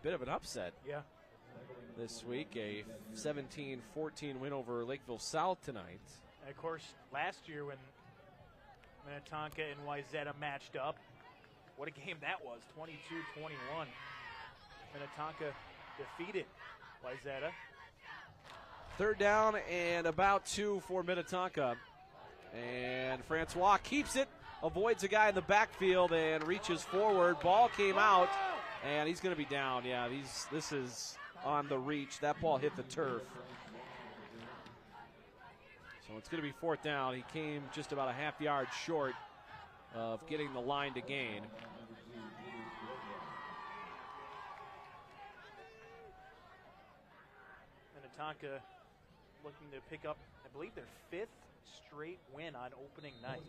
bit of an upset. Yeah. This week, a 17-14 win over Lakeville South tonight. And of course, last year when Minnetonka and Wayzata matched up, what a game that was, 22-21. Minnetonka defeated Wayzata. Third down and about 2 for Minnetonka. And Francois keeps it, avoids a guy in the backfield and reaches forward. Ball came out, and he's going to be down. Yeah, this is on the reach. That ball hit the turf. So it's going to be fourth down. He came just about a half yard short of getting the line to gain. Minnetonka looking to pick up, I believe, their 5th straight win on opening night.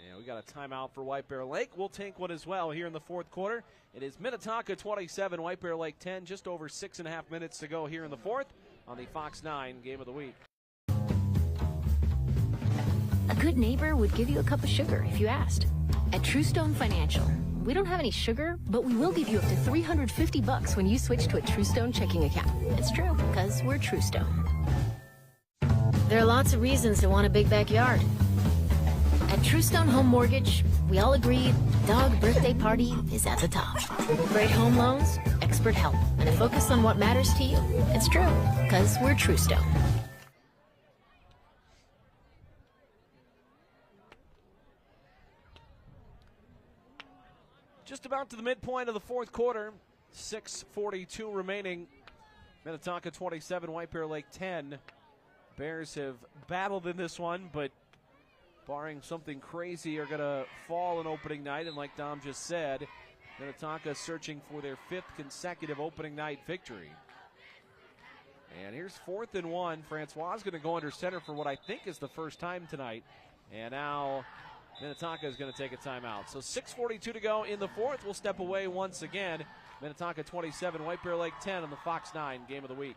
Yeah, we got a timeout for White Bear Lake. We'll take one as well here in the fourth quarter. It is Minnetonka 27, White Bear Lake 10. Just over 6.5 minutes to go here in the fourth on the Fox 9 Game of the Week. A good neighbor would give you a cup of sugar if you asked. At Truestone Financial, we don't have any sugar, but we will give you up to $350 when you switch to a Truestone checking account. It's true, because we're Truestone. There are lots of reasons to want a big backyard. At Truestone Home Mortgage, we all agree dog birthday party is at the top. Great home loans, expert help, and a focus on what matters to you. It's true, because we're Truestone. Just about to the midpoint of the fourth quarter. 6:42 remaining. Minnetonka 27, White Bear Lake 10. Bears have battled in this one, but barring something crazy, are going to fall in opening night. And like Dom just said, Minnetonka searching for their 5th consecutive opening night victory. And here's 4th and 1. Francois is going to go under center for what I think is the first time tonight. And now Minnetonka is going to take a timeout. So 6:42 to go in the fourth. We'll step away once again. Minnetonka 27, White Bear Lake 10 on the Fox 9 Game of the Week.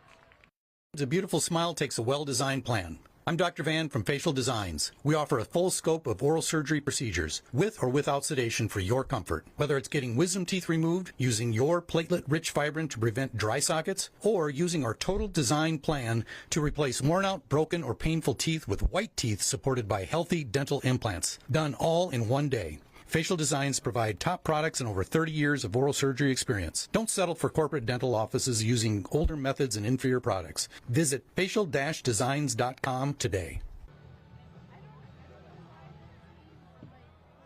A beautiful smile takes a well-designed plan. I'm Dr. Van from Facial Designs. We offer a full scope of oral surgery procedures with or without sedation for your comfort. Whether it's getting wisdom teeth removed, using your platelet-rich fibrin to prevent dry sockets, or using our total design plan to replace worn-out, broken, or painful teeth with white teeth supported by healthy dental implants. Done all in one day. Facial Designs provide top products and over 30 years of oral surgery experience. Don't settle for corporate dental offices using older methods and inferior products. Visit facial-designs.com today.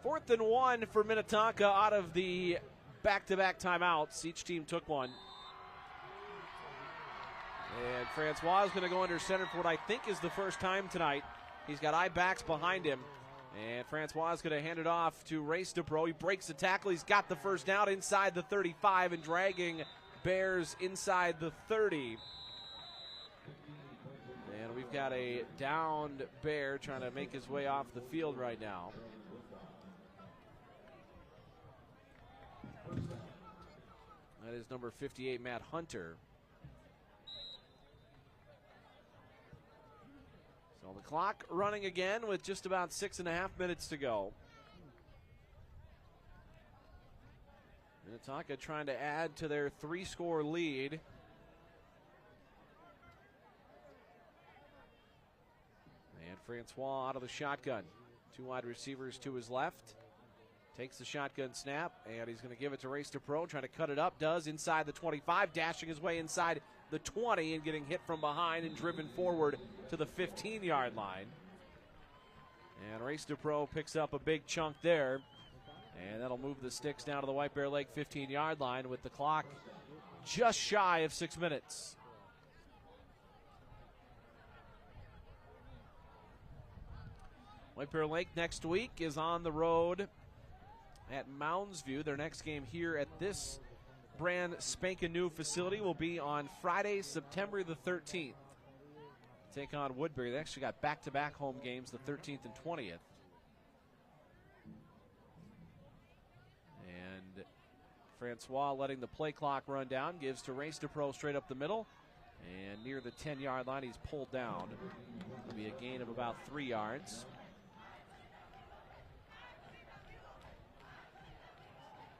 4th and 1 for Minnetonka out of the back-to-back timeouts. Each team took one. And Francois is going to go under center for what I think is the first time tonight. He's got eye backs behind him. And Francois is going to hand it off to Race DePro. He breaks the tackle. He's got the first down inside the 35 and dragging Bears inside the 30. And we've got a downed Bear trying to make his way off the field right now. That is number 58, Matt Hunter. So the clock running again with just about 6.5 minutes to go. Minnetonka trying to add to their 3-score lead. And Francois out of the shotgun. 2 wide receivers to his left. Takes the shotgun snap, and he's going to give it to Race DePro, trying to cut it up. Does inside the 25, dashing his way inside the 20 and getting hit from behind and driven forward to the 15-yard line. And Race DePro picks up a big chunk there. And that'll move the sticks down to the White Bear Lake 15-yard line with the clock just shy of 6 minutes. White Bear Lake next week is on the road at Mounds View. Their next game here at this brand spanking new facility will be on Friday, September the 13th. Take on Woodbury. They actually got back-to-back home games, the 13th and 20th. And Francois letting the play clock run down, gives to Race DePro straight up the middle. And near the 10-yard line, he's pulled down. It'll be a gain of about 3 yards.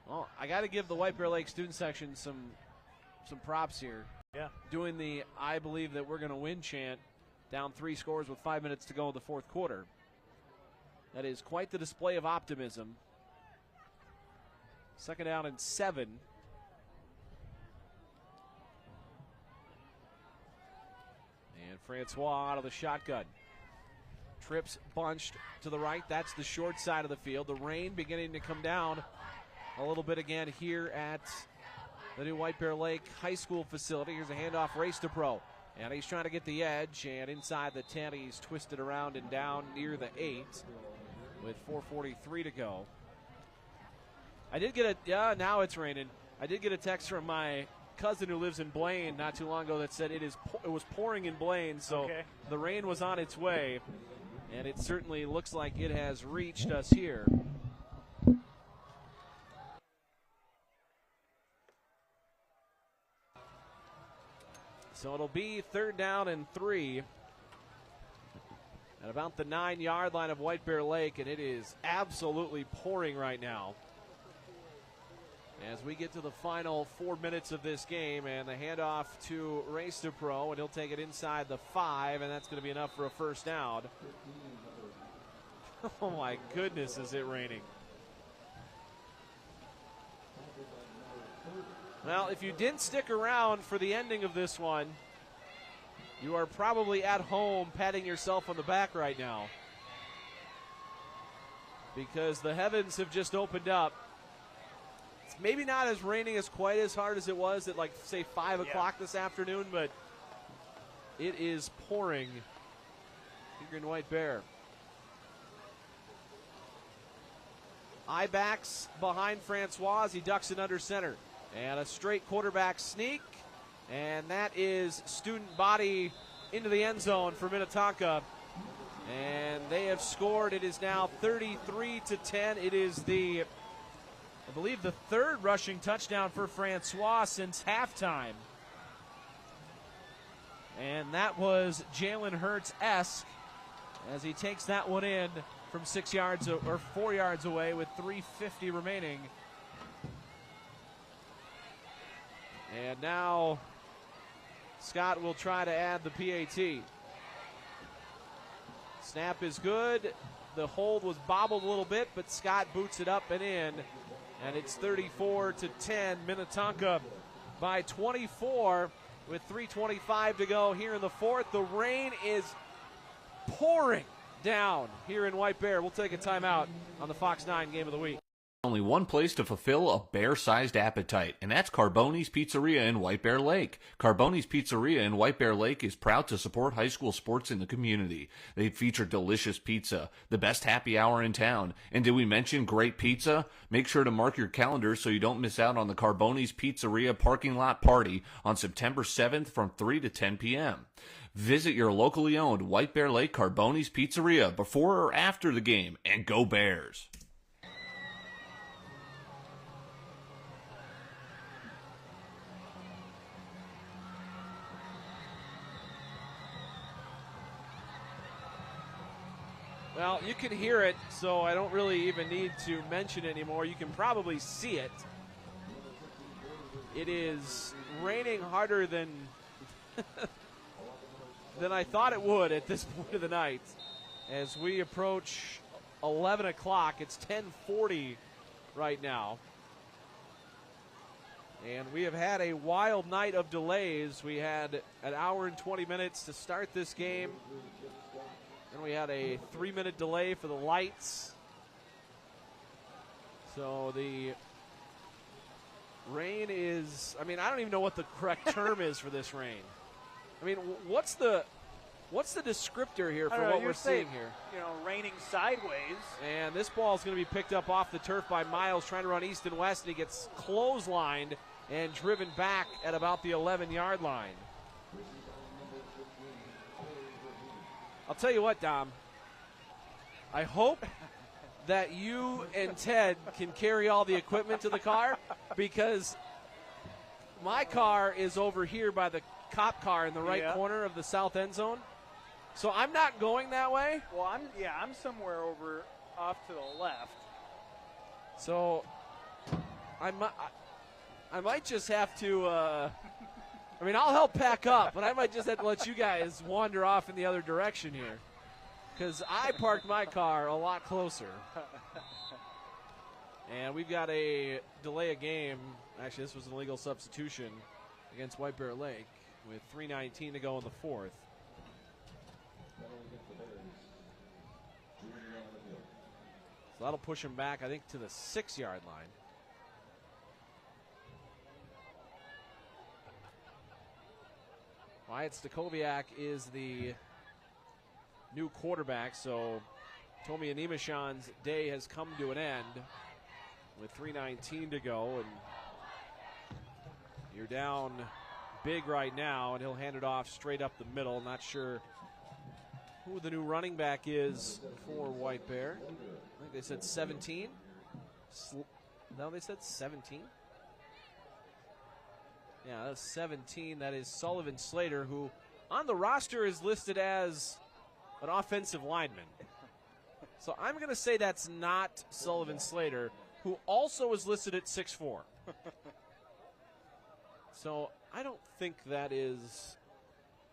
Well, I got to give the White Bear Lake student section some props here. Yeah. Doing the "I believe that we're going to win" chant, down 3 scores with 5 minutes to go in the fourth quarter. That is quite the display of optimism. 2nd down and 7. Francois out of the shotgun. Trips bunched to the right. That's the short side of the field. The rain beginning to come down a little bit again here at the new White Bear Lake High School facility. Here's a handoff race to Pro. And he's trying to get the edge, and inside the 10, he's twisted around and down near the 8 with 4:43 to go. I did get now it's raining. I did get a text from my cousin who lives in Blaine not too long ago that said it was pouring in Blaine, so the rain was on its way, and it certainly looks like it has reached us here. So it'll be 3rd down and 3 at about the 9-yard line of White Bear Lake, and it is absolutely pouring right now as we get to the final 4 minutes of this game. And the handoff to Race to Pro, and he'll take it inside the 5, and that's going to be enough for a first down. Oh my goodness, is it raining. Well, if you didn't stick around for the ending of this one, you are probably at home patting yourself on the back right now, because the heavens have just opened up. It's maybe not as raining as quite as hard as it was at, like, say, 5 o'clock this afternoon, but it is pouring here in White Bear. I-backs behind Francois. He ducks it under center. And a straight quarterback sneak, and that is student body into the end zone for Minnetonka. And they have scored. It is now 33-10. It is I believe the 3rd rushing touchdown for Francois since halftime. And that was Jalen Hurts-esque as he takes that one in from 6 yards or 4 yards away with 3:50 remaining. And now Scott will try to add the PAT. Snap is good. The hold was bobbled a little bit, but Scott boots it up and in. And it's 34-10. Minnetonka by 24 with 3:25 to go here in the 4th. The rain is pouring down here in White Bear. We'll take a timeout on the Fox 9 Game of the Week. Only one place to fulfill a bear-sized appetite, and that's Carboni's Pizzeria in White Bear Lake. Carboni's Pizzeria in White Bear Lake is proud to support high school sports in the community. They feature delicious pizza, the best happy hour in town, and did we mention great pizza? Make sure to mark your calendar so you don't miss out on the Carboni's Pizzeria parking lot party on September 7th from 3 to 10 p.m. Visit your locally owned White Bear Lake Carboni's Pizzeria before or after the game, and go Bears! Well, you can hear it, so I don't really even need to mention it anymore. You can probably see it. It is raining harder than than I thought it would at this point of the night. As we approach 11 o'clock, it's 10:40 right now. And we have had a wild night of delays. We had an hour and 20 minutes to start this game. Then we had a 3-minute delay for the lights. So the rain is, I mean, I don't even know what the correct term is for this rain. I mean, what's the descriptor here for what we're seeing here? You know, raining sideways. And this ball is going to be picked up off the turf by Miles, trying to run east and west, and he gets clotheslined and driven back at about the 11-yard line. I'll tell you what, Dom. I hope that you and Ted can carry all the equipment to the car, because my car is over here by the cop car in the right corner of the south end zone. So I'm not going that way. Well, I'm somewhere over off to the left. So I might just have to I mean, I'll help pack up, but I might just have to let you guys wander off in the other direction here, because I parked my car a lot closer. And we've got a delay of game. Actually, this was an illegal substitution against White Bear Lake with 3:19 to go in the 4th. So that'll push him back, I think, to the 6-yard line. Wyatt Stakoviak is the new quarterback, so Tomi Animashan's day has come to an end with 3:19 to go, and you're down big right now, and he'll hand it off straight up the middle. Not sure who the new running back is for White Bear. I think they said 17. No, they said 17. Yeah, that's 17. That is Sullivan Slater, who on the roster is listed as an offensive lineman. So I'm going to say that's not Sullivan Slater, who also is listed at 6'4". So I don't think that is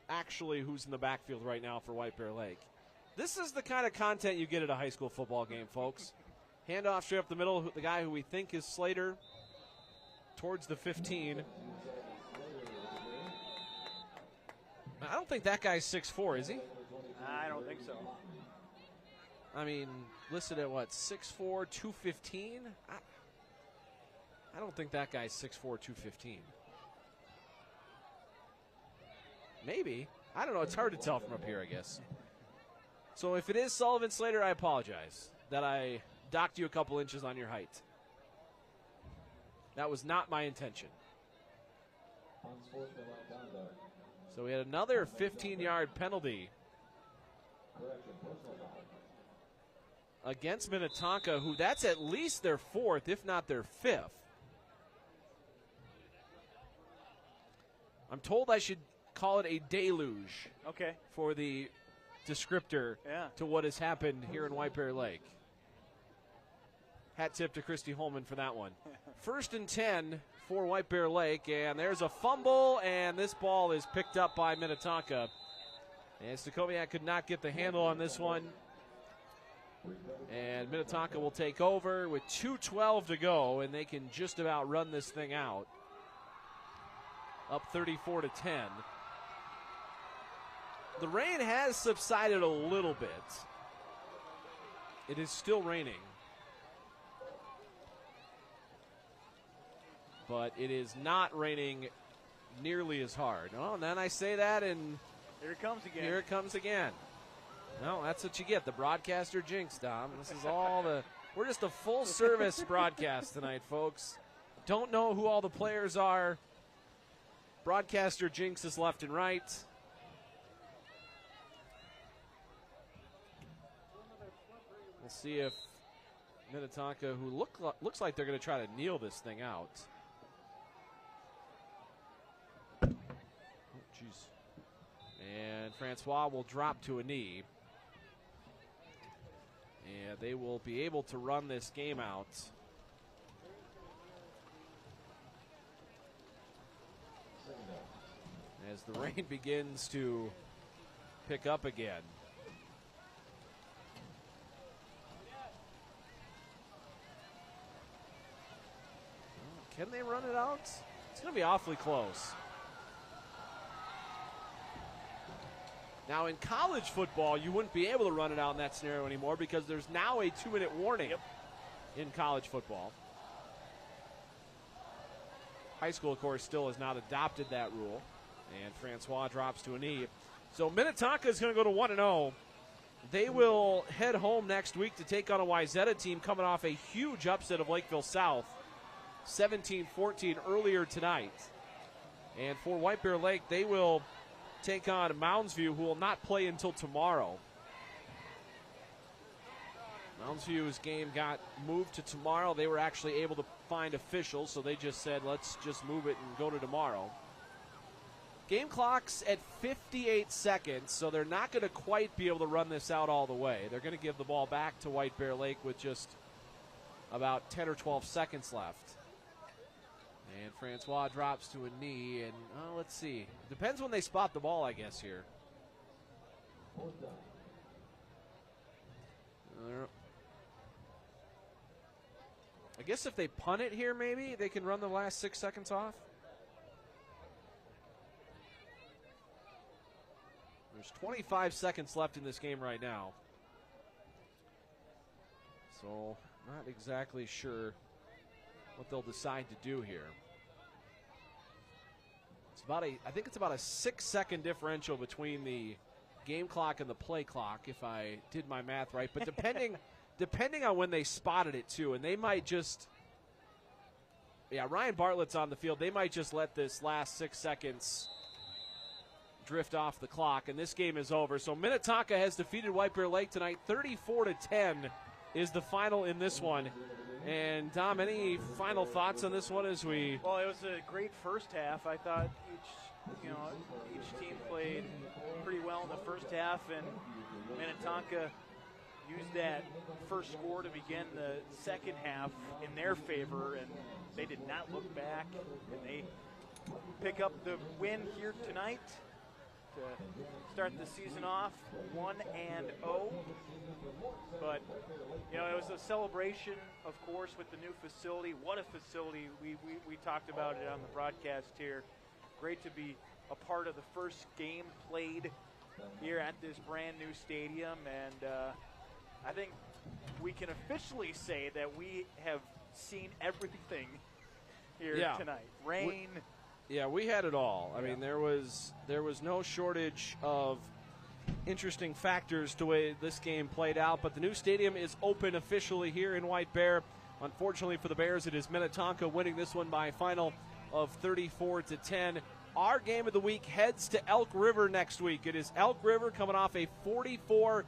actually who's in the backfield right now for White Bear Lake. This is the kind of content you get at a high school football game, folks. Handoff straight up the middle, the guy who we think is Slater towards the 15. I don't think that guy's 6'4", is he? I don't think so. I mean, listed at what, 6'4", 215? I don't think that guy's 6'4", 215. Maybe. I don't know. It's hard to tell from up here, I guess. So if it is Sullivan Slater, I apologize that I docked you a couple inches on your height. That was not my intention. So we had another 15-yard penalty against Minnetonka, who that's at least their 4th, if not their 5th. I'm told I should call it a deluge. Okay. For the descriptor to what has happened here in White Bear Lake. Hat tip to Christy Holman for that one. 1st and 10 for White Bear Lake, and there's a fumble, and this ball is picked up by Minnetonka. And Stakoviak could not get the handle on this one. And Minnetonka will take over with 2:12 to go, and they can just about run this thing out. Up 34-10. The rain has subsided a little bit. It is still raining. But it is not raining nearly as hard. Oh, and then I say that, and here it comes again. Here it comes again. No, that's what you get, the broadcaster jinx, Dom. This is all we're just a full-service broadcast tonight, folks. Don't know who all the players are. Broadcaster jinx is left and right. We'll see if Minnetonka, who looks like they're going to try to kneel this thing out. Oh, jeez. And Francois will drop to a knee. And they will be able to run this game out. As the rain begins to pick up again. Can they run it out? It's going to be awfully close. Now, in college football, you wouldn't be able to run it out in that scenario anymore because there's now a 2-minute warning in college football. High school, of course, still has not adopted that rule. And Francois drops to a knee. So Minnetonka is going to go to 1-0. They will head home next week to take on a Wayzata team coming off a huge upset of Lakeville South. 17-14 earlier tonight. And for White Bear Lake, they will take on Moundsview, who will not play until tomorrow. Moundsview's game got moved to tomorrow. They were actually able to find officials, so they just said, let's just move it and go to tomorrow. Game clock's at 58 seconds, so they're not going to quite be able to run this out all the way. They're going to give the ball back to White Bear Lake with just about 10 or 12 seconds left. And Francois drops to a knee, and let's see. Depends when they spot the ball, I guess, here. I guess if they punt it here, maybe they can run the last 6 seconds off. There's 25 seconds left in this game right now. So, not exactly sure what they'll decide to do here. I think it's about a 6-second differential between the game clock and the play clock, if I did my math right. But depending on when they spotted it too, and they might just, Ryan Bartlett's on the field. They might just let this last 6 seconds drift off the clock, and this game is over. So Minnetonka has defeated White Bear Lake tonight. 34-10 is the final in this one. And Dom, any final thoughts on this one as we? Well, it was a great first half. I thought each team played pretty well in the first half, and Minnetonka used that first score to begin the second half in their favor, and they did not look back, and they pick up the win here tonight to start the season off 1-0. But it was a celebration, of course, with the new facility. What a facility. We talked about it on the broadcast here. Great to be a part of the first game played here at this brand new stadium, and I think we can officially say that we have seen everything here tonight. Rain. We had it all. I mean, there was no shortage of interesting factors to the way this game played out, but the new stadium is open officially here in White Bear. Unfortunately for the Bears, it is Minnetonka winning this one by a final of 34-10. Our game of the week heads to Elk River next week. It is Elk River coming off a 44-15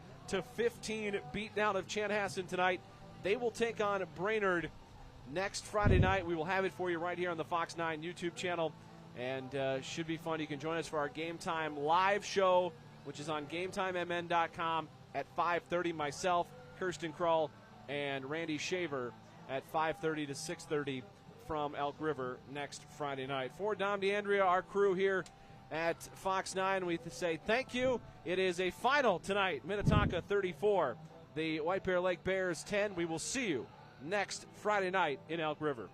beatdown of Chanhassen tonight. They will take on Brainerd next Friday night. We will have it for you right here on the Fox 9 YouTube channel, and should be fun. You can join us for our Game Time live show, which is on GameTimeMN.com at 5:30. Myself, Kirsten Krull, and Randy Shaver at 5:30 to 6:30 from Elk River next Friday night. For Dom DeAndrea, our crew here at Fox 9, we say thank you. It is a final tonight. Minnetonka 34, the White Bear Lake Bears 10. We will see you next Friday night in Elk River.